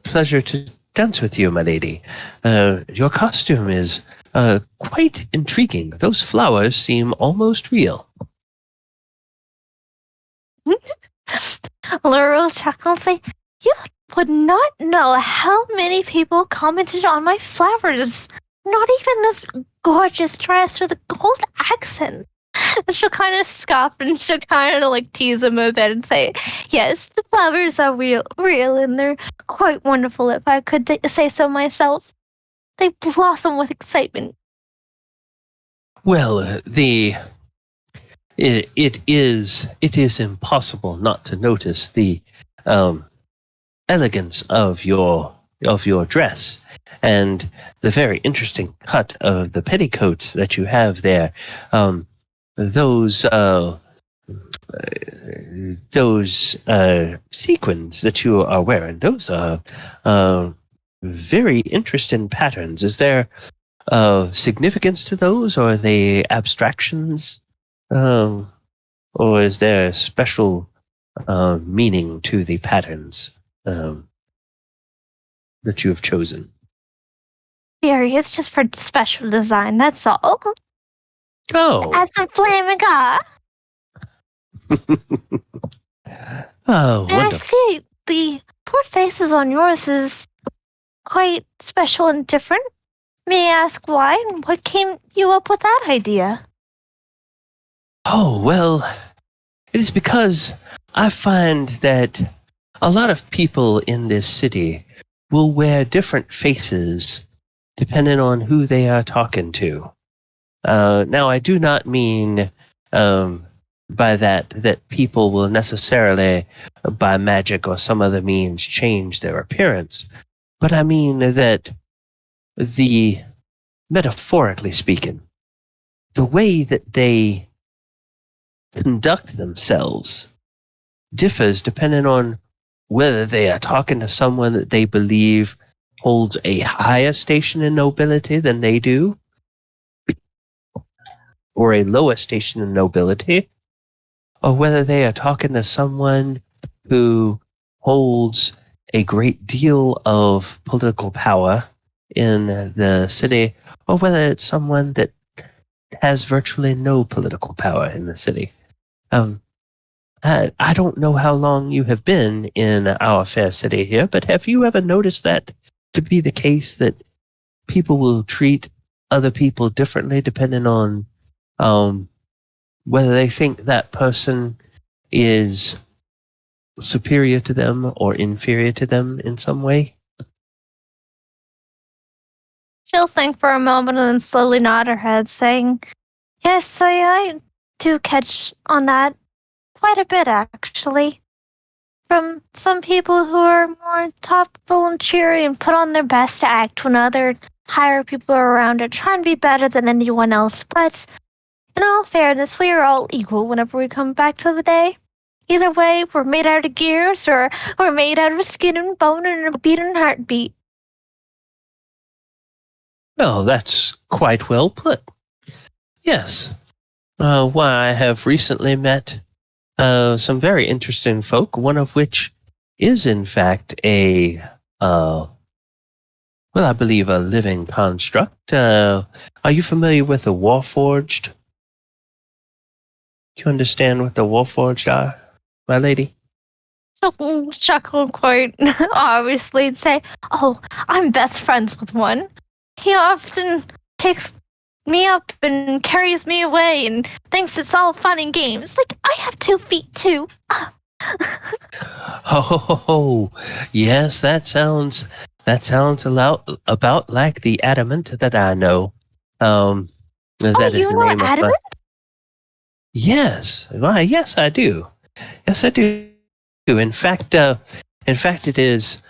pleasure to dance with you, my lady. Your costume is quite intriguing. Those flowers seem almost real. Laura will chuckle and say, "You would not know how many people commented on my flowers. Not even this gorgeous dress or the gold accent." she'll kind of scoff and she'll kind of like tease him a bit and say, "Yes, the flowers are real, and they're quite wonderful. If I could say so myself, they blossom with excitement." Well, it is impossible not to notice the elegance of your dress and the very interesting cut of the petticoats that you have there. Those sequins that you are wearing, those are very interesting patterns. Is there significance to those, or are they abstractions, or is there special meaning to the patterns that you have chosen? Fury, it's just for special design, that's all. Oh. Add some flaminga. Oh, and I see the poor faces on yours is quite special and different. May I ask why, and what came you up with that idea? Oh, well, it is because I find that a lot of people in this city will wear different faces depending on who they are talking to. Now, I do not mean by that people will necessarily, by magic or some other means, change their appearance, but I mean that metaphorically speaking, the way that they conduct themselves differs depending on whether they are talking to someone that they believe holds a higher station in nobility than they do, or a lower station in nobility, or whether they are talking to someone who holds a great deal of political power in the city, or whether it's someone that has virtually no political power in the city. I don't know how long you have been in our fair city here, but have you ever noticed that to be the case, that people will treat other people differently depending on whether they think that person is superior to them or inferior to them in some way? She'll think for a moment and then slowly nod her head, saying, "Yes, I do catch on that quite a bit, actually. From some people who are more thoughtful and cheery and put on their best to act when other higher people are around and try and be better than anyone else. But in all fairness, we are all equal whenever we come back to the day. Either way, we're made out of gears or we're made out of skin and bone and a beating heartbeat." Well, that's quite well put. Yes. Why, I have recently met some very interesting folk, one of which is in fact I believe a living construct. Are you familiar with the Warforged? Do you understand what the Warforged are, my lady? She'll chuckle quite obviously and say, "Oh, I'm best friends with one. He often takes me up and carries me away and thinks it's all fun and games. Like, I have 2 feet too." Oh, yes, that sounds a lot about like the Adamant that I know. That is you the know name Adamant? Yes, why? Yes, I do. Yes, I do. In fact, it is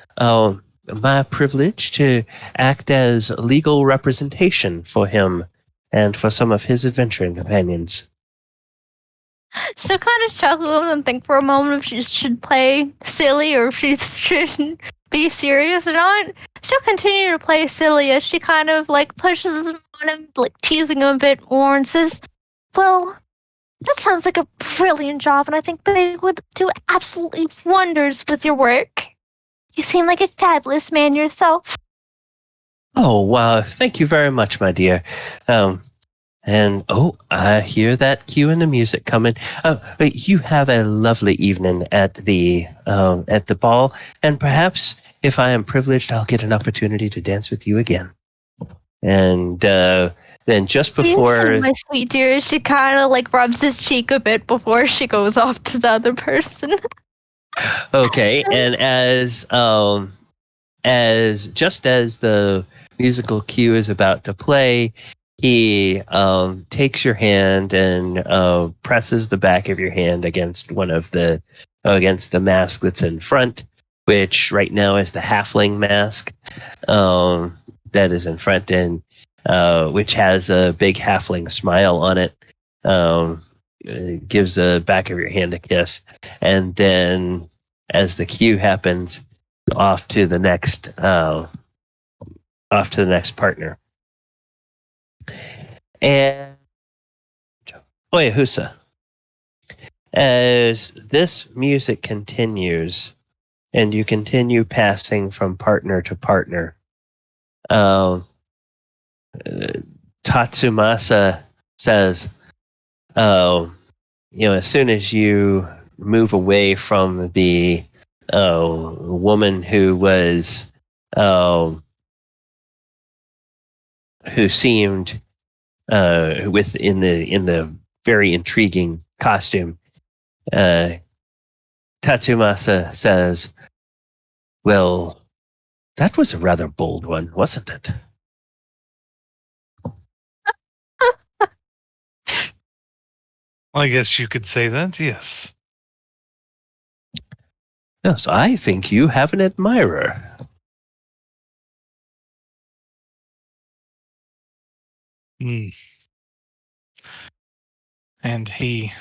my privilege to act as legal representation for him and for some of his adventuring companions. She'll kind of chuckle and think for a moment if she should play silly or if she shouldn't be serious or not. She'll continue to play silly as she kind of like pushes him on him, like teasing him a bit more and says, "Well, that sounds like a brilliant job, and I think they would do absolutely wonders with your work. You seem like a fabulous man yourself." Oh, wow. Thank you very much, my dear. And I hear that cue and the music coming. You have a lovely evening at the ball, and perhaps if I am privileged, I'll get an opportunity to dance with you again. And then just Listen, before... my sweet dear, she kind of like rubs his cheek a bit before she goes off to the other person. Okay, and as just as the musical cue is about to play, he takes your hand and presses the back of your hand against against the mask that's in front, which right now is the halfling mask that is in front, and which has a big halfling smile on it. It gives the back of your hand a kiss, and then as the cue happens, off to the next partner. And Oyohusa, as this music continues and you continue passing from partner to partner, Tatsumasa says, as soon as you move away from the woman who seemed in the very intriguing costume, Tatsumasa says, "Well, that was a rather bold one, wasn't it?" I guess you could say that, yes. Yes, I think you have an admirer. Mm. And he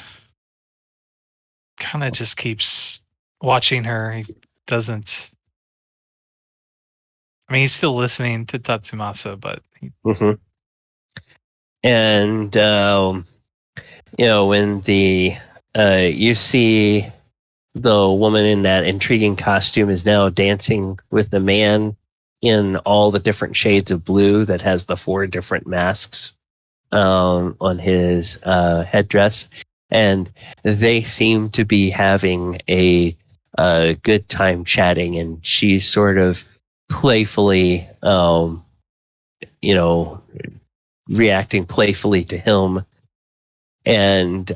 kind of just keeps watching her. He doesn't... I mean, he's still listening to Tatsumasa, but... Mm-hmm. And, when you see the woman in that intriguing costume is now dancing with the man in all the different shades of blue that has the 4 different masks on his headdress, and they seem to be having a good time chatting, and she's sort of playfully reacting playfully to him, and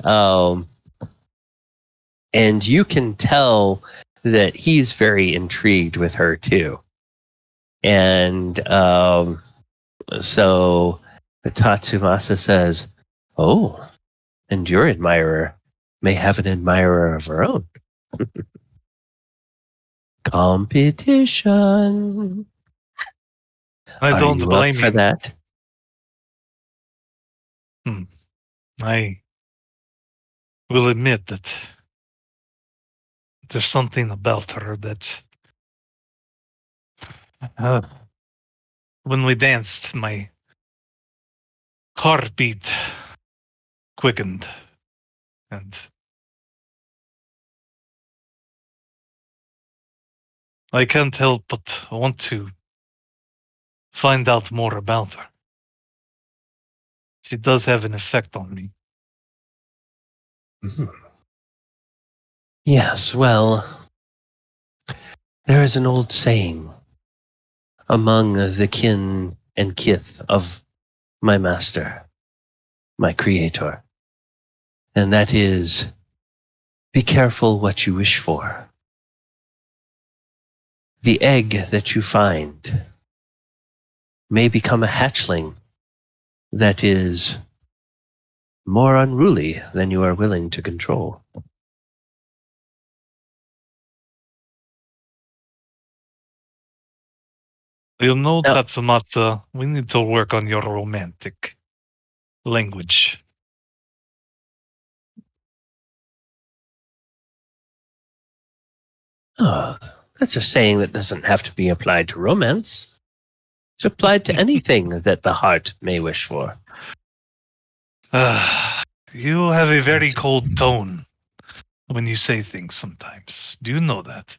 you can tell that he's very intrigued with her too. And so Tatsumasa says, "Oh, and your admirer may have an admirer of her own." Competition. I don't blame you for that. I will admit that there's something about her that when we danced, my heartbeat quickened, and I can't help but want to find out more about her. She does have an effect on me. Mm-hmm. Yes, well, there is an old saying among the kin and kith of my master, my creator, and that is, be careful what you wish for. The egg that you find may become a hatchling that is more unruly than you are willing to control. Tatsumasa, we need to work on your romantic language. Oh, that's a saying that doesn't have to be applied to romance. It's applied to anything that the heart may wish for. You have a very cold tone when you say things sometimes. Do you know that?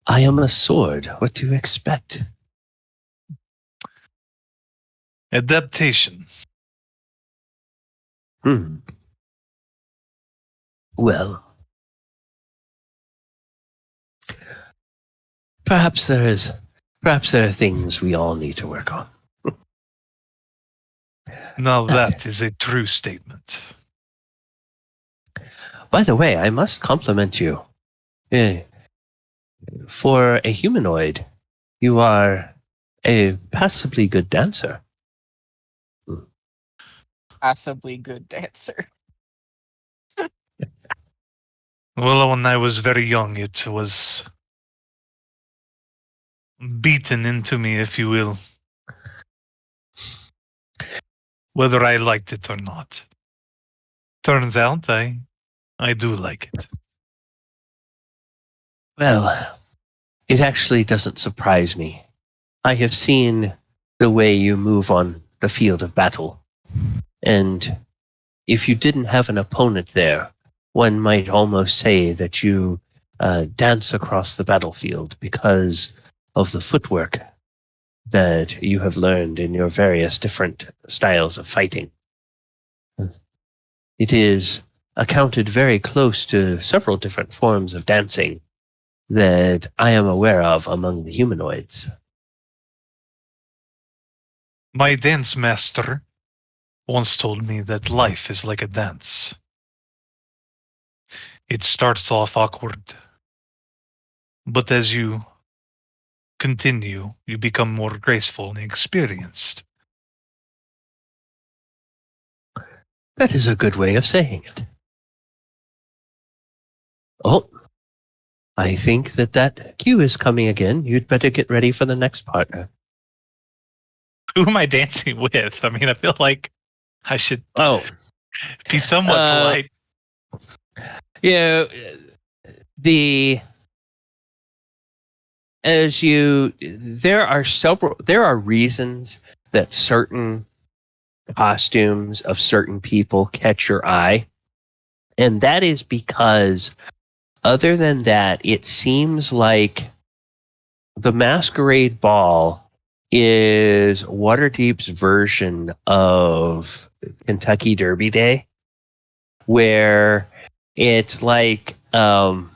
I am a sword. What do you expect? Adaptation. Well, perhaps there are things we all need to work on. Now that is a true statement. By the way, I must compliment you. For a humanoid, you are a passably good dancer. Passably good dancer. Well, when I was very young, it was beaten into me, if you will. Whether I liked it or not. Turns out I do like it. Well, it actually doesn't surprise me. I have seen the way you move on the field of battle. And if you didn't have an opponent there, one might almost say that you dance across the battlefield because of the footwork that you have learned in your various different styles of fighting. It is accounted very close to several different forms of dancing that I am aware of among the humanoids. My dance master once told me that life is like a dance. It starts off awkward, but as you continue, you become more graceful and experienced. That is a good way of saying it. Oh, I think that cue is coming again. You'd better get ready for the next partner. Who am I dancing with? I mean, I feel like I should be somewhat polite. Yeah, there are reasons that certain costumes of certain people catch your eye, and that is because other than that, it seems like the Masquerade Ball is Waterdeep's version of Kentucky Derby Day, where it's like the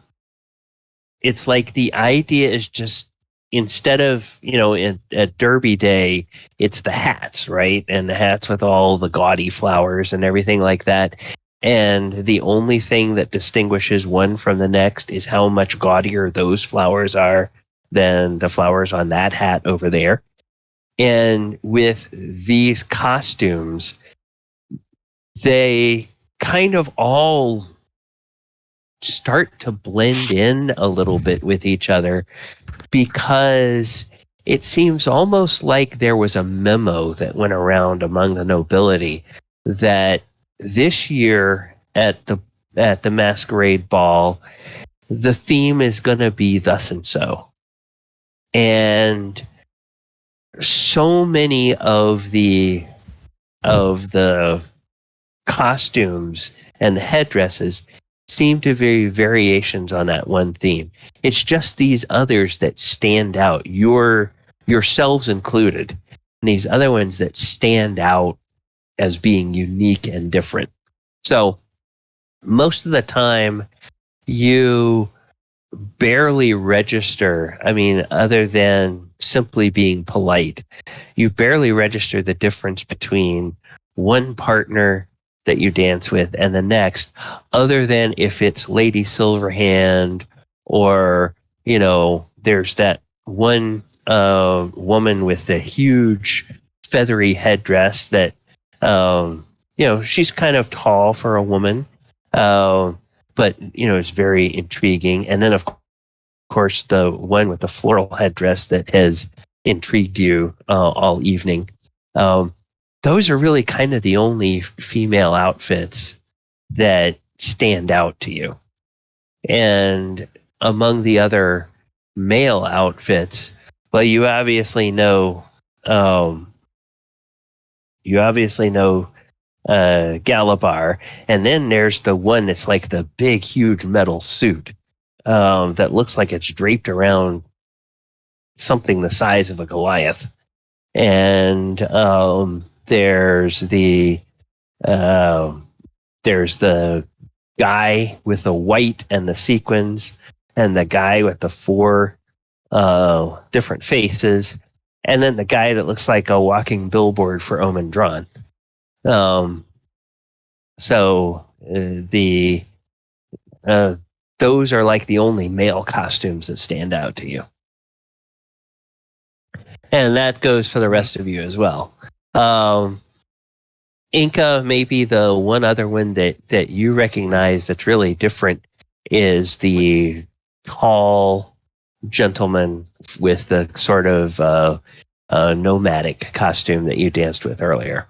idea is just, instead of, at Derby Day, it's the hats, right? And the hats with all the gaudy flowers and everything like that. And the only thing that distinguishes one from the next is how much gaudier those flowers are than the flowers on that hat over there. And with these costumes, they kind of all start to blend in a little bit with each other, because it seems almost like there was a memo that went around among the nobility that this year at the Masquerade Ball, the theme is going to be thus and so. And so many of the costumes and the headdresses seem to be variations on that one theme. It's just these others that stand out, yourselves included, and these other ones that stand out as being unique and different. So most of the time, you barely register, other than simply being polite, you barely register the difference between one partner that you dance with and the next, other than if it's Lady Silverhand, or, there's that one woman with the huge feathery headdress that, she's kind of tall for a woman, but, it's very intriguing. And then, of course, the one with the floral headdress that has intrigued you all evening. Those are really kind of the only female outfits that stand out to you. And among the other male outfits, well, you obviously know Galibar, and then there's the one that's like the big, huge metal suit that looks like it's draped around something the size of a Goliath. And there's the guy with the white and the sequins, and the guy with the 4 different faces, and then the guy that looks like a walking billboard for Omen Drawn. So those are like the only male costumes that stand out to you. And that goes for the rest of you as well. Enka, maybe the one other one that you recognize that's really different is the tall gentleman with the sort of nomadic costume that you danced with earlier.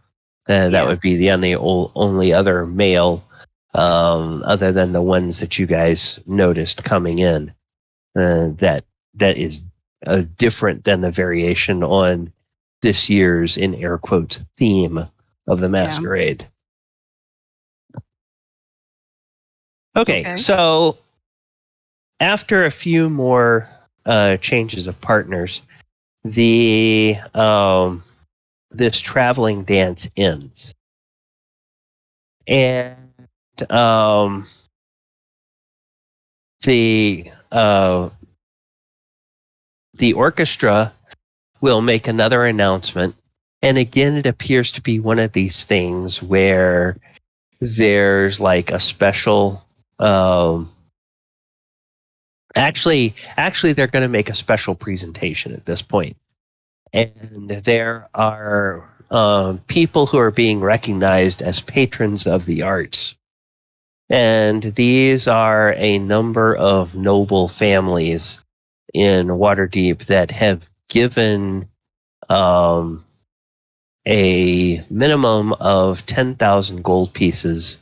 That would be the only other male, other than the ones that you guys noticed coming in, that is different than the variation on this year's, in air quotes, theme of the Masquerade. Okay, so after a few more changes of partners, this traveling dance ends, and the orchestra will make another announcement. And again, it appears to be one of these things where there's like a special. Actually, they're going to make a special presentation at this point, and there are people who are being recognized as patrons of the arts, and these are a number of noble families in Waterdeep that have given a minimum of 10,000 gold pieces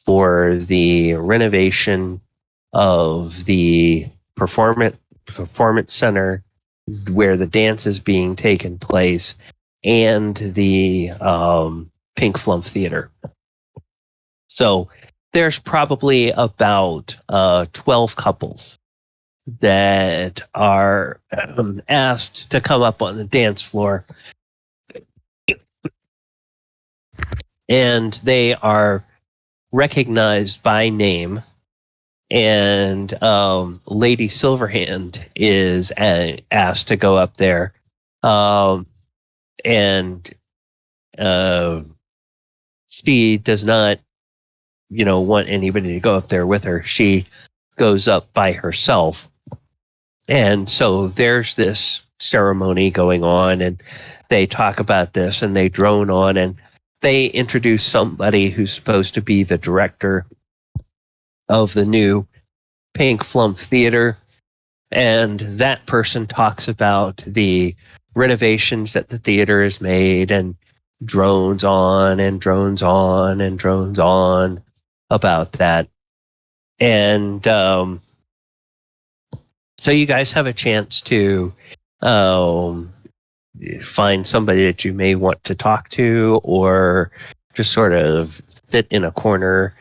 for the renovation of the performance center where the dance is being taken place, and the Pink Flump Theater. So there's probably about 12 couples that are asked to come up on the dance floor, and they are recognized by name. And Lady Silverhand is asked to go up there, and she does not, want anybody to go up there with her. She goes up by herself. And so there's this ceremony going on, and they talk about this, and they drone on, and they introduce somebody who's supposed to be the director of the new Pink Flump Theater, and that person talks about the renovations that the theater has made, and drones on and drones on and drones on about that. And so you guys have a chance to find somebody that you may want to talk to, or just sort of sit in a corner.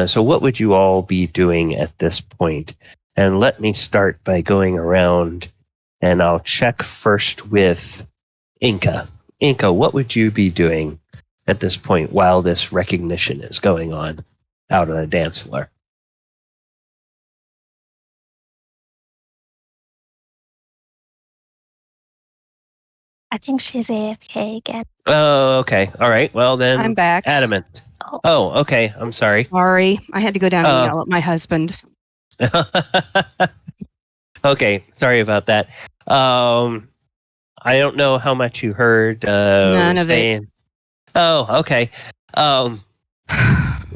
So what would you all be doing at this point? And let me start by going around, and I'll check first with Enka. Enka, what would you be doing at this point while this recognition is going on out on the dance floor? I think she's AFK again. Oh, okay. All right. Well, then I'm back. Adamant. Oh, okay. I'm sorry. Sorry. I had to go down and yell at my husband. Okay. Sorry about that. I don't know how much you heard. None of it. Oh, okay.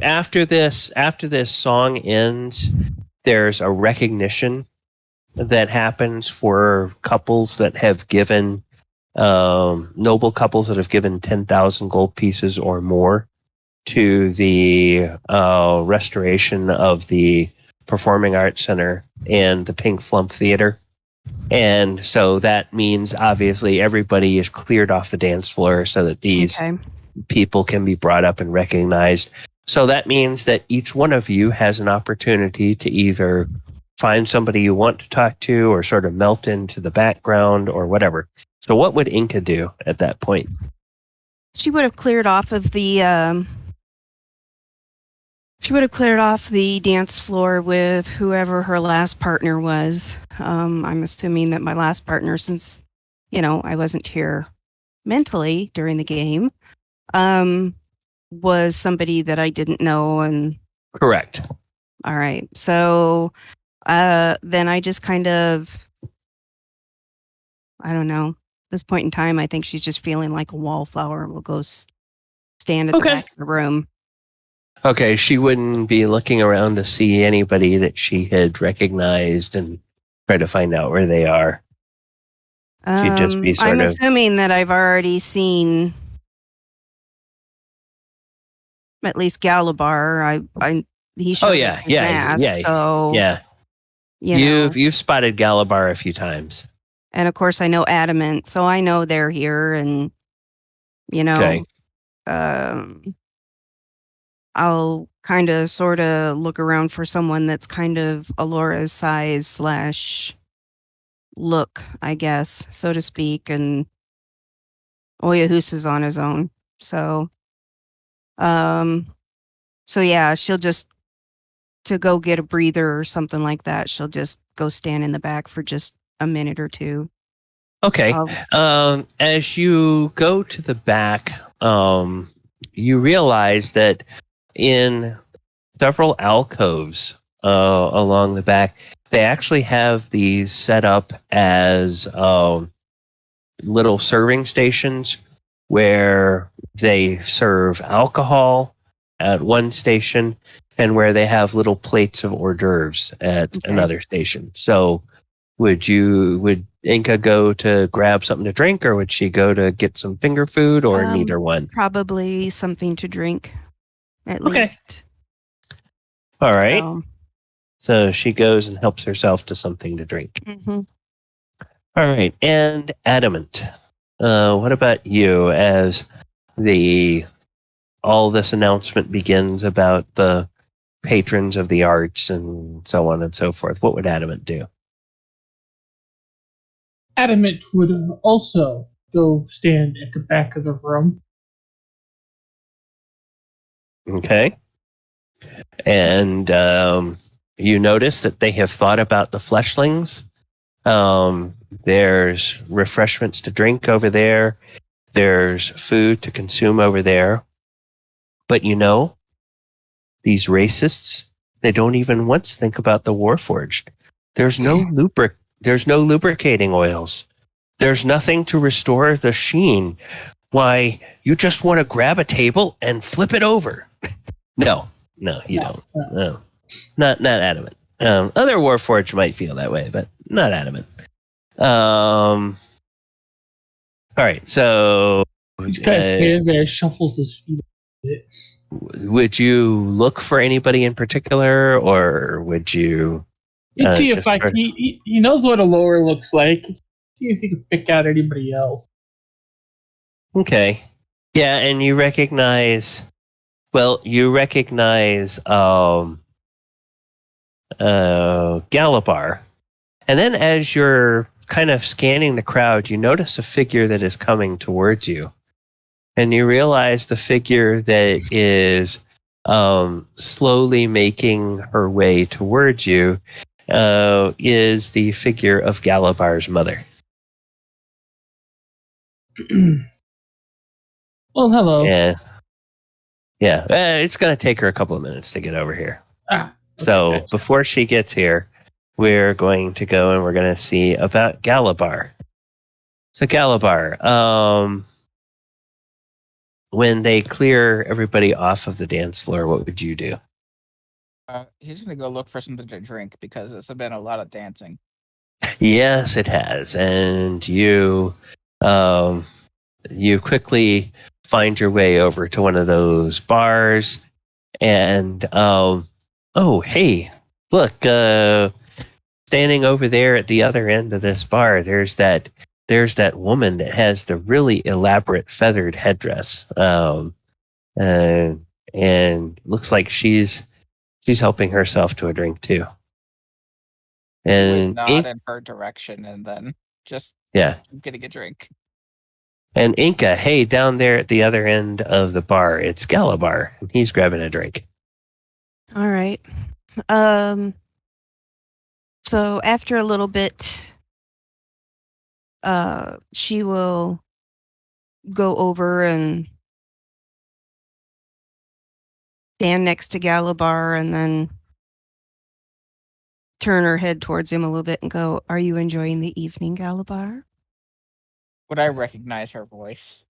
After this song ends, there's a recognition that happens for couples that have given noble couples that have given 10,000 gold pieces or more to the restoration of the Performing Arts Center and the Pink Flump Theater. And so that means obviously everybody is cleared off the dance floor so that these people can be brought up and recognized. So that means that each one of you has an opportunity to either find somebody you want to talk to, or sort of melt into the background, or whatever. So what would Enka do at that point? She would have cleared off of the dance floor with whoever her last partner was. I'm assuming that my last partner, since I wasn't here mentally during the game, was somebody that I didn't know. And Correct. all right. So then I just kind of, I don't know. At this point in time, I think she's just feeling like a wallflower and will go stand at the back of the room. Okay, she wouldn't be looking around to see anybody that she had recognized and try to find out where they are. She'd just be I'm assuming that I've already seen at least Galibar. He showed his mask, so yeah. You've spotted Galibar a few times, and of course I know Adamant, so I know they're here, and I'll kind of sort of look around for someone that's kind of Elora's size / look, I guess, so to speak, and Oyohusa's on his own, so yeah, she'll just, to go get a breather or something like that, she'll just go stand in the back for just a minute or two. Okay. As you go to the back, you realize that in several alcoves along the back, they actually have these set up as little serving stations where they serve alcohol at one station and where they have little plates of hors d'oeuvres at another station. So would Enka go to grab something to drink, or would she go to get some finger food, or neither one? Probably something to drink, at least. All right. So she goes and helps herself to something to drink. Mm-hmm. All right. And Adamant, what about you as all this announcement begins about the patrons of the arts and so on and so forth? What would Adamant do? Adamant would also go stand at the back of the room. Okay. And you notice that they have thought about the fleshlings. There's refreshments to drink over there. There's food to consume over there. But these racists, they don't even once think about the Warforged. There's no lubricating oils. There's nothing to restore the sheen. Why, you just want to grab a table and flip it over. No, you don't. No. Not Adamant. Other Warforged might feel that way, but not Adamant. All right, so This guy stands there, shuffles his feet. Would you look for anybody in particular, or would you? You'd see if he knows what Elora looks like. See if he could pick out anybody else. Okay, yeah, and you recognize Galibar, and then as you're kind of scanning the crowd, you notice a figure that is coming towards you. And you realize the figure that is slowly making her way towards you is the figure of Galibar's mother. Well, hello. Yeah. It's going to take her a couple of minutes to get over here. Okay, so gotcha. Before she gets here, we're going to go and we're going to see about Galibar. So Galibar, when they clear everybody off of the dance floor, what would you do? He's going to go look for something to drink because it's been a lot of dancing. Yes, it has. And you quickly find your way over to one of those bars. And, oh, hey, look, standing over there at the other end of this bar, there's that woman that has the really elaborate feathered headdress, and looks like she's helping herself to a drink too. And nod in her direction, and then just getting a drink. And Enka, hey, down there at the other end of the bar, it's Galibar, and he's grabbing a drink. All right. So after a little bit, she will go over and stand next to Galibar and then turn her head towards him a little bit and go, "Are you enjoying the evening, Galibar?" Would I recognize her voice?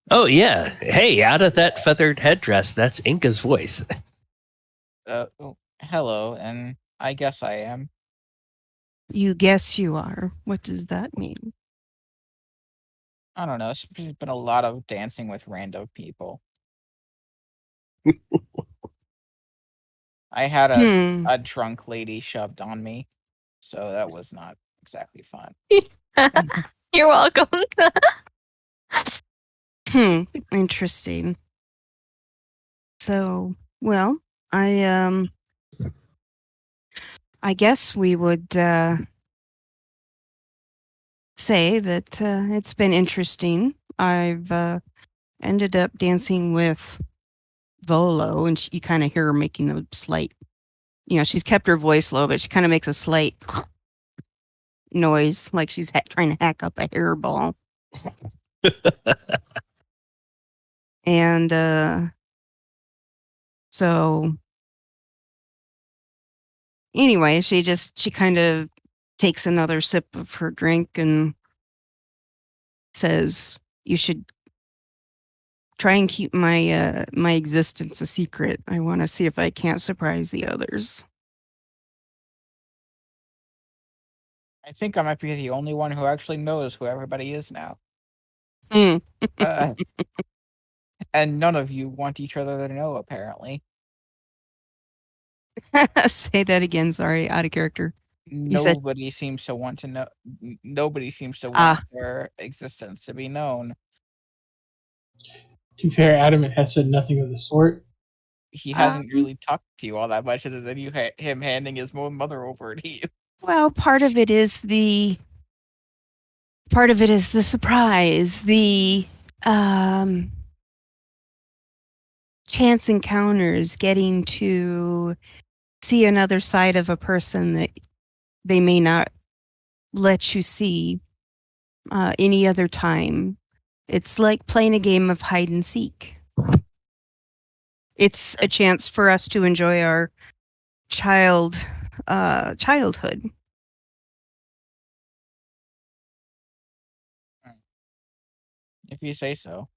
Oh, yeah. Hey, out of that feathered headdress, that's Enka's voice. Hello, and I guess I am. You guess you are. What does that mean? I don't know. There's been a lot of dancing with random people. I had a drunk lady shoved on me, so that was not exactly fun. You're welcome. Interesting. So, well, I guess we would say that it's been interesting. I've ended up dancing with Volo, and you kind of hear her making a slight, she's kept her voice low, but she kind of makes a slight noise like she's trying to hack up a hairball. And so anyway, she kind of takes another sip of her drink and says, "You should try and keep my my existence a secret. I want to see if I can't surprise the others." I think I might be the only one who actually knows who everybody is now. And none of you want each other to know, apparently. Say that again. Sorry, out of character. Nobody seems to want to know. Nobody seems to want their existence to be known. To be fair, Adamant has said nothing of the sort. He hasn't really talked to you all that much, other than him handing his own mother over to you. Well, part of it is the surprise, the chance encounters, getting to see another side of a person that they may not let you see any other time. It's like playing a game of hide and seek. It's a chance for us to enjoy our childhood. If you say so.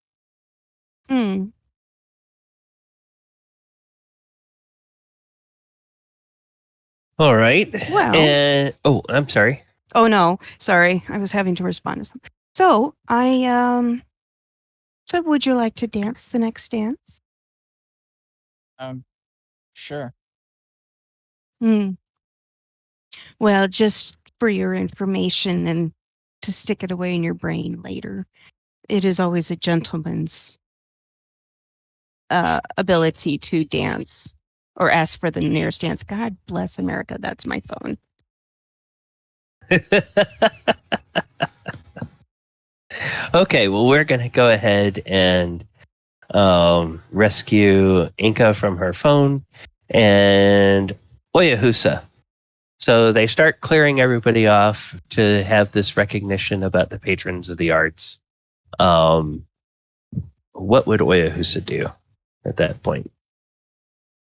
All right. Well. I'm sorry. Oh no, sorry. I was having to respond to something. So So would you like to dance the next dance? Sure. Well, just for your information and to stick it away in your brain later, it is always a gentleman's ability to dance or ask for the nearest dance. God bless America. That's my phone. Okay, well, we're going to go ahead and rescue Enka from her phone and Oyohusa. So they start clearing everybody off to have this recognition about the patrons of the arts. What would Oyohusa do at that point?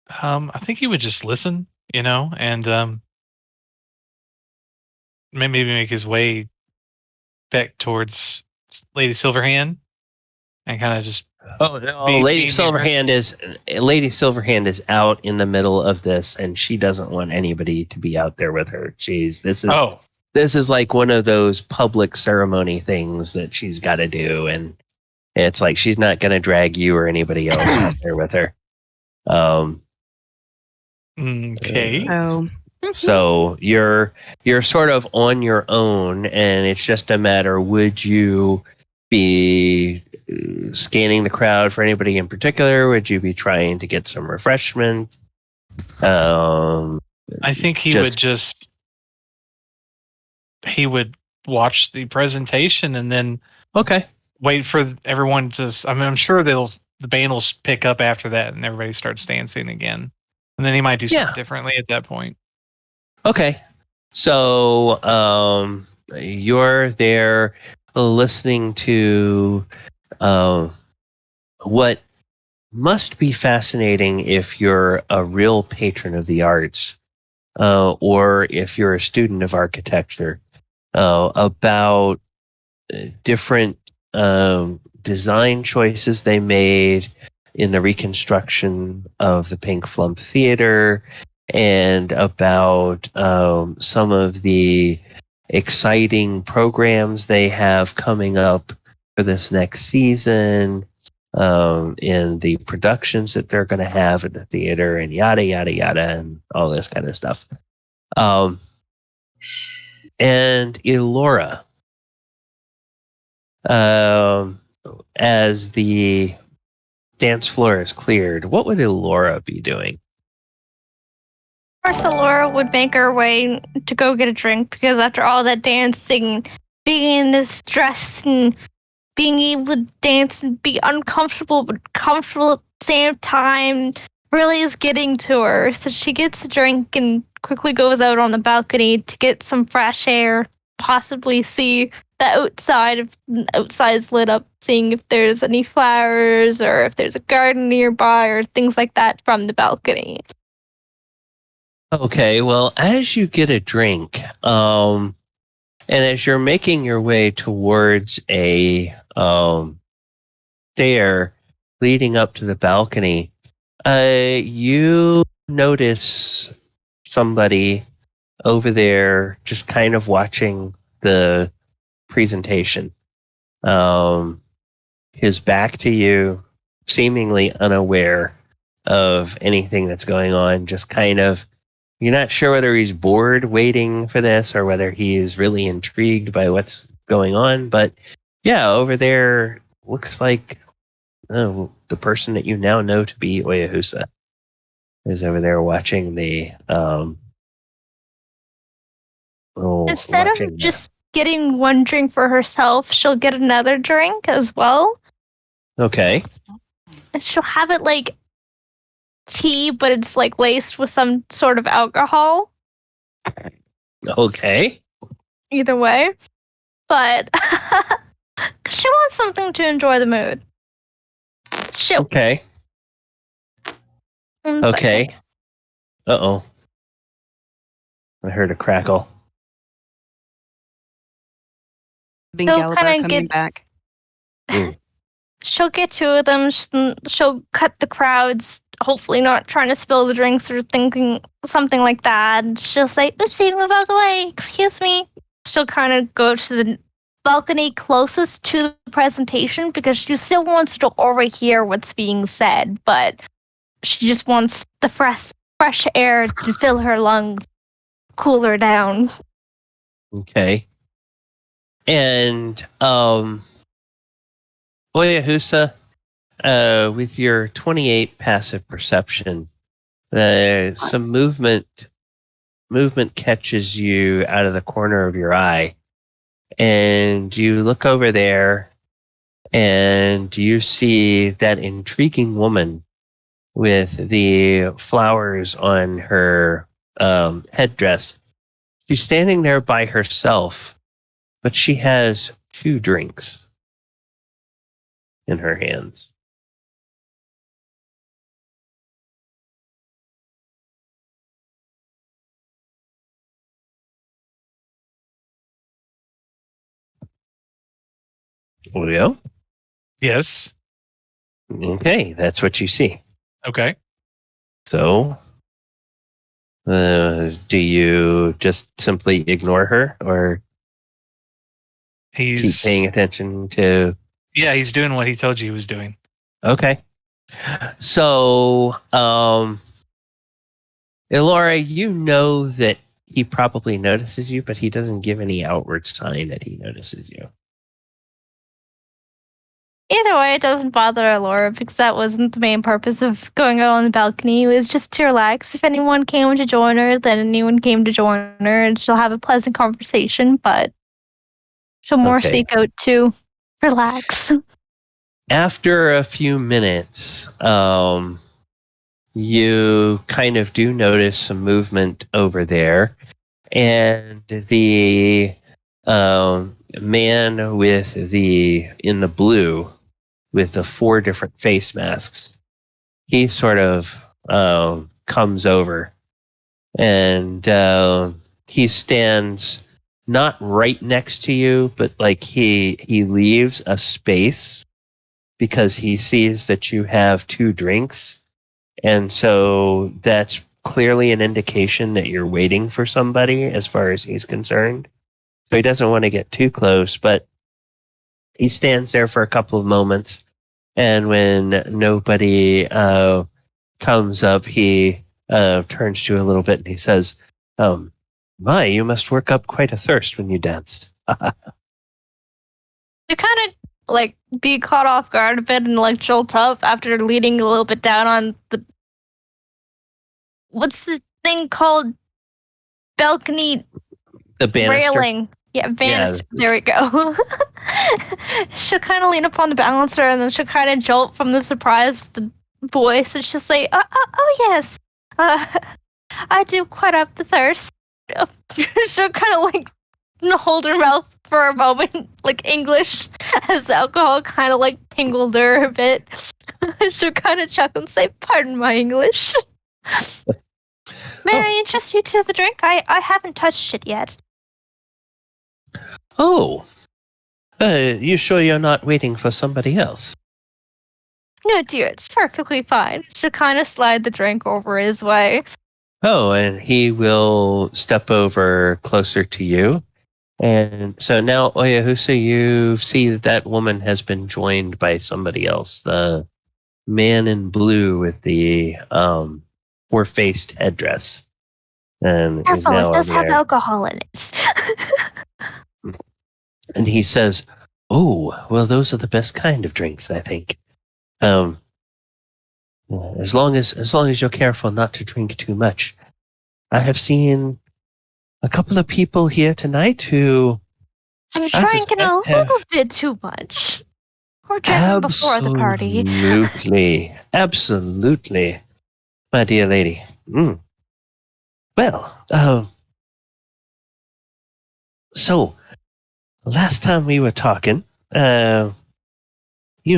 I think he would just listen, and maybe make his way back towards Lady Silverhand and kind of just. Oh no! Lady Silverhand is out in the middle of this, and she doesn't want anybody to be out there with her. Jeez, this is like one of those public ceremony things that she's got to do, and it's like she's not going to drag you or anybody else out there with her. Okay. So you're sort of on your own, and it's just a matter: would you be scanning the crowd for anybody in particular? Would you be trying to get some refreshment? I think he would watch the presentation and then wait for everyone to. I mean, I'm sure the band will pick up after that, and everybody starts dancing again, and then he might do something differently at that point. Okay, so you're there listening to what must be fascinating if you're a real patron of the arts, or if you're a student of architecture, about different design choices they made in the reconstruction of the Pink Flump Theater, and about some of the exciting programs they have coming up for this next season, and the productions that they're going to have at the theater, and yada, yada, yada, and all this kind of stuff. And Elora, as the dance floor is cleared, what would Elora be doing? Of course, Elora would make her way to go get a drink, because after all that dancing, being in this dress and being able to dance and be uncomfortable but comfortable at the same time really is getting to her. So she gets a drink and quickly goes out on the balcony to get some fresh air, possibly see the outside. If the outside's lit up, seeing if there's any flowers or if there's a garden nearby or things like that from the balcony. Okay, well, as you get a drink, and as you're making your way towards a stair leading up to the balcony, you notice somebody over there just kind of watching the presentation. His back to you, seemingly unaware of anything that's going on, just kind of, you're not sure whether he's bored waiting for this or whether he is really intrigued by what's going on. But yeah, over there looks like the person that you now know to be Oyohusa is over there watching the Instead of just getting one drink for herself, she'll get another drink as well. Okay. And she'll have it like tea, but it's like laced with some sort of alcohol. Okay. Either way. But she wants something to enjoy the mood. Okay. Okay. Uh-oh. I heard a crackle. Being Galibar coming back. She'll get two of them. She'll cut the crowds, hopefully not trying to spill the drinks or thinking something like that. She'll say, "Oopsie, move out of the way. Excuse me." She'll kind of go to the balcony closest to the presentation because she still wants to overhear what's being said, but she just wants the fresh air to fill her lungs, cool her down. Okay. And Oyohusa, with your 28 passive perception, some movement catches you out of the corner of your eye, and you look over there, and you see that intriguing woman with the flowers on her headdress. She's standing there by herself, but she has 2 drinks in her hands. Leo? Yes. Okay, that's what you see. Okay. So, do you just simply ignore her, or keep paying attention to? Yeah, he's doing what he told you he was doing. Okay. So, Elora, you know that he probably notices you, but he doesn't give any outward sign that he notices you. Either way, it doesn't bother Elora because that wasn't the main purpose of going out on the balcony. It was just to relax. If anyone came to join her, then anyone came to join her, and she'll have a pleasant conversation, but she'll more seek out to relax. After a few minutes, you kind of do notice some movement over there, and the man in the blue with the 4 different face masks he sort of comes over, and he stands not right next to you, but like he leaves a space because he sees that you have 2 drinks, and so that's clearly an indication that you're waiting for somebody as far as he's concerned. So he doesn't want to get too close, but he stands there for a couple of moments, and when nobody comes up, he turns to you a little bit and he says, my, you must work up quite a thirst when you dance. You kind of like be caught off guard a bit and like jolt up after leaning a little bit down on the what's the thing called? Balcony The banister. railing. Yeah, banister. Yeah. There we go. She'll kind of lean upon the balancer and then she'll kind of jolt from the surprise of the voice and she'll say, oh yes, I do quite up the thirst. She'll kind of like hold her mouth for a moment, like English, as the alcohol kind of like tingled her a bit. She'll kind of chuckle and say, pardon my English. May I interest you to the drink? I haven't touched it yet. Oh, you sure you're not waiting for somebody else? No, dear, it's perfectly fine. She'll kind of slide the drink over his way. Oh, and he will step over closer to you. And so now, Oyohusa, you see that woman has been joined by somebody else. The man in blue with the four-faced headdress. And Careful, it does have alcohol in it. And he says, oh, well, those are the best kind of drinks, I think. As long as you're careful not to drink too much. I have seen a couple of people here tonight who I'm drinking a little bit too much. Or drinking before the party. Absolutely, my dear lady. Well, so last time we were talking, you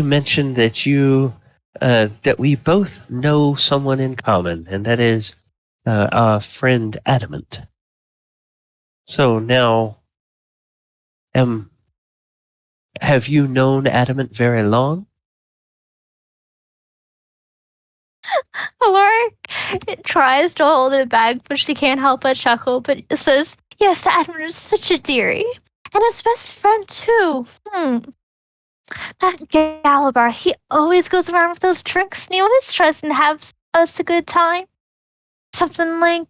mentioned that that we both know someone in common, and that is our friend Adamant. So now, have you known Adamant very long? Elora tries to hold it back, but she can't help but chuckle, but says, yes, Adamant is such a dearie. And his best friend, too. That Galibar, he always goes around with those drinks, and he always tries to have us a good time. Something like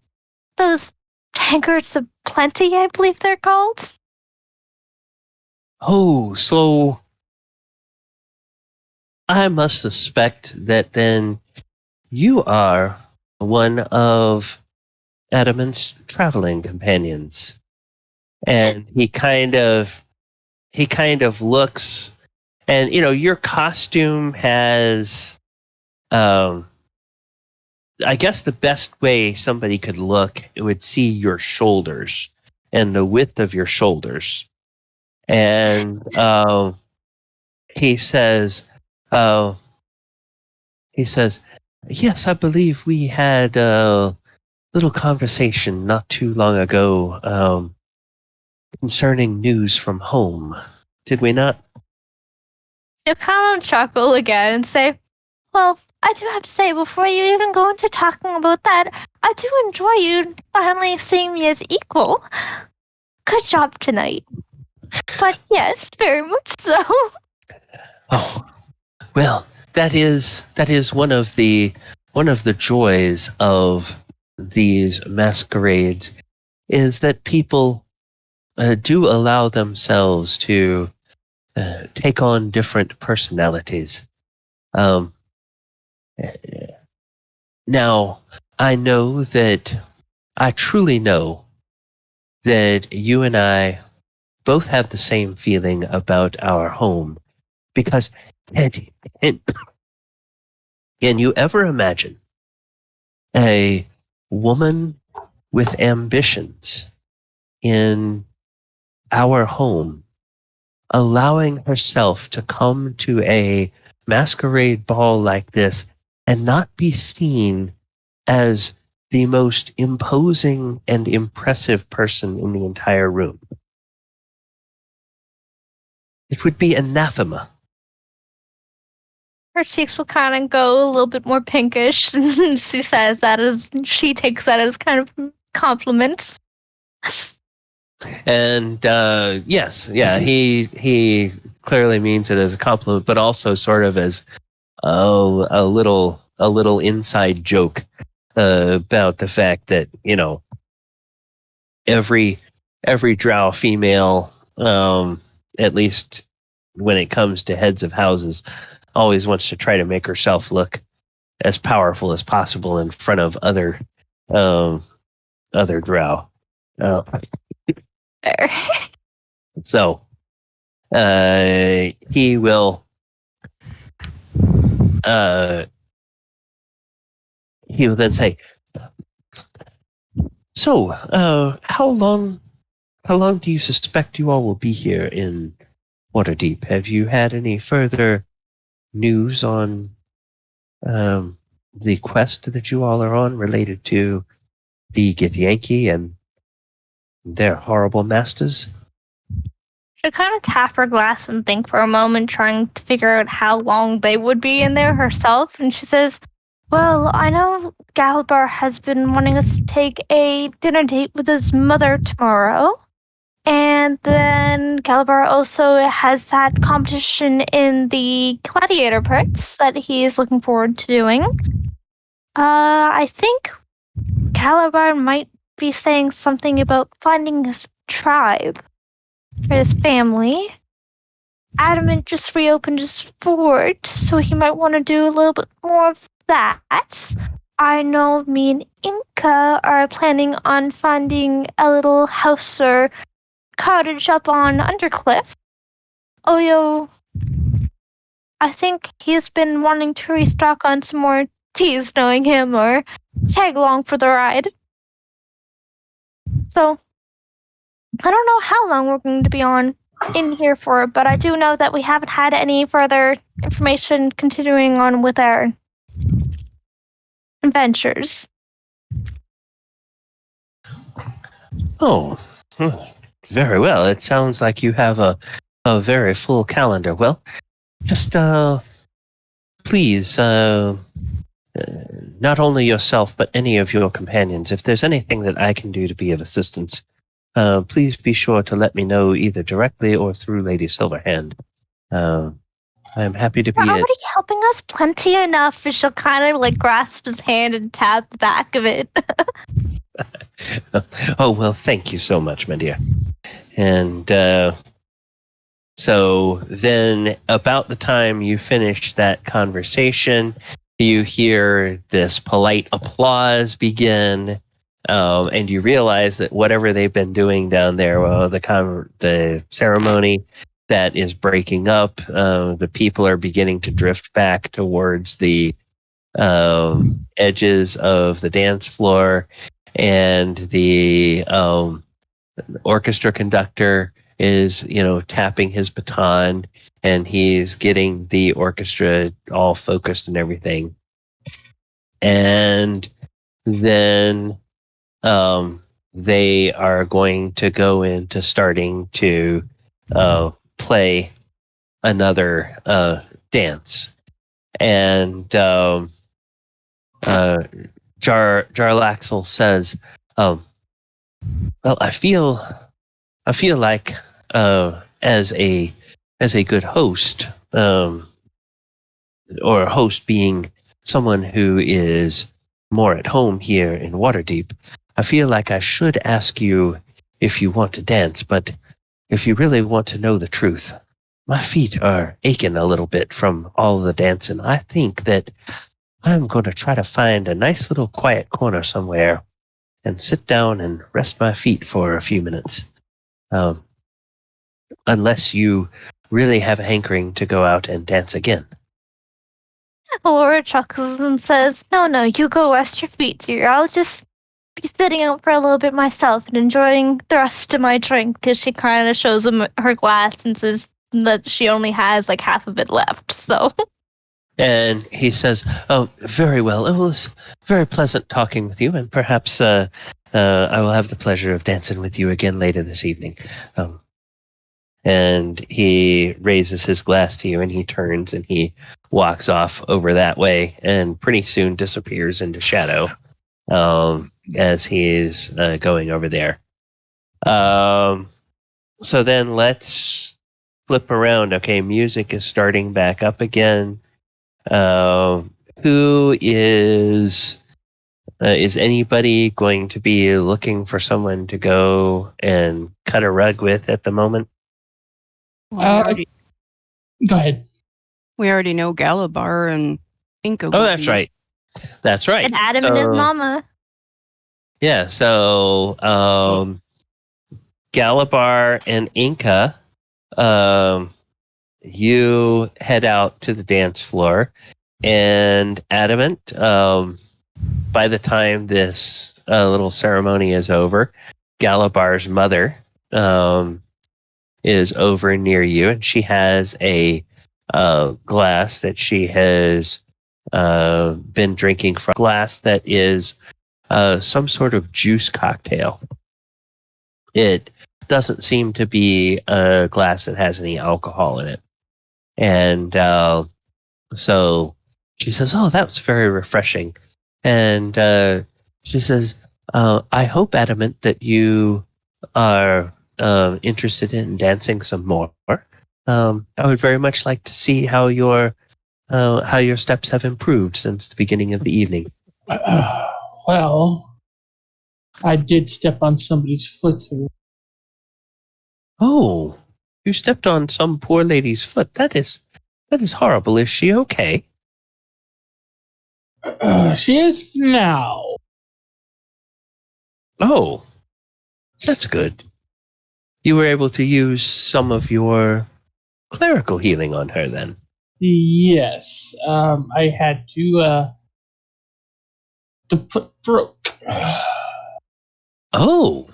those tankards of plenty, I believe they're called. Oh, so I must suspect that then you are one of Adamant's traveling companions. And he kind of looks, and your costume has I guess the best way somebody could look, it would see your shoulders and the width of your shoulders. And he says, yes, I believe we had a little conversation not too long ago concerning news from home. Did we not? You kind of chuckle again and say, well, I do have to say, before you even go into talking about that, I do enjoy you finally seeing me as equal. Good job tonight. But yes, very much so. Oh, well, that is one of the joys of these masquerades, is that people do allow themselves to take on different personalities. Now, I truly know that you and I both have the same feeling about our home, because can you ever imagine a woman with ambitions in our home allowing herself to come to a masquerade ball like this and not be seen as the most imposing and impressive person in the entire room. It would be anathema. Her cheeks will kind of go a little bit more pinkish. She takes that as kind of compliments. And yes, yeah, he clearly means it as a compliment, but also sort of as a little inside joke about the fact that, you know, every drow female, at least when it comes to heads of houses, always wants to try to make herself look as powerful as possible in front of other drow. So he will then say, so how long do you suspect you all will be here in Waterdeep? Have you had any further news on the quest that you all are on related to the Githyanki and their horrible masters? She kind of tap her glass and think for a moment, trying to figure out how long they would be in there herself. And she says, well, I know Galibar has been wanting us to take a dinner date with his mother tomorrow. And then Galibar also has that competition in the gladiator pits that he is looking forward to doing. I think Galibar might be saying something about finding his tribe for his family. Adamant just reopened his fort, so he might want to do a little bit more of that. I know me and Enka are planning on finding a little house or cottage up on Undercliff. Oyo, I think he's been wanting to restock on some more teas, knowing him, or tag along for the ride. So, I don't know how long we're going to be in here for, but I do know that we haven't had any further information continuing on with our adventures. Oh, very well. It sounds like you have a very full calendar. Well, just please, not only yourself, but any of your companions, if there's anything that I can do to be of assistance, please be sure to let me know either directly or through Lady Silverhand. I'm happy to be. You're already helping us plenty enough. And she'll kind of like grasp his hand and tap the back of it. Oh, well, thank you so much, my dear. And so then about the time you finish that conversation, you hear this polite applause begin, and you realize that whatever they've been doing down there, the ceremony that is breaking up, the people are beginning to drift back towards the edges of the dance floor, and the orchestra conductor is, tapping his baton, and he's getting the orchestra all focused and everything. And then they are going to go into starting to play another dance. And Jarlaxle says, well, I feel like as a good host, or a host being someone who is more at home here in Waterdeep, I feel like I should ask you if you want to dance, but if you really want to know the truth, my feet are aching a little bit from all the dancing. I think that I'm going to try to find a nice little quiet corner somewhere and sit down and rest my feet for a few minutes. Unless you really have a hankering to go out and dance again. Elora chuckles and says, no, you go rest your feet, dear. I'll just be sitting out for a little bit myself and enjoying the rest of my drink, because she kind of shows him her glass and says that she only has like half of it left, so. And he says, "Oh, very well. It was very pleasant talking with you, and perhaps I will have the pleasure of dancing with you again later this evening." And he raises his glass to you, and he turns and he walks off over that way, and pretty soon disappears into shadow as he's going over there. So then let's flip around. Okay, music is starting back up again. Who is anybody going to be looking for someone to go and cut a rug with at the moment? Well, we Go ahead. already know Galibar and Enka. Oh, that's right. That's right. And Adam and his mama. Yeah, so Galibar and Enka, you head out to the dance floor, and Adamant, by the time this little ceremony is over, Galibar's mother is over near you, and she has a glass that she has been drinking from. Glass that is some sort of juice cocktail. It doesn't seem to be a glass that has any alcohol in it. And so she says, "Oh, that was very refreshing." And she says, "I hope, Adamant, that you are interested in dancing some more. I would very much like to see how your steps have improved since the beginning of the evening." Well, I did step on somebody's foot. "Oh, you stepped on some poor lady's foot. That is horrible. Is she okay?" She is now. "Oh, that's good. You were able to use some of your clerical healing on her then." Yes. I had to. The foot broke. Oh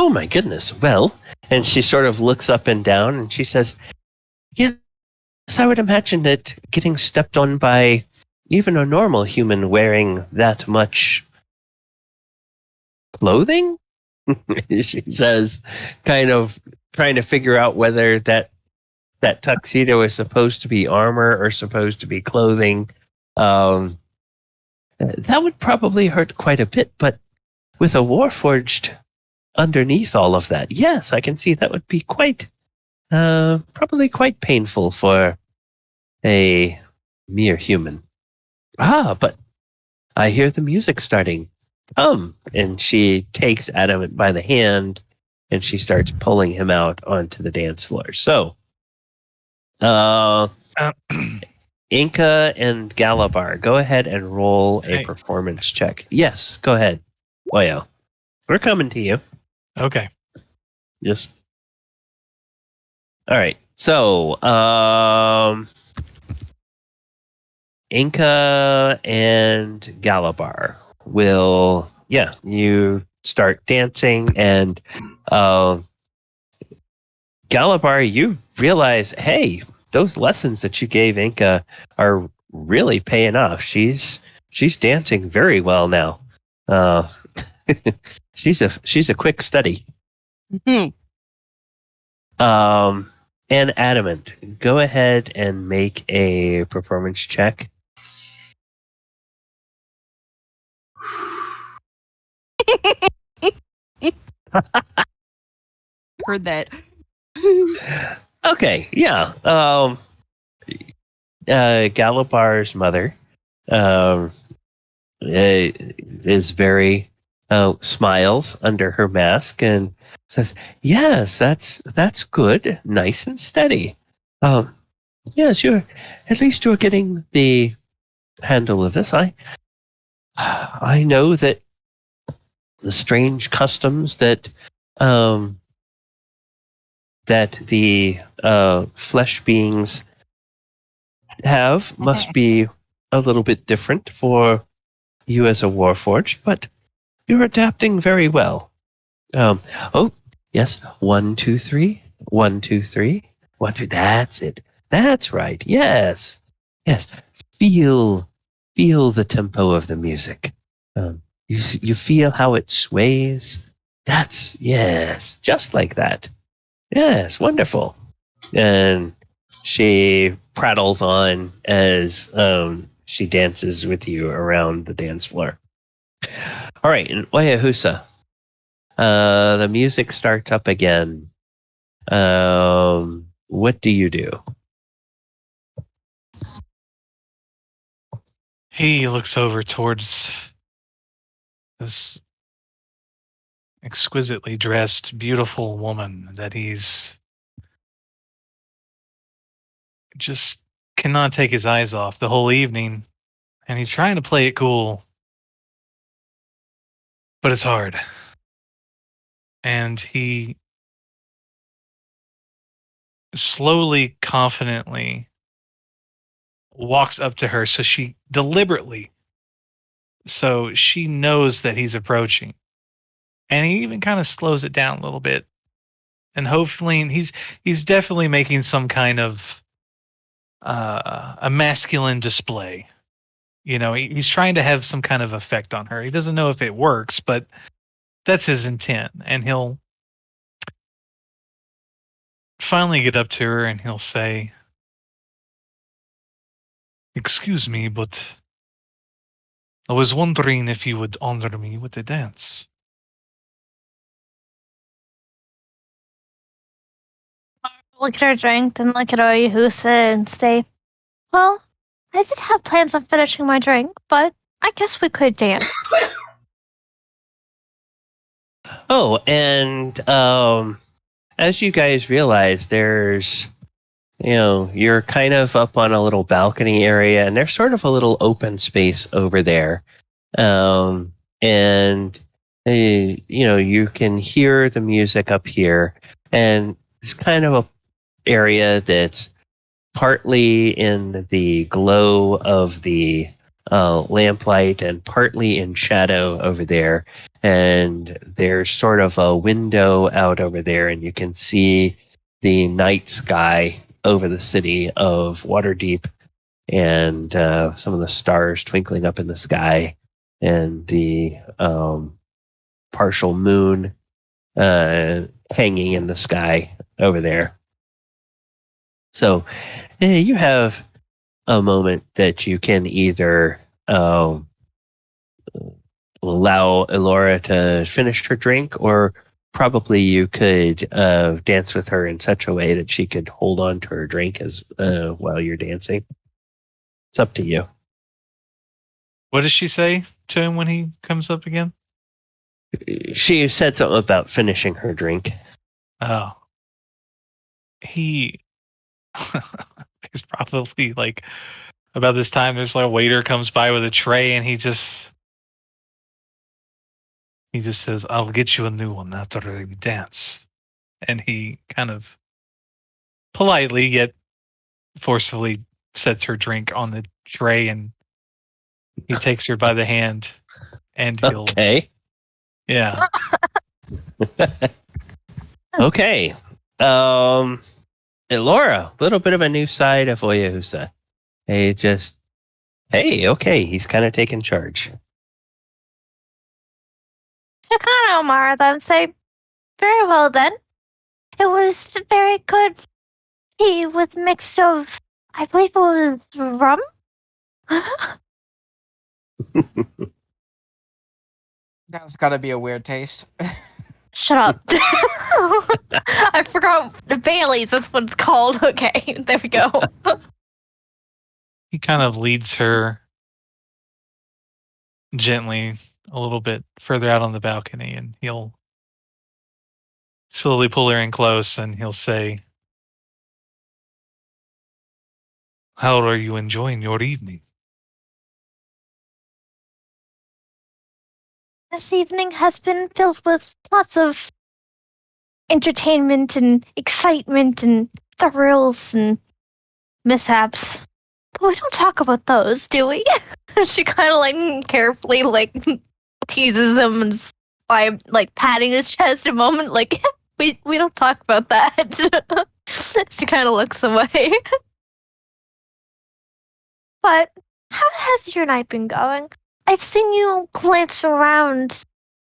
my goodness. Well, and she sort of looks up and down and she says, "Yes, I would imagine that getting stepped on by even a normal human wearing that much clothing," she says, kind of trying to figure out whether that tuxedo is supposed to be armor or supposed to be clothing. That would probably hurt quite a bit, but with a warforged underneath all of that, yes, I can see that would be probably quite painful for a mere human. But I hear the music starting. And she takes Adamant by the hand and she starts pulling him out onto the dance floor. So, Enka and Galibar, go ahead and roll a performance check. Yes, go ahead. Oyo, we're coming to you. Okay. Just all right. So, Enka and Galibar will, you start dancing, and Galibar, you realize, hey, those lessons that you gave Enka are really paying off. She's dancing very well now. She's a quick study. Mm-hmm. And Adamant, go ahead and make a performance check. Heard that. Okay, yeah. Galibar's mother is very smiles under her mask and says, "Yes, that's good, nice and steady. Yes, you're getting the handle of this. I know that the strange customs that the flesh beings have must be a little bit different for you as a warforged, but you're adapting very well. Oh, yes, 1, 2, 3, 1, 2, 3, 1, 2. That's it. That's right. Yes. feel the tempo of the music. You feel how it sways. That's, yes, just like that. Yes, wonderful. And she prattles on as she dances with you around the dance floor. All right, and Oyohusa, the music starts up again. What do you do? He looks over towards this exquisitely dressed, beautiful woman that he's just cannot take his eyes off the whole evening. And he's trying to play it cool, but it's hard. And he slowly, confidently walks up to her, so she deliberately, so she knows that he's approaching. And he even kind of slows it down a little bit. And hopefully he's definitely making some kind of a masculine display. You know, he's trying to have some kind of effect on her. He doesn't know if it works, but that's his intent. And he'll finally get up to her and he'll say, "Excuse me, but I was wondering if you would honor me with a dance." Look at her drink, then look at Oyohusa and say, well, I did have plans on finishing my drink, but I guess we could dance. Oh, and as you guys realize, there's, you're kind of up on a little balcony area, and there's sort of a little open space over there. And, you can hear the music up here, and it's kind of a area that's partly in the glow of the lamplight and partly in shadow over there. And there's sort of a window out over there, and you can see the night sky over the city of Waterdeep, and some of the stars twinkling up in the sky, and the partial moon hanging in the sky over there. So you have a moment that you can either allow Elora to finish her drink, or probably you could dance with her in such a way that she could hold on to her drink as while you're dancing. It's up to you. What does she say to him when he comes up again? She said something about finishing her drink. Oh. There's probably like about this time there's like a waiter comes by with a tray, and he just says, "I'll get you a new one after we dance." And he kind of politely yet forcefully sets her drink on the tray, and he takes her by the hand, and he'll Okay. Yeah. Okay. Elora, a little bit of a new side of Oyohusa. Okay, he's kind of taking charge. Chicano Omar then say, very well then. It was very good tea with mix of, I believe it was rum? That's gotta be a weird taste. Shut up. I forgot the Bailey's, that's what it's called. Okay, there we go. He kind of leads her gently a little bit further out on the balcony, and he'll slowly pull her in close, and he'll say, "How are you enjoying your evening?" This evening has been filled with lots of entertainment and excitement and thrills and mishaps. But we don't talk about those, do we? She kind of like carefully like teases him and by like patting his chest a moment, like we don't talk about that. She kind of looks away. But How has your night been going? I've seen you glance around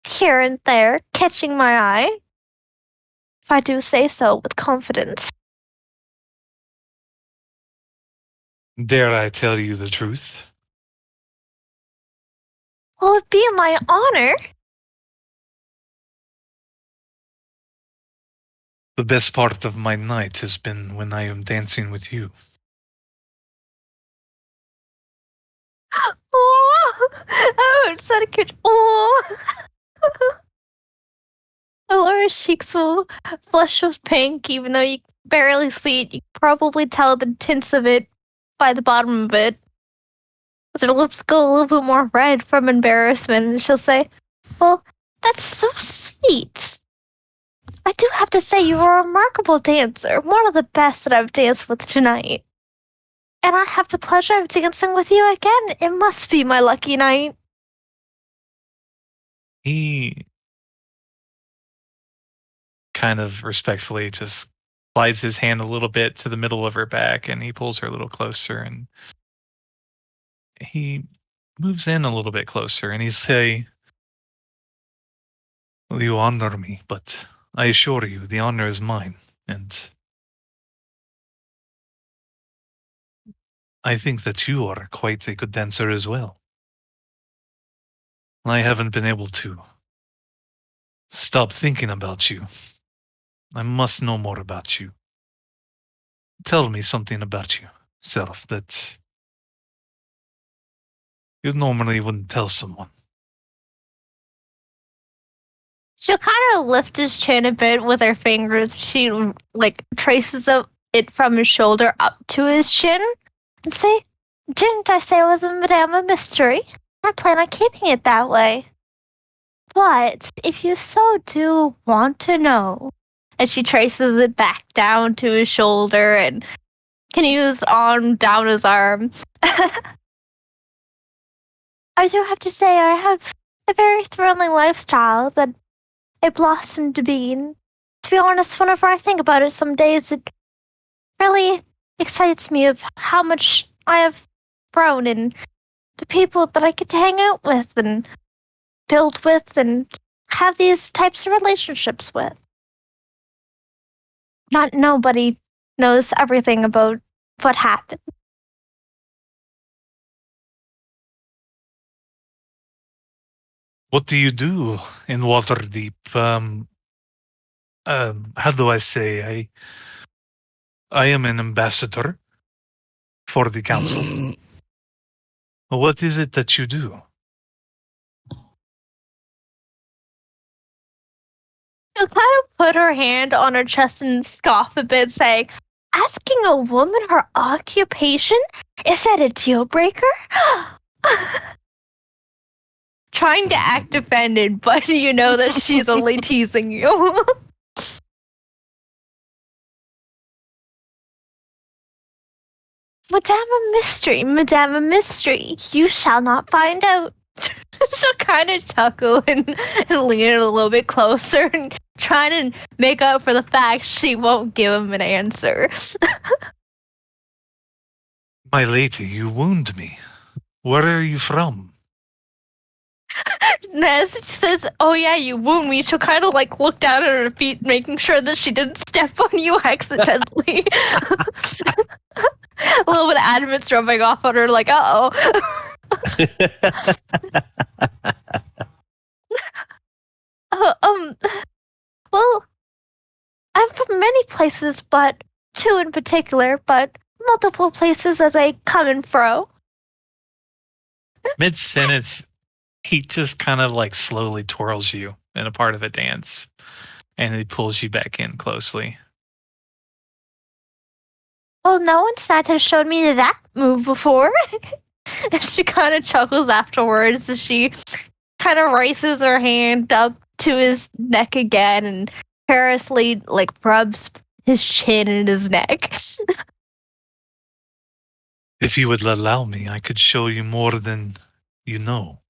here and there, catching my eye. If I do say so with confidence. Dare I tell you the truth? Will it be my honor? The best part of my night has been when I am dancing with you. Oh, it's such a cute. Oh. Elora's cheeks will flush with pink, even though you barely see it. You can probably tell the tints of it by the bottom of it. Her lips go a little bit more red from embarrassment, and she'll say, "Well, that's so sweet. I do have to say you are a remarkable dancer, one of the best that I've danced with tonight. And I have the pleasure of dancing with you again. It must be my lucky night." He kind of respectfully just slides his hand a little bit to the middle of her back, and he pulls her a little closer, and he moves in a little bit closer, and he say, "Well, you honor me, but I assure you the honor is mine, and I think that you are quite a good dancer as well. I haven't been able to stop thinking about you. I must know more about you. Tell me something about yourself that you normally wouldn't tell someone." She'll kind of lift his chin a bit with her fingers. She, traces it from his shoulder up to his chin and say, "Didn't I say it was a Madame a mystery? I plan on keeping it that way. But if you so do want to know," and she traces it back down to his shoulder and continues on down his arm, "I do have to say I have a very thrilling lifestyle that it blossomed to be. And to be honest, whenever I think about it, some days it really excites me of how much I have grown and the people that I get to hang out with and build with and have these types of relationships with. Not nobody knows everything about what happened." What do you do in Waterdeep? How do I say? I am an ambassador for the council. What is it that you do? She'll kind of put her hand on her chest and scoff a bit, saying, "Asking a woman her occupation? Is that a deal breaker?" Trying to act offended, but you know that she's only teasing you. "Madame a mystery, Madame a mystery. You shall not find out." She'll kind of chuckle and lean a little bit closer and try to make up for the fact she won't give him an answer. My lady, you wound me. Where are you from? As she says, "Oh yeah, you wound me," she'll kind of look down at her feet, making sure that she didn't step on you accidentally. A little bit of adamant's rubbing off on her, uh-oh. Well, I'm from many places, but two in particular, but multiple places as I come and fro. Mid-sentence, he just kind of slowly twirls you in a part of a dance, and he pulls you back in closely. Well, no one's not has showed me that move before. And she kind of chuckles afterwards as she kind of raises her hand up to his neck again and carelessly rubs his chin and his neck. If you would allow me, I could show you more than you know.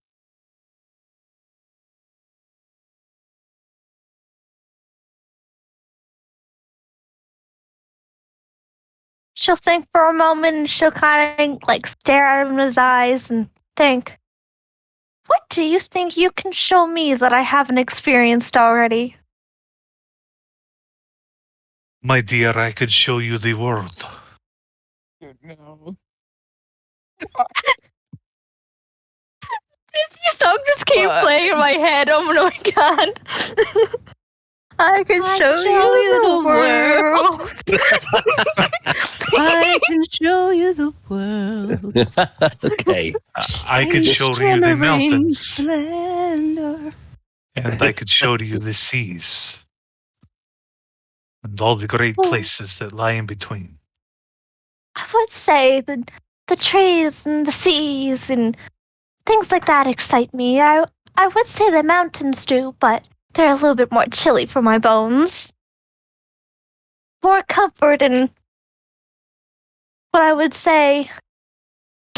She'll think for a moment and she'll kind of like stare at him in his eyes and think, what do you think you can show me that I haven't experienced already? My dear, I could show you the world. No. Your song just keep playing in my head. Oh my god. I can show you the world. I can show you the world. Okay. I could show you the mountains. Splendor. And I could show you the seas. And all the great places that lie in between. I would say the trees and the seas and things like that excite me. I would say the mountains do, but they're a little bit more chilly for my bones. More comfort and what I would say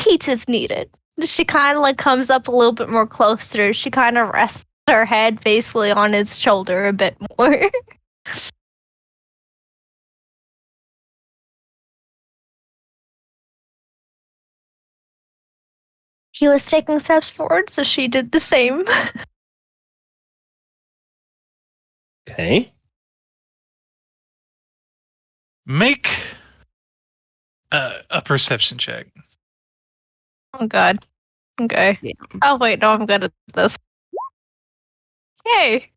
heat is needed. She kind of like comes up a little bit more closer. She kind of rests her head basically on his shoulder a bit more. He was taking steps forward, so she did the same. Okay. Make a perception check. Oh god. Okay. Yeah. Oh wait, no, I'm good at this. Yay!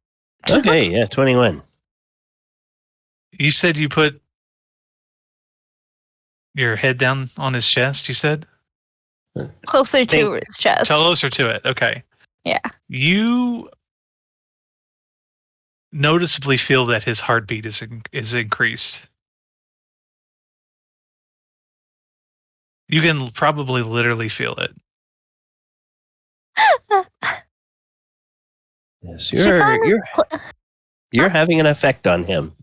Okay, yeah, 21. You said you put your head down on his chest, you said? Closer to his chest. Closer to it, okay. Yeah. You noticeably feel that his heartbeat is increased. You can probably literally feel it. Yes, you're having an effect on him.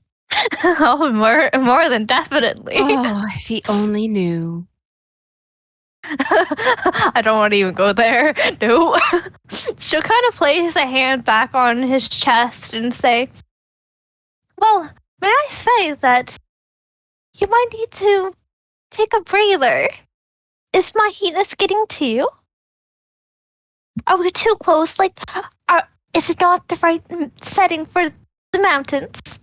Oh, more than definitely. Oh, if he only knew. I don't want to even go there. No. She'll kind of place a hand back on his chest and say, well, may I say that you might need to take a breather. Is my heatness getting to you? Are we too close? Like, is it not the right setting for the mountains?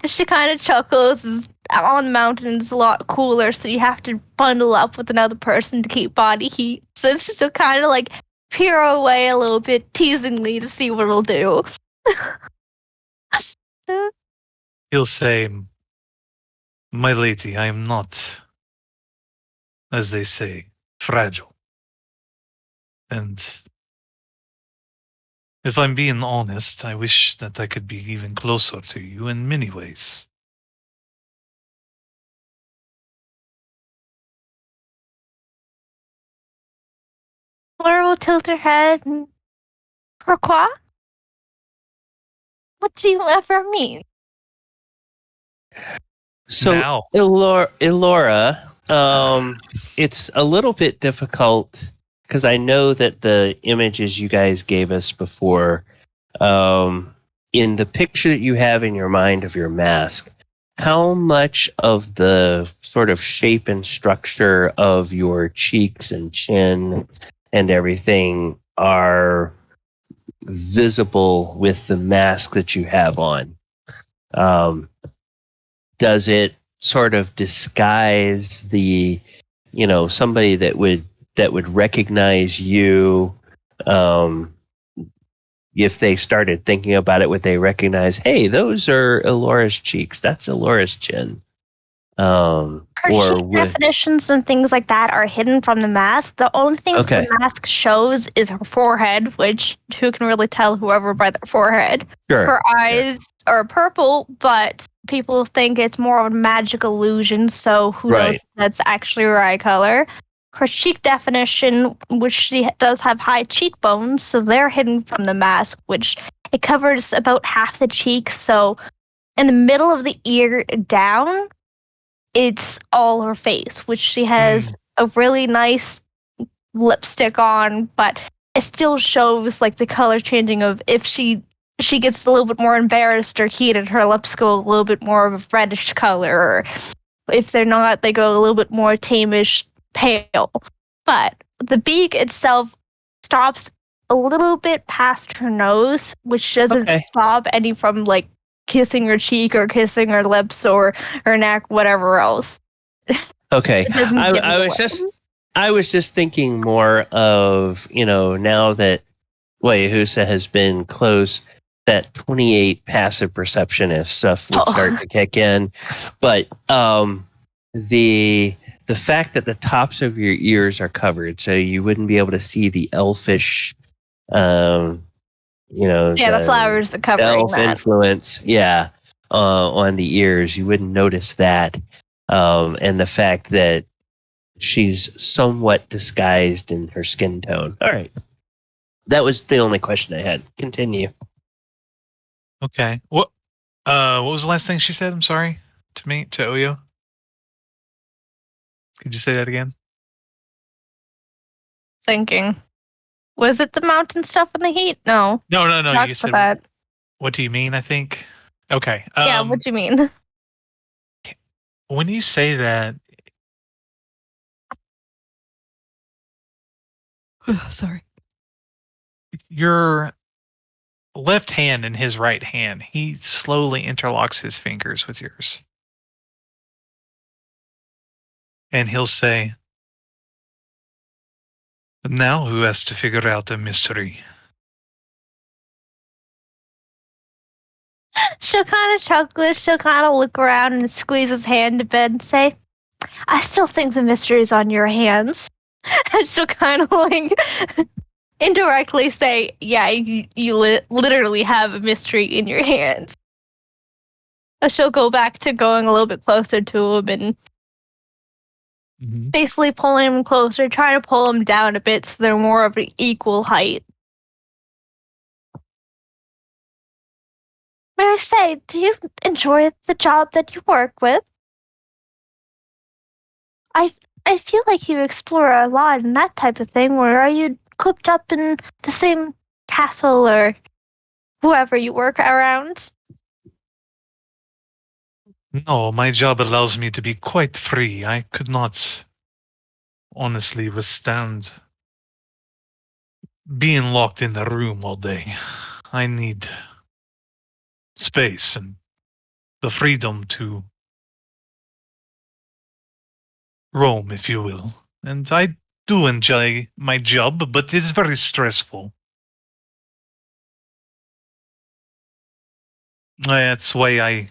She kind of chuckles. On the mountains, a lot cooler, so you have to bundle up with another person to keep body heat. So she'll kind of like peer away a little bit teasingly to see what it'll do. He'll say, my lady, I am not, as they say, fragile. And if I'm being honest, I wish that I could be even closer to you in many ways. Laura will tilt her head and pourquoi? What do you ever mean? So, Now. Elora, it's a little bit difficult because I know that the images you guys gave us before, in the picture that you have in your mind of your mask, how much of the sort of shape and structure of your cheeks and chin and everything are visible with the mask that you have on? Does it sort of disguise the, somebody that would recognize you? If they started thinking about it, would they recognize, hey, those are Elora's cheeks? That's Elora's chin. Her cheek definitions and things like that are hidden from the mask. The only things the mask shows is her forehead, which who can really tell whoever by their forehead. Sure, her eyes are purple, but people think it's more of a magic illusion, so who knows if that's actually her eye color. Her cheek definition, which she does have high cheekbones, so they're hidden from the mask, which it covers about half the cheek, so in the middle of the ear down, it's all her face, which she has a really nice lipstick on, but it still shows like the color changing of if she gets a little bit more embarrassed or heated, her lips go a little bit more of a reddish color, or If they're not, they go a little bit more tamish pale. But the beak itself stops a little bit past her nose, which doesn't stop any from like kissing her cheek or kissing her lips or her neck, whatever else. Okay. I was just thinking more of, now that Oyohusa has been close, that 28 passive perception if stuff would start to kick in. But the fact that the tops of your ears are covered, so you wouldn't be able to see the elfish, the flowers are covering elf that. influence, on the ears, you wouldn't notice that. And the fact that she's somewhat disguised in her skin tone. All right. That was the only question I had. Continue. Okay. What was the last thing she said? I'm sorry. To Oyo? Could you say that again? Thinking. Was it the mountain stuff in the heat? No. No. You said that. What do you mean, I think? Okay. Yeah, what do you mean? When you say that... Sorry. Your left hand and his right hand, he slowly interlocks his fingers with yours. And he'll say, "Now who has to figure out the mystery?" She'll kind of chuckle, she'll kind of look around and squeeze his hand a bit and say, "I still think the mystery's on your hands." And she'll kind of like indirectly say, "Yeah, you literally have a mystery in your hands." She'll go back to going a little bit closer to him and basically pulling him closer, trying to pull him down a bit so they're more of an equal height. May I say, do you enjoy the job that you work with? I feel like you explore a lot and that type of thing, or are you cooped up in the same castle or whoever you work around? No, my job allows me to be quite free. I could not honestly withstand being locked in the room all day. I need space and the freedom to roam, if you will. And I do enjoy my job, but it's very stressful. That's why I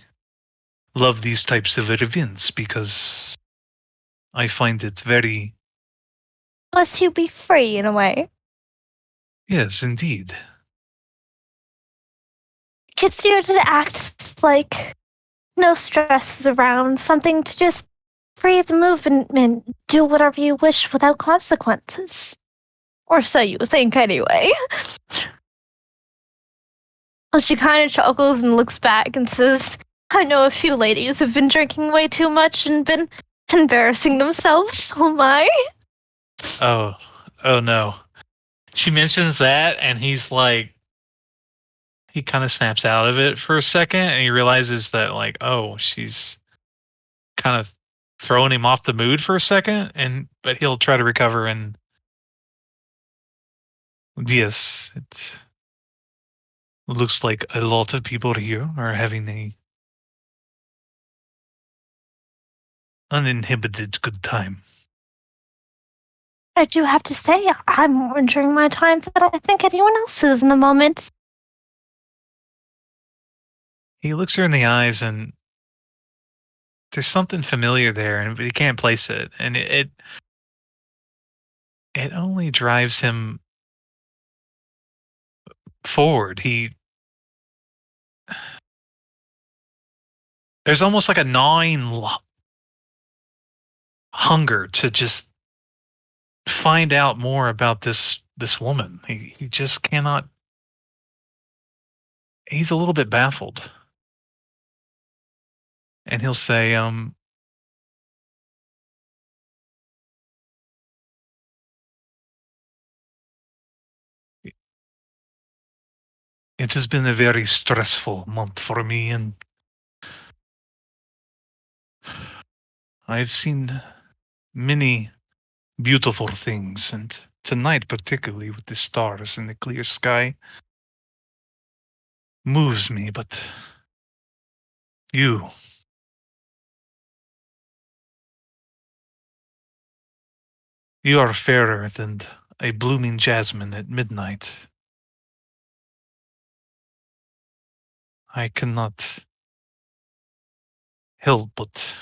love these types of events, because I find it very... Lets you be free in a way. Yes, indeed. Gets you to act like no stress is around, something to just breathe, move, and do whatever you wish without consequences. Or so you think, anyway. Well, she kind of chuckles and looks back and says, "I know a few ladies have been drinking way too much and been embarrassing themselves, oh my." Oh no. She mentions that, and he's like, he kind of snaps out of it for a second, and he realizes that, like, oh, she's kind of throwing him off the mood for a second, but he'll try to recover. And yes, it looks like a lot of people here are having a uninhibited good time. I do have to say, I'm more enjoying my time than I think anyone else is in the moment. He looks her in the eyes, and there's something familiar there, but he can't place it. And it only drives him forward. There's almost like a gnawing hunger to just find out more about this woman. He just cannot. He's a little bit baffled, and he'll say, "It has been a very stressful month for me, and I've seen many beautiful things, and tonight particularly with the stars and the clear sky moves me, but you are fairer than a blooming jasmine at midnight. I cannot help but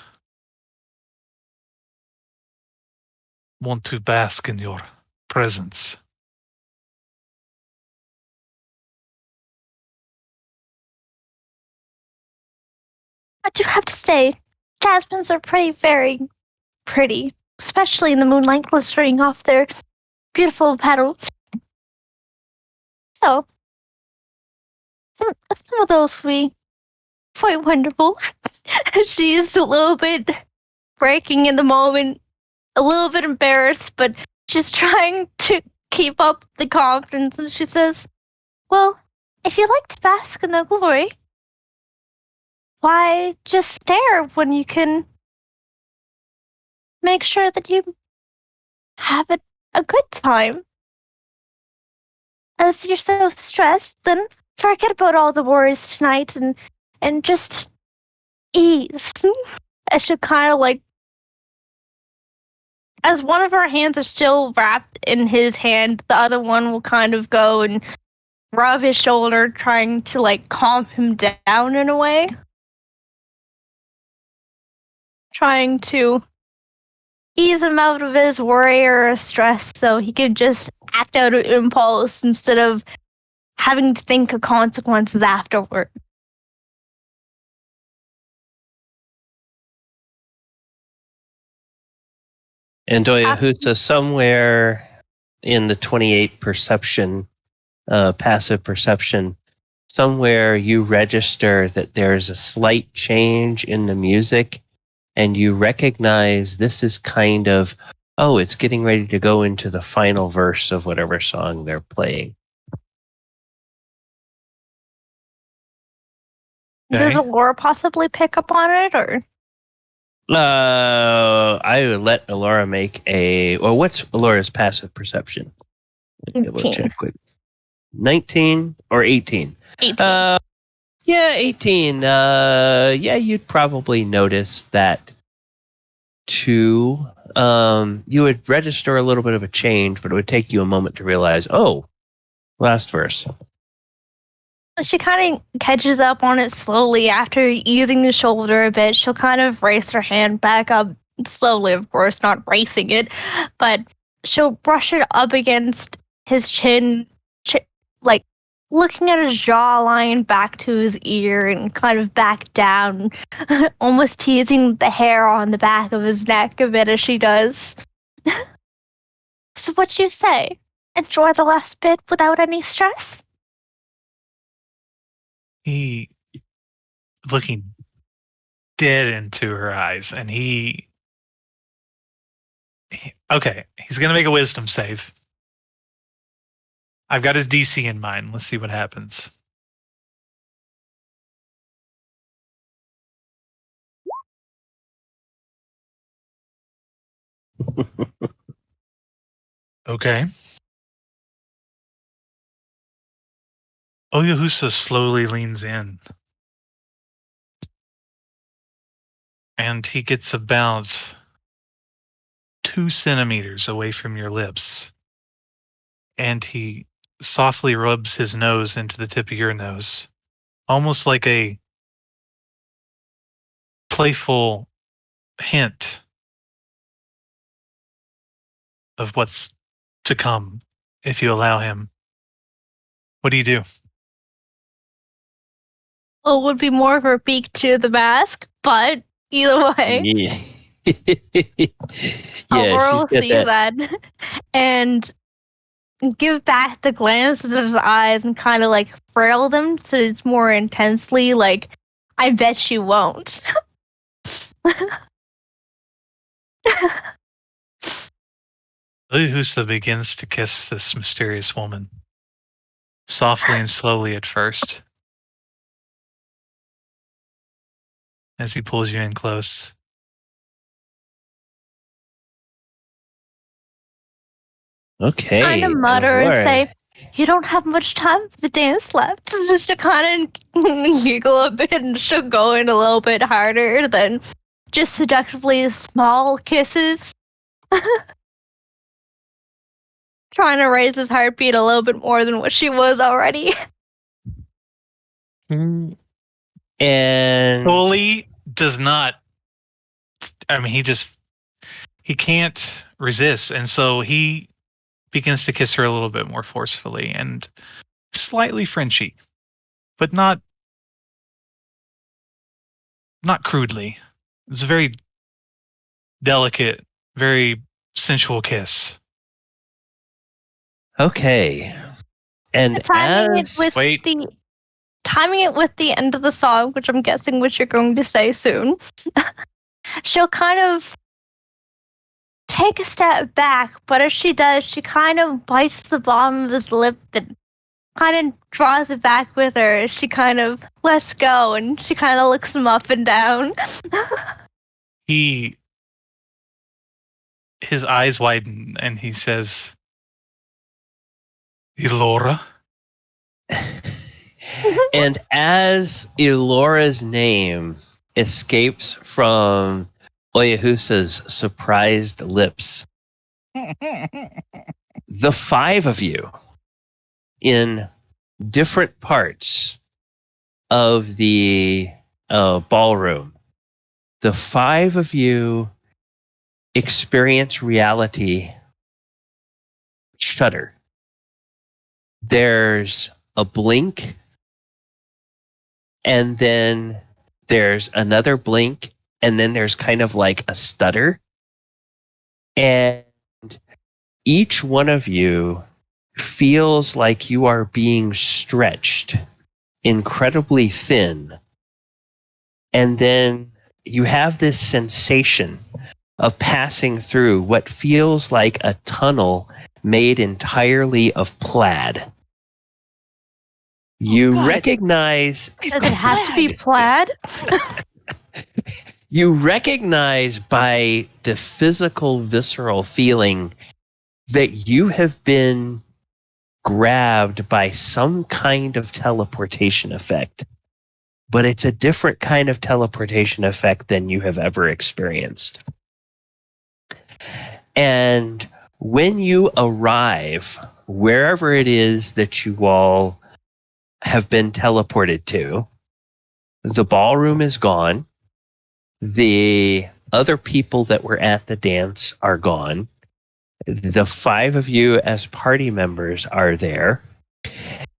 want to bask in your presence. I do have to say, jasmines are very pretty, especially in the moonlight glistening off their beautiful petals. So, some of those would be quite wonderful. She's a little bit breaking in the moment, a little bit embarrassed, but she's trying to keep up the confidence, and she says, well, if you like to bask in the glory, why just stare when you can make sure that you have a good time? As you're so stressed, then forget about all the worries tonight and just ease. As she kind of like, as one of her hands are still wrapped in his hand, the other one will kind of go and rub his shoulder, trying to like calm him down in a way. Trying to ease him out of his worry or stress so he could just act out of impulse instead of having to think of consequences afterward. And Oyohusa, somewhere in the 28 perception, passive perception, somewhere you register that there's a slight change in the music, and you recognize this is kind of, oh, it's getting ready to go into the final verse of whatever song they're playing. Does Elora possibly pick up on it, or? I would let Elora make a. Well, what's Elora's passive perception? 18. Check quick. 19 or 18? 18. Yeah, 18. Yeah, you'd probably notice that too. You would register a little bit of a change, but it would take you a moment to realize, oh, last verse. She kind of catches up on it slowly after easing the shoulder a bit. She'll kind of raise her hand back up slowly, of course, not racing it, but she'll brush it up against his chin, like looking at his jawline back to his ear and kind of back down, almost teasing the hair on the back of his neck a bit as she does. So what do you say? Enjoy the last bit without any stress? He looking dead into her eyes, and okay, he's gonna make a wisdom save. I've got his DC in mind. Let's see what happens. Okay. Oyohusa slowly leans in. And he gets about 2 centimeters away from your lips. And he softly rubs his nose into the tip of your nose. Almost like a playful hint of what's to come if you allow him. What do you do? Well, it would be more of a peek to the mask, but either way. Yeah. Elora will she's see that and give back the glances of his eyes and kind of like frail them so it's more intensely like, I bet you won't. Oyohusa begins to kiss this mysterious woman. Softly and slowly at first. As he pulls you in close. Okay. Kind of mutter and Elora. say, "You don't have much time for the dance left." Just to kind of giggle a bit, and she'll go in a little bit harder than just seductively small kisses. Trying to raise his heartbeat a little bit more than what she was already. And Fully does not. I mean, he can't resist, and so he begins to kiss her a little bit more forcefully and slightly Frenchy, but not crudely. It's a very delicate, very sensual kiss. okay. And Timing it as with the end of the song, which I'm guessing what you're going to say soon, she'll kind of take a step back, but as she does, she kind of bites the bottom of his lip and kind of draws it back with her. She kind of lets go, and she kind of looks him up and down. His eyes widen and he says, Elora? and as Elora's name escapes from Oyohusa's surprised lips, the five of you in different parts of the ballroom, the five of you experience reality shudder. There's a blink, and then there's another blink, and then there's kind of like a stutter. And each one of you feels like you are being stretched incredibly thin. And then you have this sensation of passing through what feels like a tunnel made entirely of plaid. You recognize... Does it have to be plaid? You recognize by the physical, visceral feeling that you have been grabbed by some kind of teleportation effect. But it's a different kind of teleportation effect than you have ever experienced. And when you arrive wherever it is that you all have been teleported to, the ballroom is gone. The other people that were at the dance are gone. The five of you as party members are there.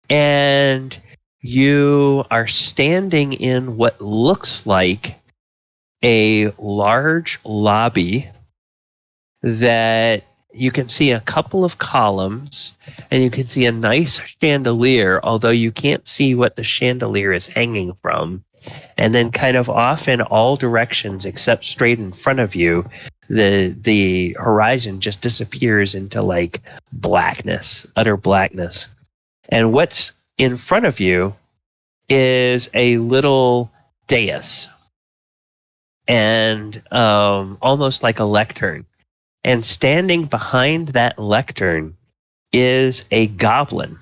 And you are standing in what looks like a large lobby that you can see a couple of columns, and you can see a nice chandelier, although you can't see what the chandelier is hanging from. And then kind of off in all directions except straight in front of you, the horizon just disappears into like blackness, utter blackness. And what's in front of you is a little dais, and almost like a lectern. And standing behind that lectern is a goblin.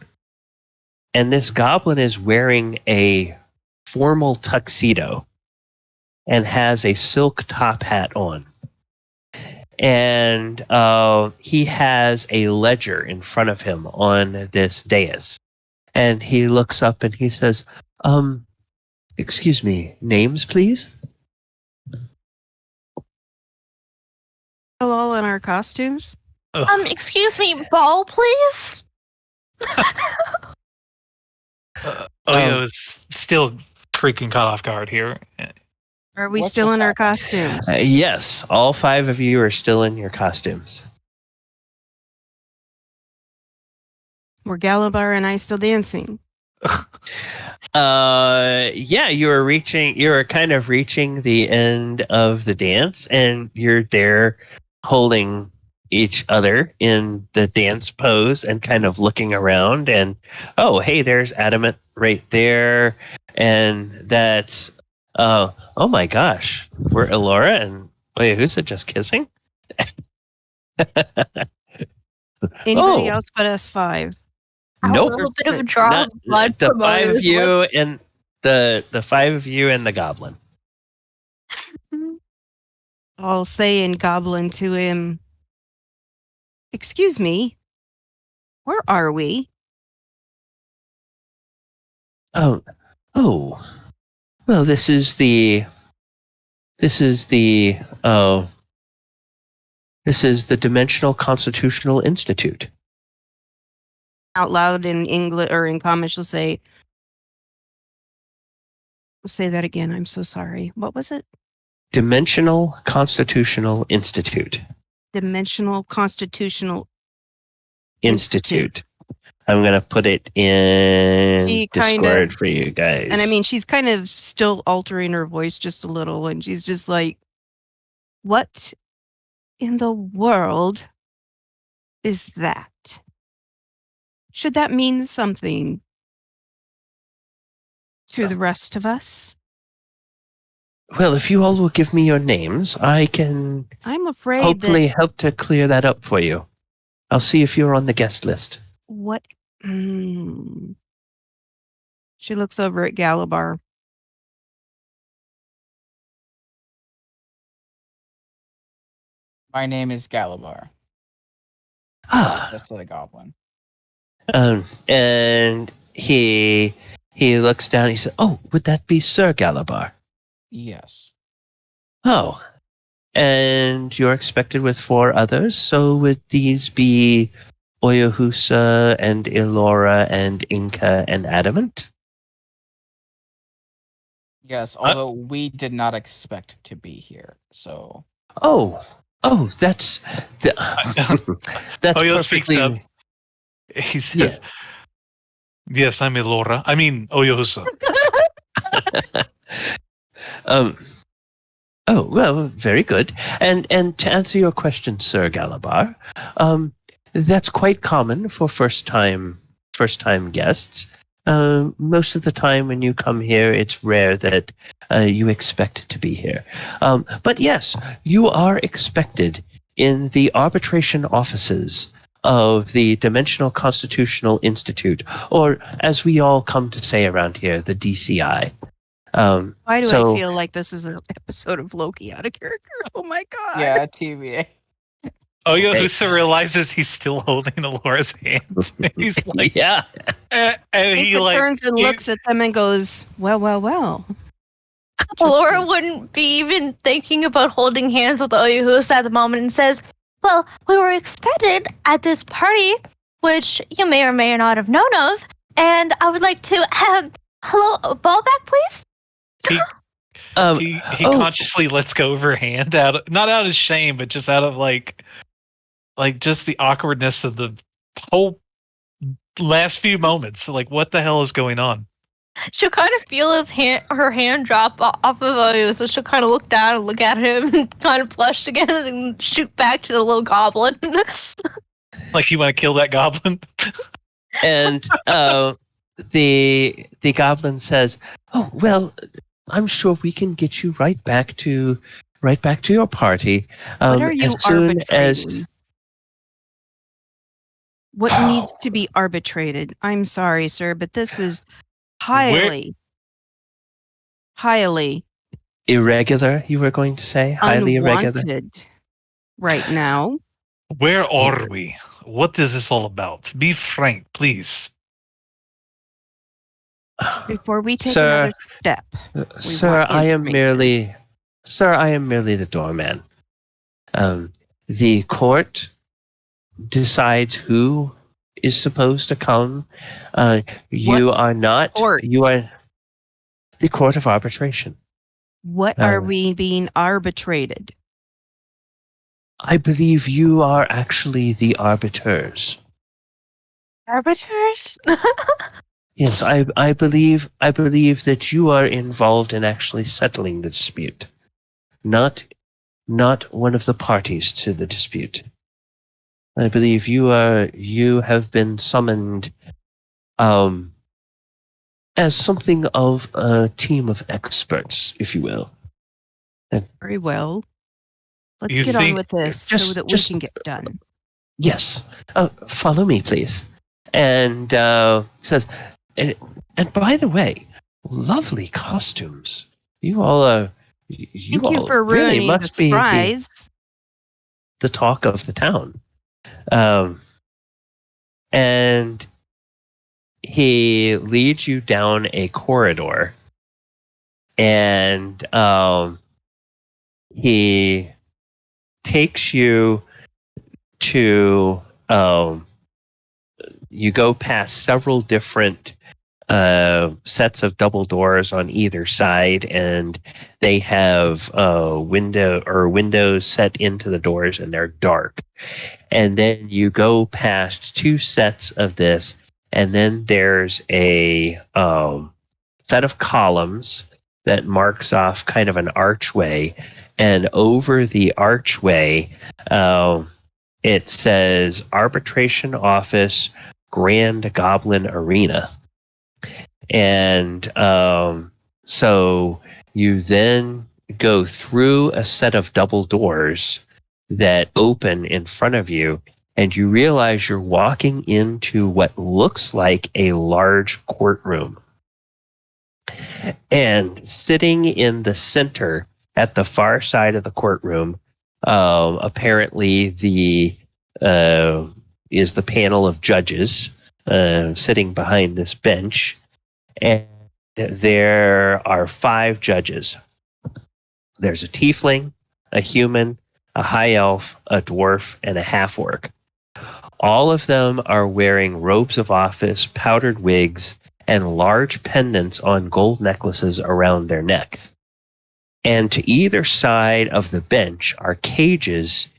And this goblin is wearing a formal tuxedo and has a silk top hat on. And he has a ledger in front of him on this dais. And he looks up and he says, excuse me, names, please? All in our costumes? Excuse me, ball, please? Oyo is still freaking caught off guard here. Are we still in our costumes? Yes, all five of you are still in your costumes. Were Galibar and I still dancing? Yeah, you are kind of reaching the end of the dance, and you're there holding each other in the dance pose and kind of looking around, and oh, hey, there's Adamant right there, and that's oh my gosh, were Elora and Oyohusa just kissing? Anybody else but us 5? Nope. A little bit of a draw of blood the from 5 of Oyohusa. you and the 5 of you and the goblin. I'll say in Goblin to him, "Excuse me, where are we?" Oh. Well, this is the Dimensional Constitutional Institute. Out loud in English or in Comish, she'll say that again. I'm so sorry. What was it? Dimensional Constitutional Institute. Dimensional Constitutional Institute. I'm going to put it in Discord for you guys. And I mean, she's kind of still altering her voice just a little, and she's just like, "What in the world is that? Should that mean something to the rest of us?" Well, if you all will give me your names, I can I'm afraid hopefully help to clear that up for you. I'll see if you're on the guest list. What? She looks over at Galibar. My name is Galibar. Ah. That's the goblin. And he looks down. He says, "Oh, would that be Sir Galibar?" Yes. Oh, and you're expected with 4 others. So would these be Oyohusa and Elora and Enka and Adamant? Yes, although we did not expect to be here, so. Oh, that's Oyo speaks up. He says, yes, I'm Elora. I mean, Oyohusa. Oh, well, very good. And to answer your question, Sir Galibar, that's quite common for first time guests. Most of the time when you come here, it's rare that you expect to be here. But yes, you are expected in the arbitration offices of the Dimensional Constitutional Institute, or as we all come to say around here, the DCI. Why do I feel like this is an episode of Loki out of character? Oh my god. Yeah, TVA. Oyohusa realizes he's still holding Elora's hand. He's like, yeah. And he turns and looks at them and goes, well. Elora wouldn't be even thinking about holding hands with Oyohusa at the moment and says, "Well, we were expected at this party, which you may or may not have known of, and I would like to have, hello, ball back, please?" He consciously lets go of her hand, not out of shame, but just out of like just the awkwardness of the whole last few moments. Like, what the hell is going on? She'll kind of feel her hand drop off of Oyo, so she'll kind of look down and look at him and kind of blush again and shoot back to the little goblin. Like, you want to kill that goblin? And the goblin says, "Oh, well, I'm sure we can get you right back to your party. What are you as soon as arbitrating? What needs to be arbitrated? I'm sorry, sir, but this is highly irregular, you were going to say? Highly irregular? Unwanted right now. Where are we? What is this all about? Be frank, please. Before we take another step. Sir, I am merely the doorman. The court decides who is supposed to come. You are not. Court? You are the court of arbitration. What are we being arbitrated? I believe you are actually the arbiters. Arbiters? Yes, I believe that you are involved in actually settling the dispute, not one of the parties to the dispute. I believe you have been summoned as something of a team of experts, if you will. Very well. Let's get on with this so that we can get done. Yes. Follow me, please. And says, and by the way, lovely costumes. You all Thank you for really ruining must the be surprise. the talk of the town. And he leads you down a corridor, and he takes you to you go past several different sets of double doors on either side, and they have windows set into the doors, and they're dark. And then you go past two sets of this, and then there's a set of columns that marks off kind of an archway, and over the archway it says Arbitration Office, Grand Goblin Arena. And so you then go through a set of double doors that open in front of you, and you realize you're walking into what looks like a large courtroom. And sitting in the center at the far side of the courtroom, apparently is the panel of judges sitting behind this bench. And there are 5 judges. There's a tiefling, a human, a high elf, a dwarf, and a half-orc. All of them are wearing robes of office, powdered wigs, and large pendants on gold necklaces around their necks. And to either side of the bench are cages,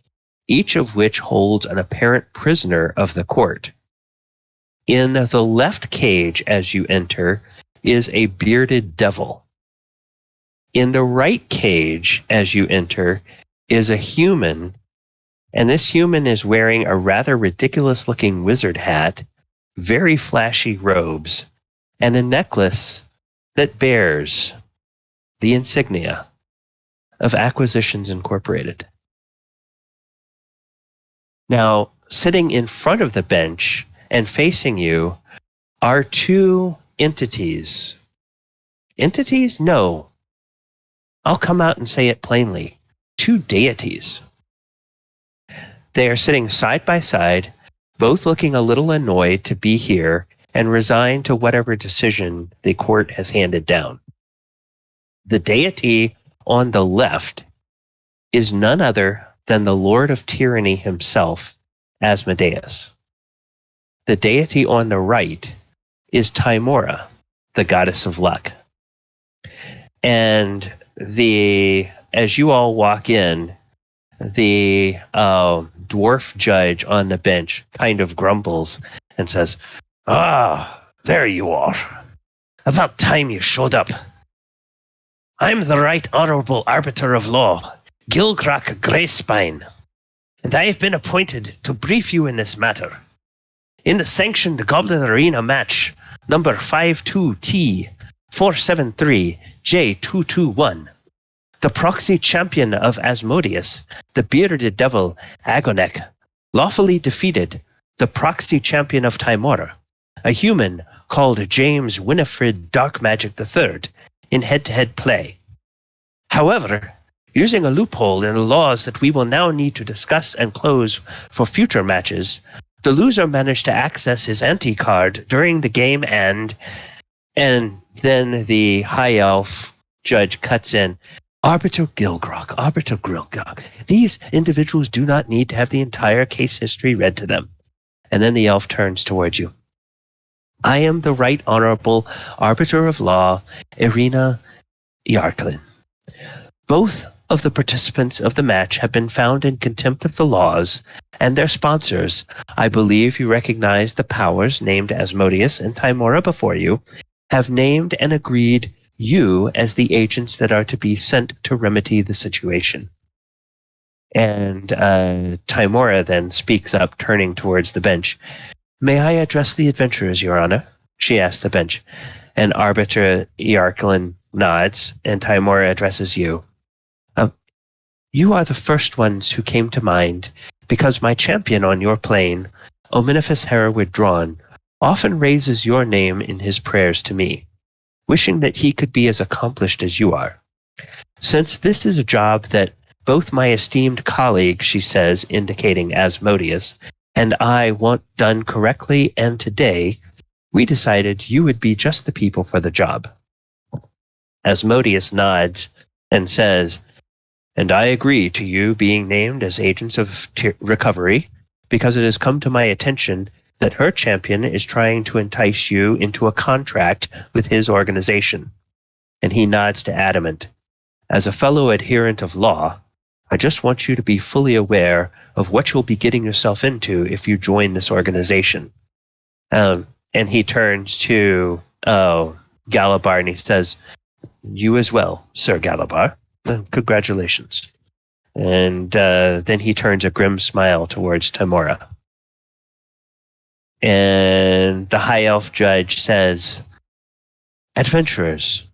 each of which holds an apparent prisoner of the court. In the left cage as you enter is a bearded devil. In the right cage as you enter is a human, and this human is wearing a rather ridiculous-looking wizard hat, very flashy robes, and a necklace that bears the insignia of Acquisitions Incorporated. Now, sitting in front of the bench and facing you are 2 entities. Entities? No. I'll come out and say it plainly. 2 deities. They are sitting side by side, both looking a little annoyed to be here and resigned to whatever decision the court has handed down. The deity on the left is none other than the Lord of Tyranny himself, Asmodeus. The deity on the right is Tymora, the goddess of luck. And as you all walk in, the dwarf judge on the bench kind of grumbles and says, "Ah, there you are. About time you showed up. I'm the Right Honorable Arbiter of Law, Gilgrak Greyspine, and I have been appointed to brief you in this matter. In the sanctioned Goblin Arena match, number 52T473J221, the proxy champion of Asmodeus, the bearded devil Agonek, lawfully defeated the proxy champion of Tymora, a human called James Winifred Darkmagic III, in head-to-head play. However, using a loophole in the laws that we will now need to discuss and close for future matches, the loser managed to access his anti-card during the game and then the high elf judge cuts in, Arbiter Gilgrog. These individuals do not need to have the entire case history read to them. And then the elf turns towards you. I am the Right Honorable Arbiter of Law, Irina Yarklin. Both of the participants of the match have been found in contempt of the laws, and their sponsors, I believe you recognize the powers named Asmodeus and Tymora before you, have named and agreed you as the agents that are to be sent to remedy the situation. And Tymora then speaks up, turning towards the bench. May I address the adventurers, Your Honor? She asked the bench. And Arbiter Yarklin nods, and Tymora addresses you. You are the first ones who came to mind because my champion on your plane, Omniferous Hereward Drawn, often raises your name in his prayers to me, wishing that he could be as accomplished as you are. Since this is a job that both my esteemed colleague, she says, indicating Asmodeus, and I want done correctly and today, we decided you would be just the people for the job. Asmodeus nods and says, and I agree to you being named as agents of recovery because it has come to my attention that her champion is trying to entice you into a contract with his organization. And he nods to Adamant. As a fellow adherent of law, I just want you to be fully aware of what you'll be getting yourself into if you join this organization. And he turns to Galibar and he says, you as well, Sir Galibar. Congratulations. And then he turns a grim smile towards Tamora. And the High Elf Judge says, Adventurers,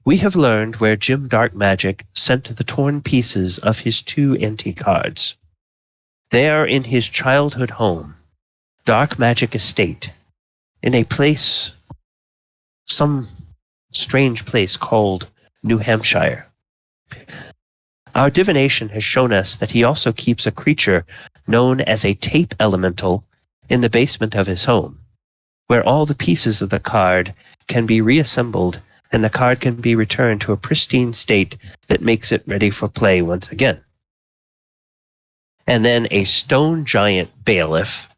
we have learned where Jim Dark Magic sent the torn pieces of his 2 antique cards. They are in his childhood home, Dark Magic Estate, in a place, some strange place called New Hampshire. Our divination has shown us that he also keeps a creature known as a tape elemental in the basement of his home, where all the pieces of the card can be reassembled and the card can be returned to a pristine state that makes it ready for play once again. And then a stone giant bailiff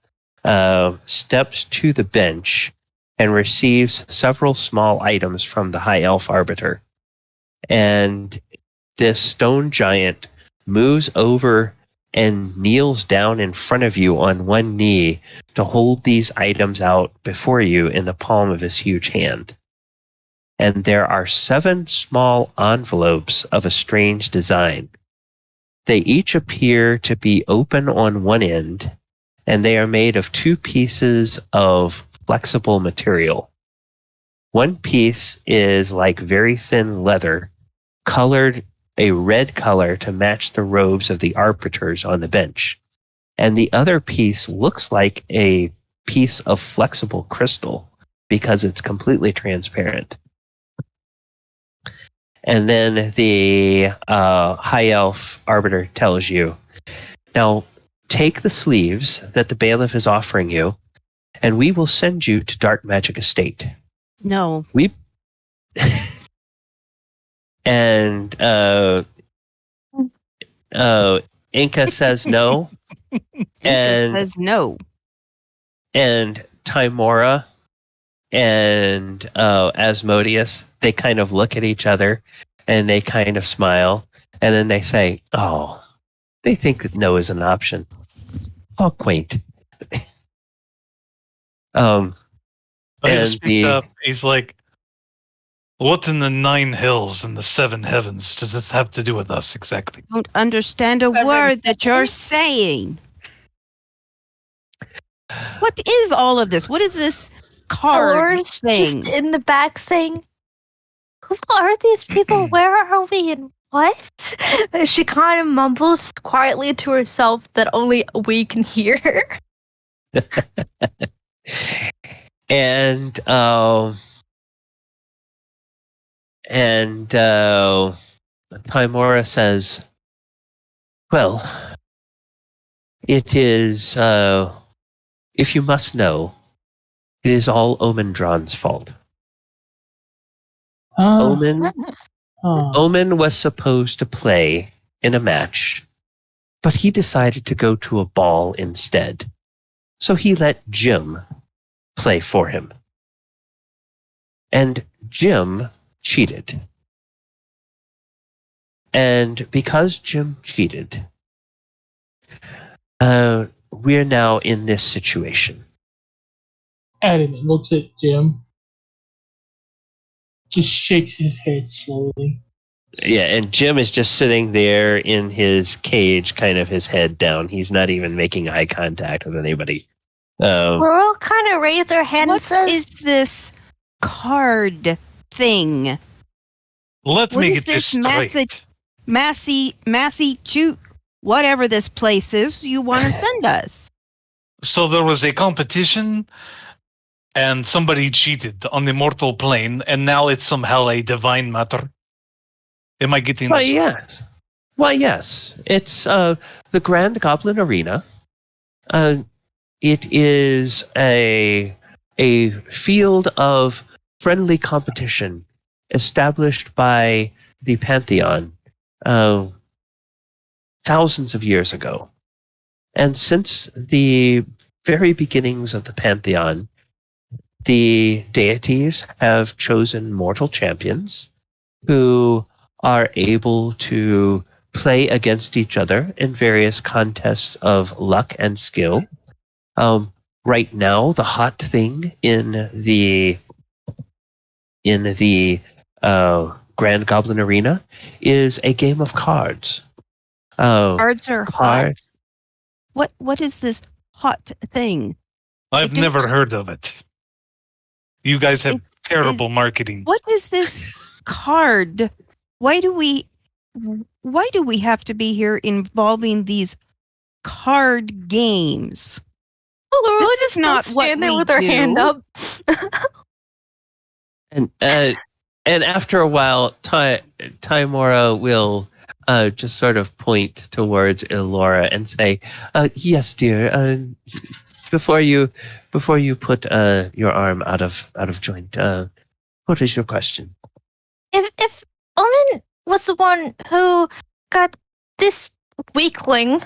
steps to the bench and receives several small items from the High Elf Arbiter. And this stone giant moves over and kneels down in front of you on one knee to hold these items out before you in the palm of his huge hand. And there are 7 small envelopes of a strange design. They each appear to be open on one end, and they are made of 2 pieces of flexible material. One piece is like very thin leather, colored a red color to match the robes of the arbiters on the bench. And the other piece looks like a piece of flexible crystal because it's completely transparent. And then the High Elf Arbiter tells you, now take the sleeves that the bailiff is offering you, and we will send you to Dark Magic Estate. No. And Enka says no. Enka says no. And Timora and Asmodeus, they kind of look at each other and they kind of smile. And then they say, oh, they think that no is an option. How quaint. I just picked up. He's like, what in the 9 hills and the 7 heavens does this have to do with us exactly? I don't understand a word that you're saying. What is all of this? What is this card Elora's thing? just in the back saying, who are these people? Where are we? And what? She kind of mumbles quietly to herself that only we can hear. And Timora says, well, it is, if you must know, it is all Omendron's fault. Omen was supposed to play in a match, but he decided to go to a ball instead. So he let Jim play for him. And Jim cheated. And because Jim cheated, we're now in this situation. Adamant looks at Jim. Just shakes his head slowly. Yeah, and Jim is just sitting there in his cage, kind of his head down. He's not even making eye contact with anybody. We're all kind of raise our hands. What is this card thing? Let me get this straight. Massy whatever this place is you want to send us. So there was a competition, and somebody cheated on the mortal plane, and now it's somehow a divine matter. Am I getting Why, this? yes. Why, yes. It's the Grand Goblin Arena. It is a field of friendly competition established by the Pantheon thousands of years ago. And since the very beginnings of the Pantheon, the deities have chosen mortal champions who are able to play against each other in various contests of luck and skill. Right now, the hot thing in the Grand Goblin Arena is a game of cards. Cards are hot. What is this hot thing? I've never heard of it. You guys have terrible marketing. What is this card? Why do we have to be here involving these card games? Elora This just is not what stand there we with her hand do. up. And after a while, Taimora will just sort of point towards Elora and say, "Yes, dear. Before you put your arm out of joint, what is your question?" If Omen was the one who got this weakling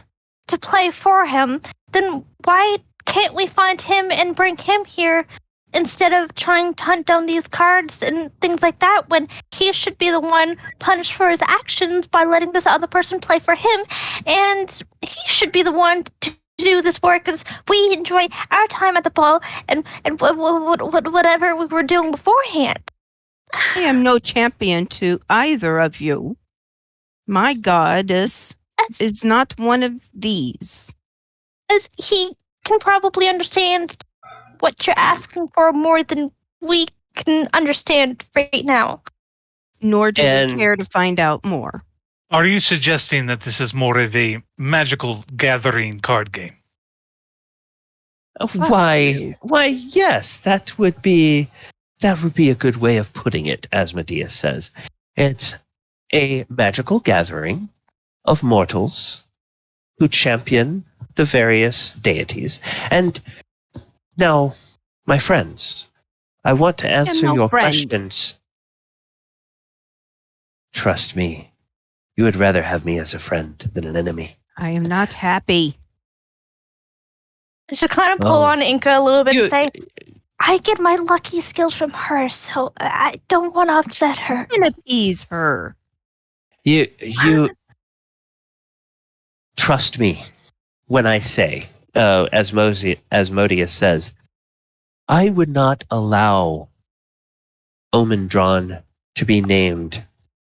to play for him, then why can't we find him and bring him here instead of trying to hunt down these cards and things like that, when he should be the one punished for his actions by letting this other person play for him, and he should be the one to do this work because we enjoy our time at the ball and whatever we were doing beforehand. I am no champion to either of you. My goddess is not one of these. As he can probably understand what you're asking for more than we can understand right now. Nor do we care to find out more. Are you suggesting that this is more of a magical gathering card game? Why, yes, that would be a good way of putting it, Asmodeus says. It's a magical gathering of mortals who champion the various deities. And now, my friends, I want to answer your questions. Trust me, you would rather have me as a friend than an enemy. I am not happy. I should kind of pull on Enka a little bit and say, I get my lucky skills from her, so I don't want to upset her. And appease her. You trust me when I say, Asmodeus says, I would not allow Omendron to be named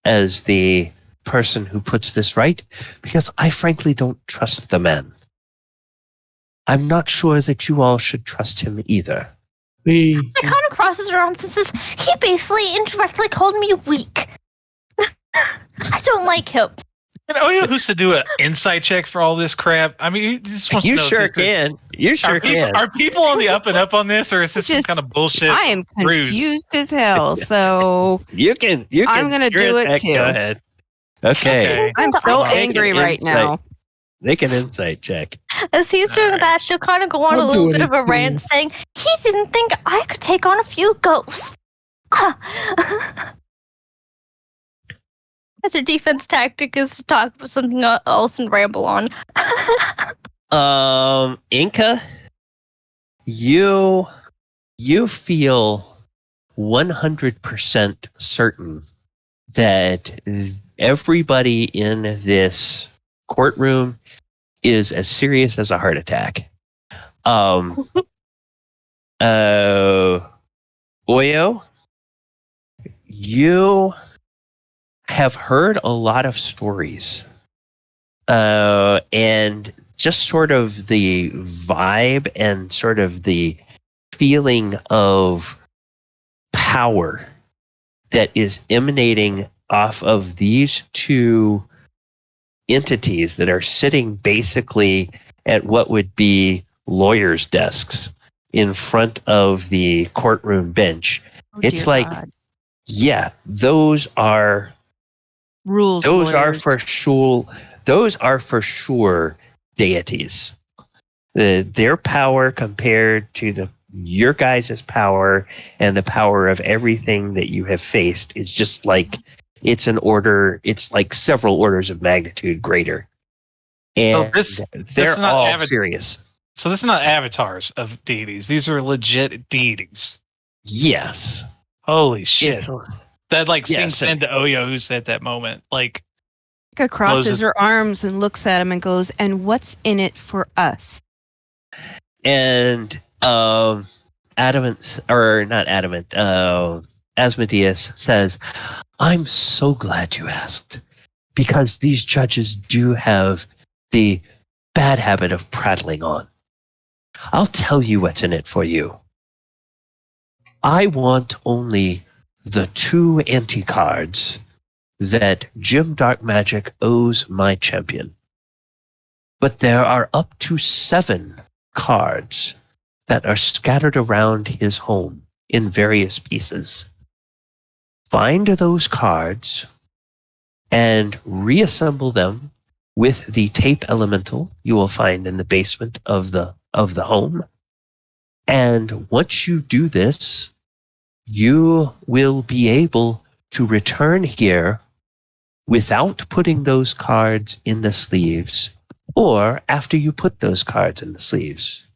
as the person who puts this right, because I frankly don't trust the man. I'm not sure that you all should trust him either. She kind of crosses her arms and says, he basically indirectly called me weak. I don't like him. Can Oyohusa do an insight check for all this crap? I mean, you just want to know. You sure can. Are people on the up and up on this, or is this some kind of bullshit? I am confused as hell, so you can. I'm going to do it too. Go ahead. Okay. I'm so angry right now. Make an insight check. As he's doing that, she'll kind of go on a little bit of a rant saying, he didn't think I could take on a few ghosts. As her defense tactic is to talk about something else and ramble on. Enka, you feel 100% certain that everybody in this courtroom is as serious as a heart attack. Oyo, you have heard a lot of stories, and just sort of the vibe and sort of the feeling of power that is emanating off of these two entities that are sitting basically at what would be lawyers' desks in front of the courtroom bench. Oh, It's dear like, God. yeah, those are Rules those are lawyers. for sure. Those are for sure deities. Their power compared to your guys' power and the power of everything that you have faced is just like it's like several orders of magnitude greater. And they're is not all serious. So this is not avatars of deities. These are legit deities. Yes. Holy shit. That yes, sinks into Oyohusa at that moment. Like, Enka crosses her arms and looks at him and goes, "And what's in it for us?" And Adamant, or not Adamant, Asmodeus says, "I'm so glad you asked, because these judges do have the bad habit of prattling on. I'll tell you what's in it for you. I want only the 2 anti-cards that Jim Dark Magic owes my champion. But there are up to 7 cards that are scattered around his home in various pieces. Find those cards and reassemble them with the tape elemental you will find in the basement of the home. And once you do this, you will be able to return here without putting those cards in the sleeves, or after you put those cards in the sleeves.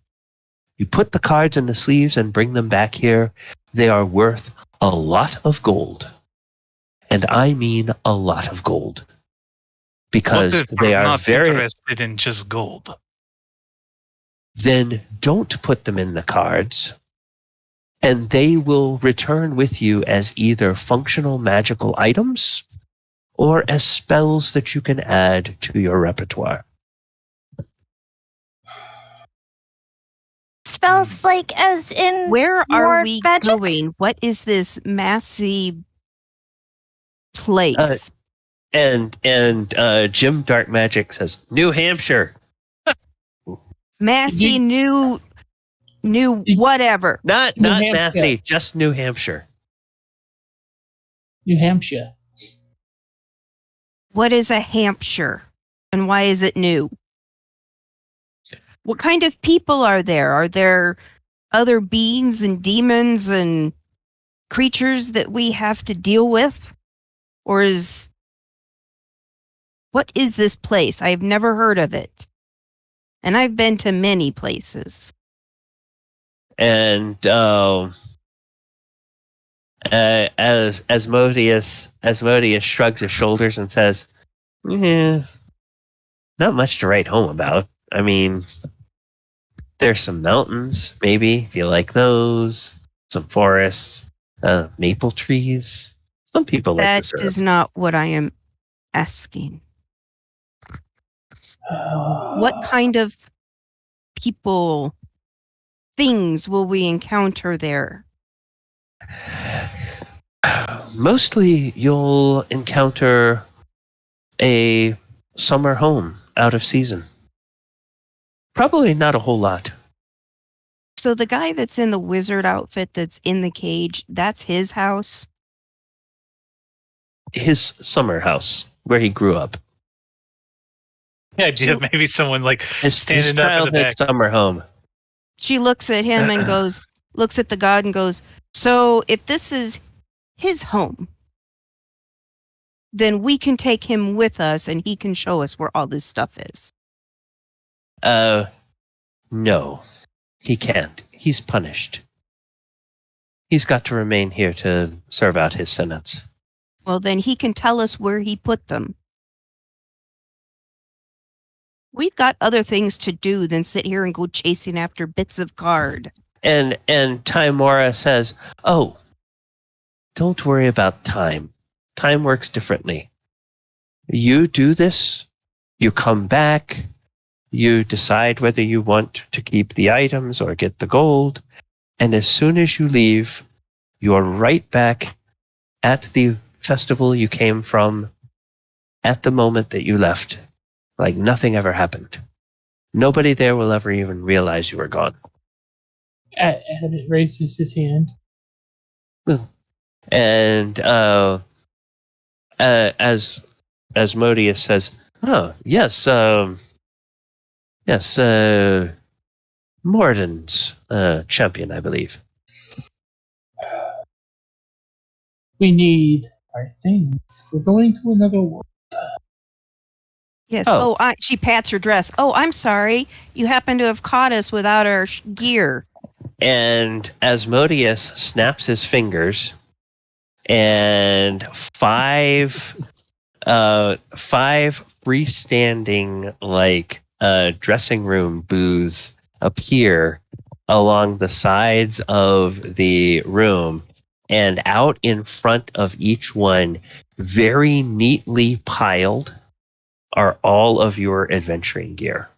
You put the cards in the sleeves and bring them back here. They are worth a lot of gold. And I mean a lot of gold. Because they are not very interested in just gold. Then don't put them in the cards, and they will return with you as either functional magical items or as spells that you can add to your repertoire." Spells like as in Where are more we magic? going? What is this massive place? And Jim Dark Magic says, "New Hampshire." Massey, new whatever. Not Hampshire. Massey, just New Hampshire. New Hampshire. What is a Hampshire? And why is it new? What kind of people are there? Are there other beings and demons and creatures that we have to deal with? Or what is this place? I've never heard of it. And I've been to many places. And as Asmodeus shrugs his shoulders and says, "Not much to write home about. I mean, there's some mountains, maybe, if you like those. Some forests, maple trees. Some people like the syrup." That is not what I am asking. What kind of people, things will we encounter there? Mostly you'll encounter a summer home out of season. Probably not a whole lot. So the guy that's in the wizard outfit that's in the cage, that's his house? His summer house, where he grew up. The idea of maybe someone His standing up in the childhood back. summer home. She looks at him and looks at the god and goes, "So if this is his home, then we can take him with us and he can show us where all this stuff is." No, he can't. He's punished. He's got to remain here to serve out his sentence. Well, then he can tell us where he put them. We've got other things to do than sit here and go chasing after bits of card. And Timora says, "Oh, don't worry about time. Time works differently. You do this, you come back, you decide whether you want to keep the items or get the gold, and as soon as you leave, you're right back at the festival you came from at the moment that you left. like nothing ever happened. Nobody there will ever even realize you were gone. Adamant raises his hand. And as Modius says, "Oh yes, yes, Morden's champion, I believe." We need our things. If we're going to another world. Yes. Oh. She pats her dress. Oh, I'm sorry. You happen to have caught us without our gear. And Asmodeus snaps his fingers, and five freestanding dressing room booths appear along the sides of the room, and out in front of each one, very neatly piled, are all of your adventuring gear.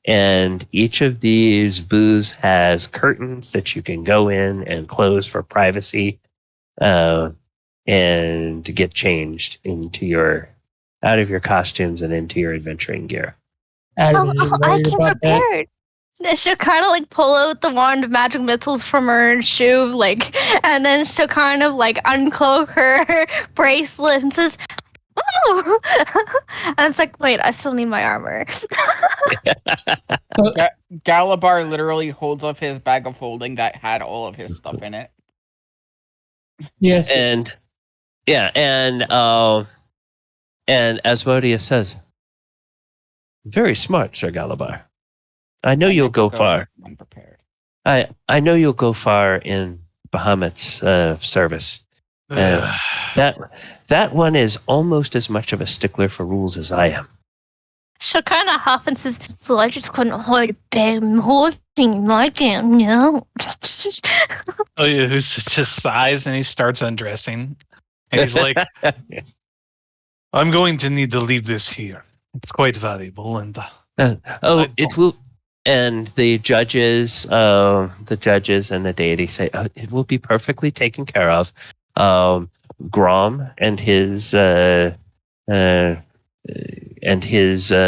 And each of these booths has curtains that you can go in and close for privacy, and to get changed out of your costumes and into your adventuring gear. I came prepared. She'll kind of pull out the wand of magic missiles from her shoe, and then she'll kind of uncloak her bracelet and says, "Oh!" And it's wait, I still need my armor. Galibar literally holds up his bag of holding that had all of his stuff in it. Yes. And Asmodeus says, "Very smart, Sir Galibar. I know you'll go far. Unprepared. I know you'll go far in Bahamut's service. That one is almost as much of a stickler for rules as I am." She'll kind of huff and says, "Well, I just couldn't hold a bag of holding like that, no." Oyohusa just sighs and he starts undressing. And he's like, "I'm going to need to leave this here. It's quite valuable." And it will. And the judges and the deity say, "It will be perfectly taken care of." Grom and his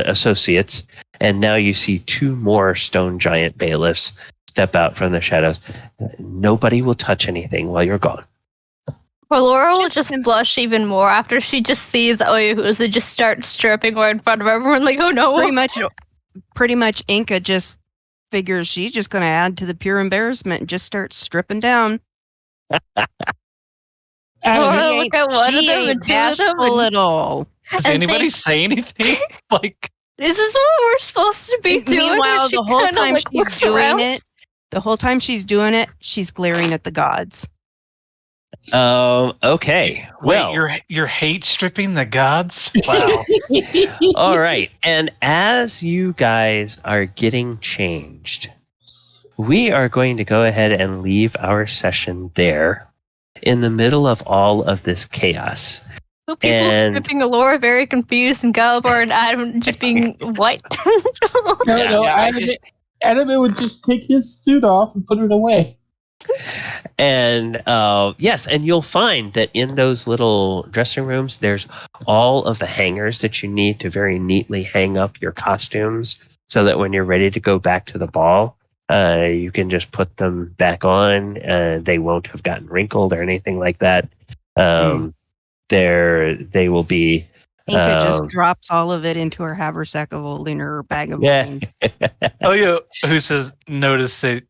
associates, and now you see two more stone giant bailiffs step out from the shadows. Nobody will touch anything while you're gone. Elora will just blush even more after she just sees Oyohusa just start stripping right in front of everyone, oh no. Pretty much Enka just figures she's just going to add to the pure embarrassment and just start stripping down. Elora look at one of them and two of them. Does anybody say anything? Is this what we're supposed to be doing? Meanwhile, the whole time she's doing it, she's glaring at the gods. Okay. Well, wait, you're hate stripping the gods? Wow. All right. And as you guys are getting changed, we are going to go ahead and leave our session there in the middle of all of this chaos. Well, people stripping Elora very confused, and Galibar and Adam just being what? No, Adamant would just take his suit off and put it away. And yes, and you'll find that in those little dressing rooms, there's all of the hangers that you need to very neatly hang up your costumes, so that when you're ready to go back to the ball, you can just put them back on. They won't have gotten wrinkled or anything like that. They will be. Enka just drops all of it into her haversack of holding her bag of holding. Who says notice that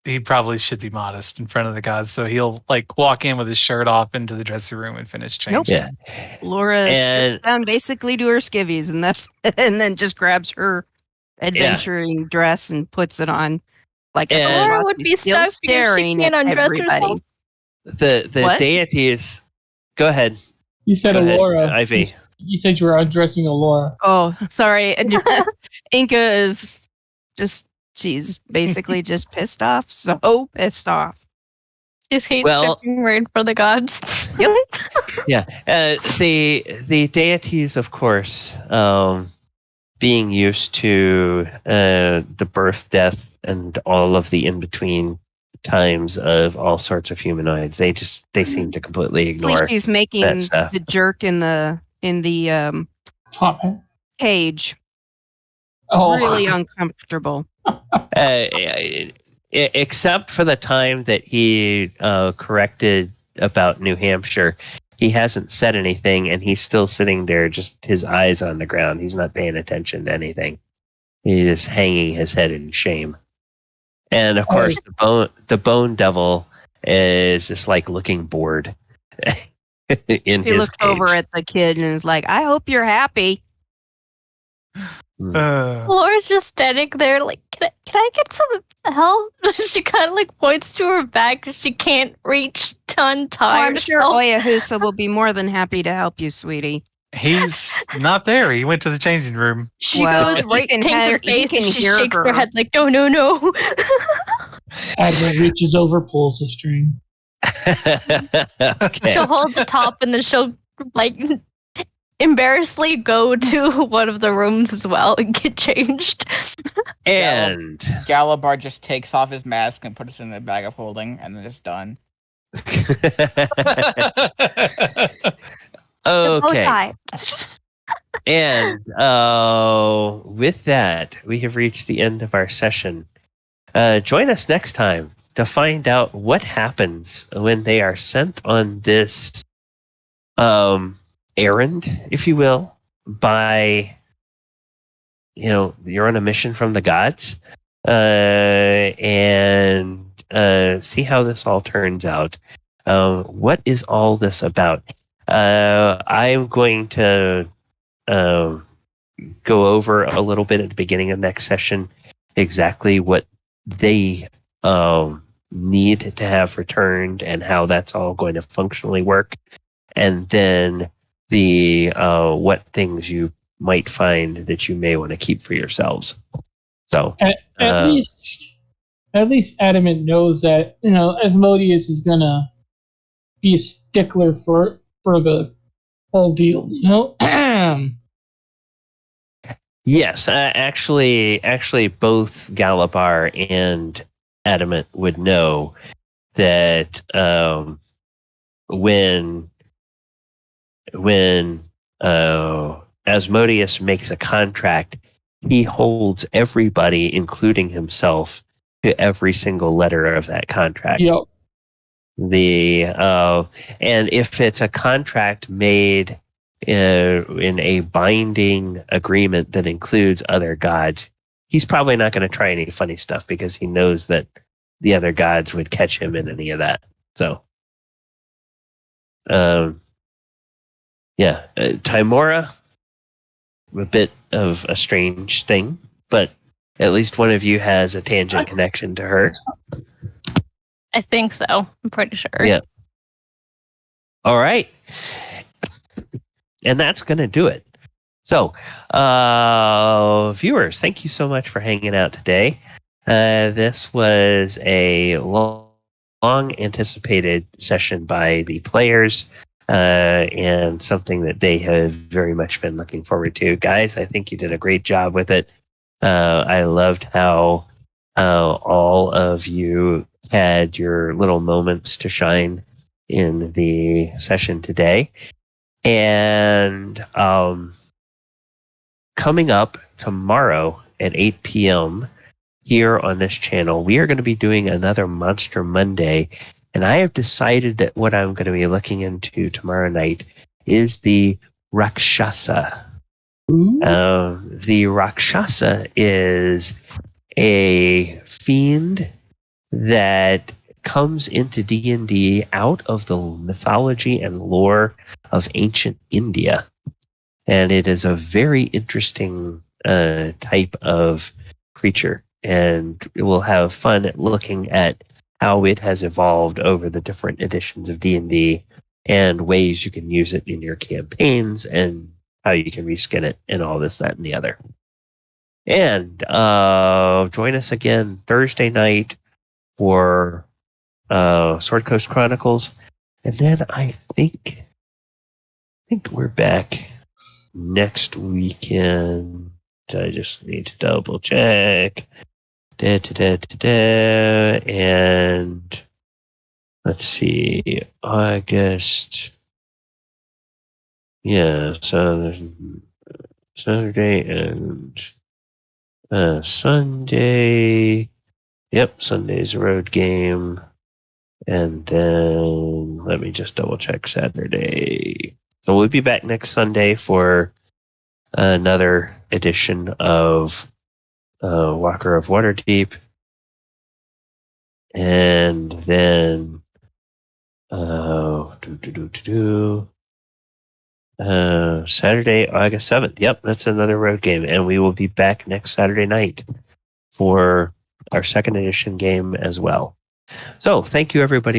he probably should be modest in front of the gods, so he'll walk in with his shirt off into the dressing room and finish changing. Nope. Yeah. Laura strips down basically to her skivvies, and then just grabs her adventuring dress and puts it on. Laura would be stuck staring at everybody. The deities. Go ahead. You said Elora. Ivy. You said you were undressing Elora. Oh, sorry. Enka is she's basically just pissed off. So pissed off. Just hates stripping right for the gods. Yep. Yeah. The deities, of course, being used to the birth, death, and all of the in-between times of all sorts of humanoids, they seem to completely ignore. She's making the jerk in the top hat. cage. Oh, Really uncomfortable. Except for the time that he corrected about New Hampshire, he hasn't said anything, and he's still sitting there, just his eyes on the ground. He's not paying attention to anything. He is hanging his head in shame. And of course, the bone devil is just like looking bored. He looks over at the kid and is like, "I hope you're happy." Laura's just standing there like, can I get some help? She kind of like points to her back because she can't reach to untie I'm sure Oyohusa will be more than happy to help you, sweetie. He's not there. He went to the changing room. She goes right to her face and she shakes her head like, no. Adamant reaches over, pulls the string. Okay. She'll hold the top and then she'll like embarrassingly go to one of the rooms as well and get changed. And Galibar just takes off his mask and puts it in the bag of holding, and then it's done. Okay. And with that, we have reached the end of our session. Join us next time to find out what happens when they are sent on this errand, if you will, by, you're on a mission from the gods, and see how this all turns out. What is all this about? I'm going to go over a little bit at the beginning of next session exactly what they need to have returned and how that's all going to functionally work, and then the what things you might find that you may want to keep for yourselves. So at least Adamant knows that Asmodeus is gonna be a stickler for the whole deal. Yes, actually, both Galibar and Adamant would know that when Asmodeus makes a contract, he holds everybody, including himself, to every single letter of that contract. Yep. And if it's a contract made in a binding agreement that includes other gods, he's probably not going to try any funny stuff because he knows that the other gods would catch him in any of that. So, Timora, a bit of a strange thing, but at least one of you has a tangent connection to her. I think so. I'm pretty sure. Yeah. All right. And that's going to do it. So, viewers, thank you so much for hanging out today. This was a long anticipated session by the players, and something that they have very much been looking forward to. Guys, I think you did a great job with it. I loved how all of you had your little moments to shine in the session today. And coming up tomorrow at 8 p.m. here on this channel, we are going to be doing another Monster Monday. And I have decided that what I'm going to be looking into tomorrow night is the Rakshasa. The Rakshasa is a fiend that comes into D&D out of the mythology and lore of ancient India. And it is a very interesting type of creature. And we'll have fun looking at how it has evolved over the different editions of D&D and ways you can use it in your campaigns and how you can reskin it and all this, that, and the other. And join us again Thursday night for Sword Coast Chronicles. And then I think we're back next weekend. I just need to double check. And let's see, August. Yeah, so Saturday and Sunday. Yep, Sunday's a road game. And then let me just double check Saturday. So we'll be back next Sunday for another edition of Walker of Waterdeep. And then Saturday, August 7th. Yep, that's another road game. And we will be back next Saturday night for our second edition game as well. So thank you, everybody.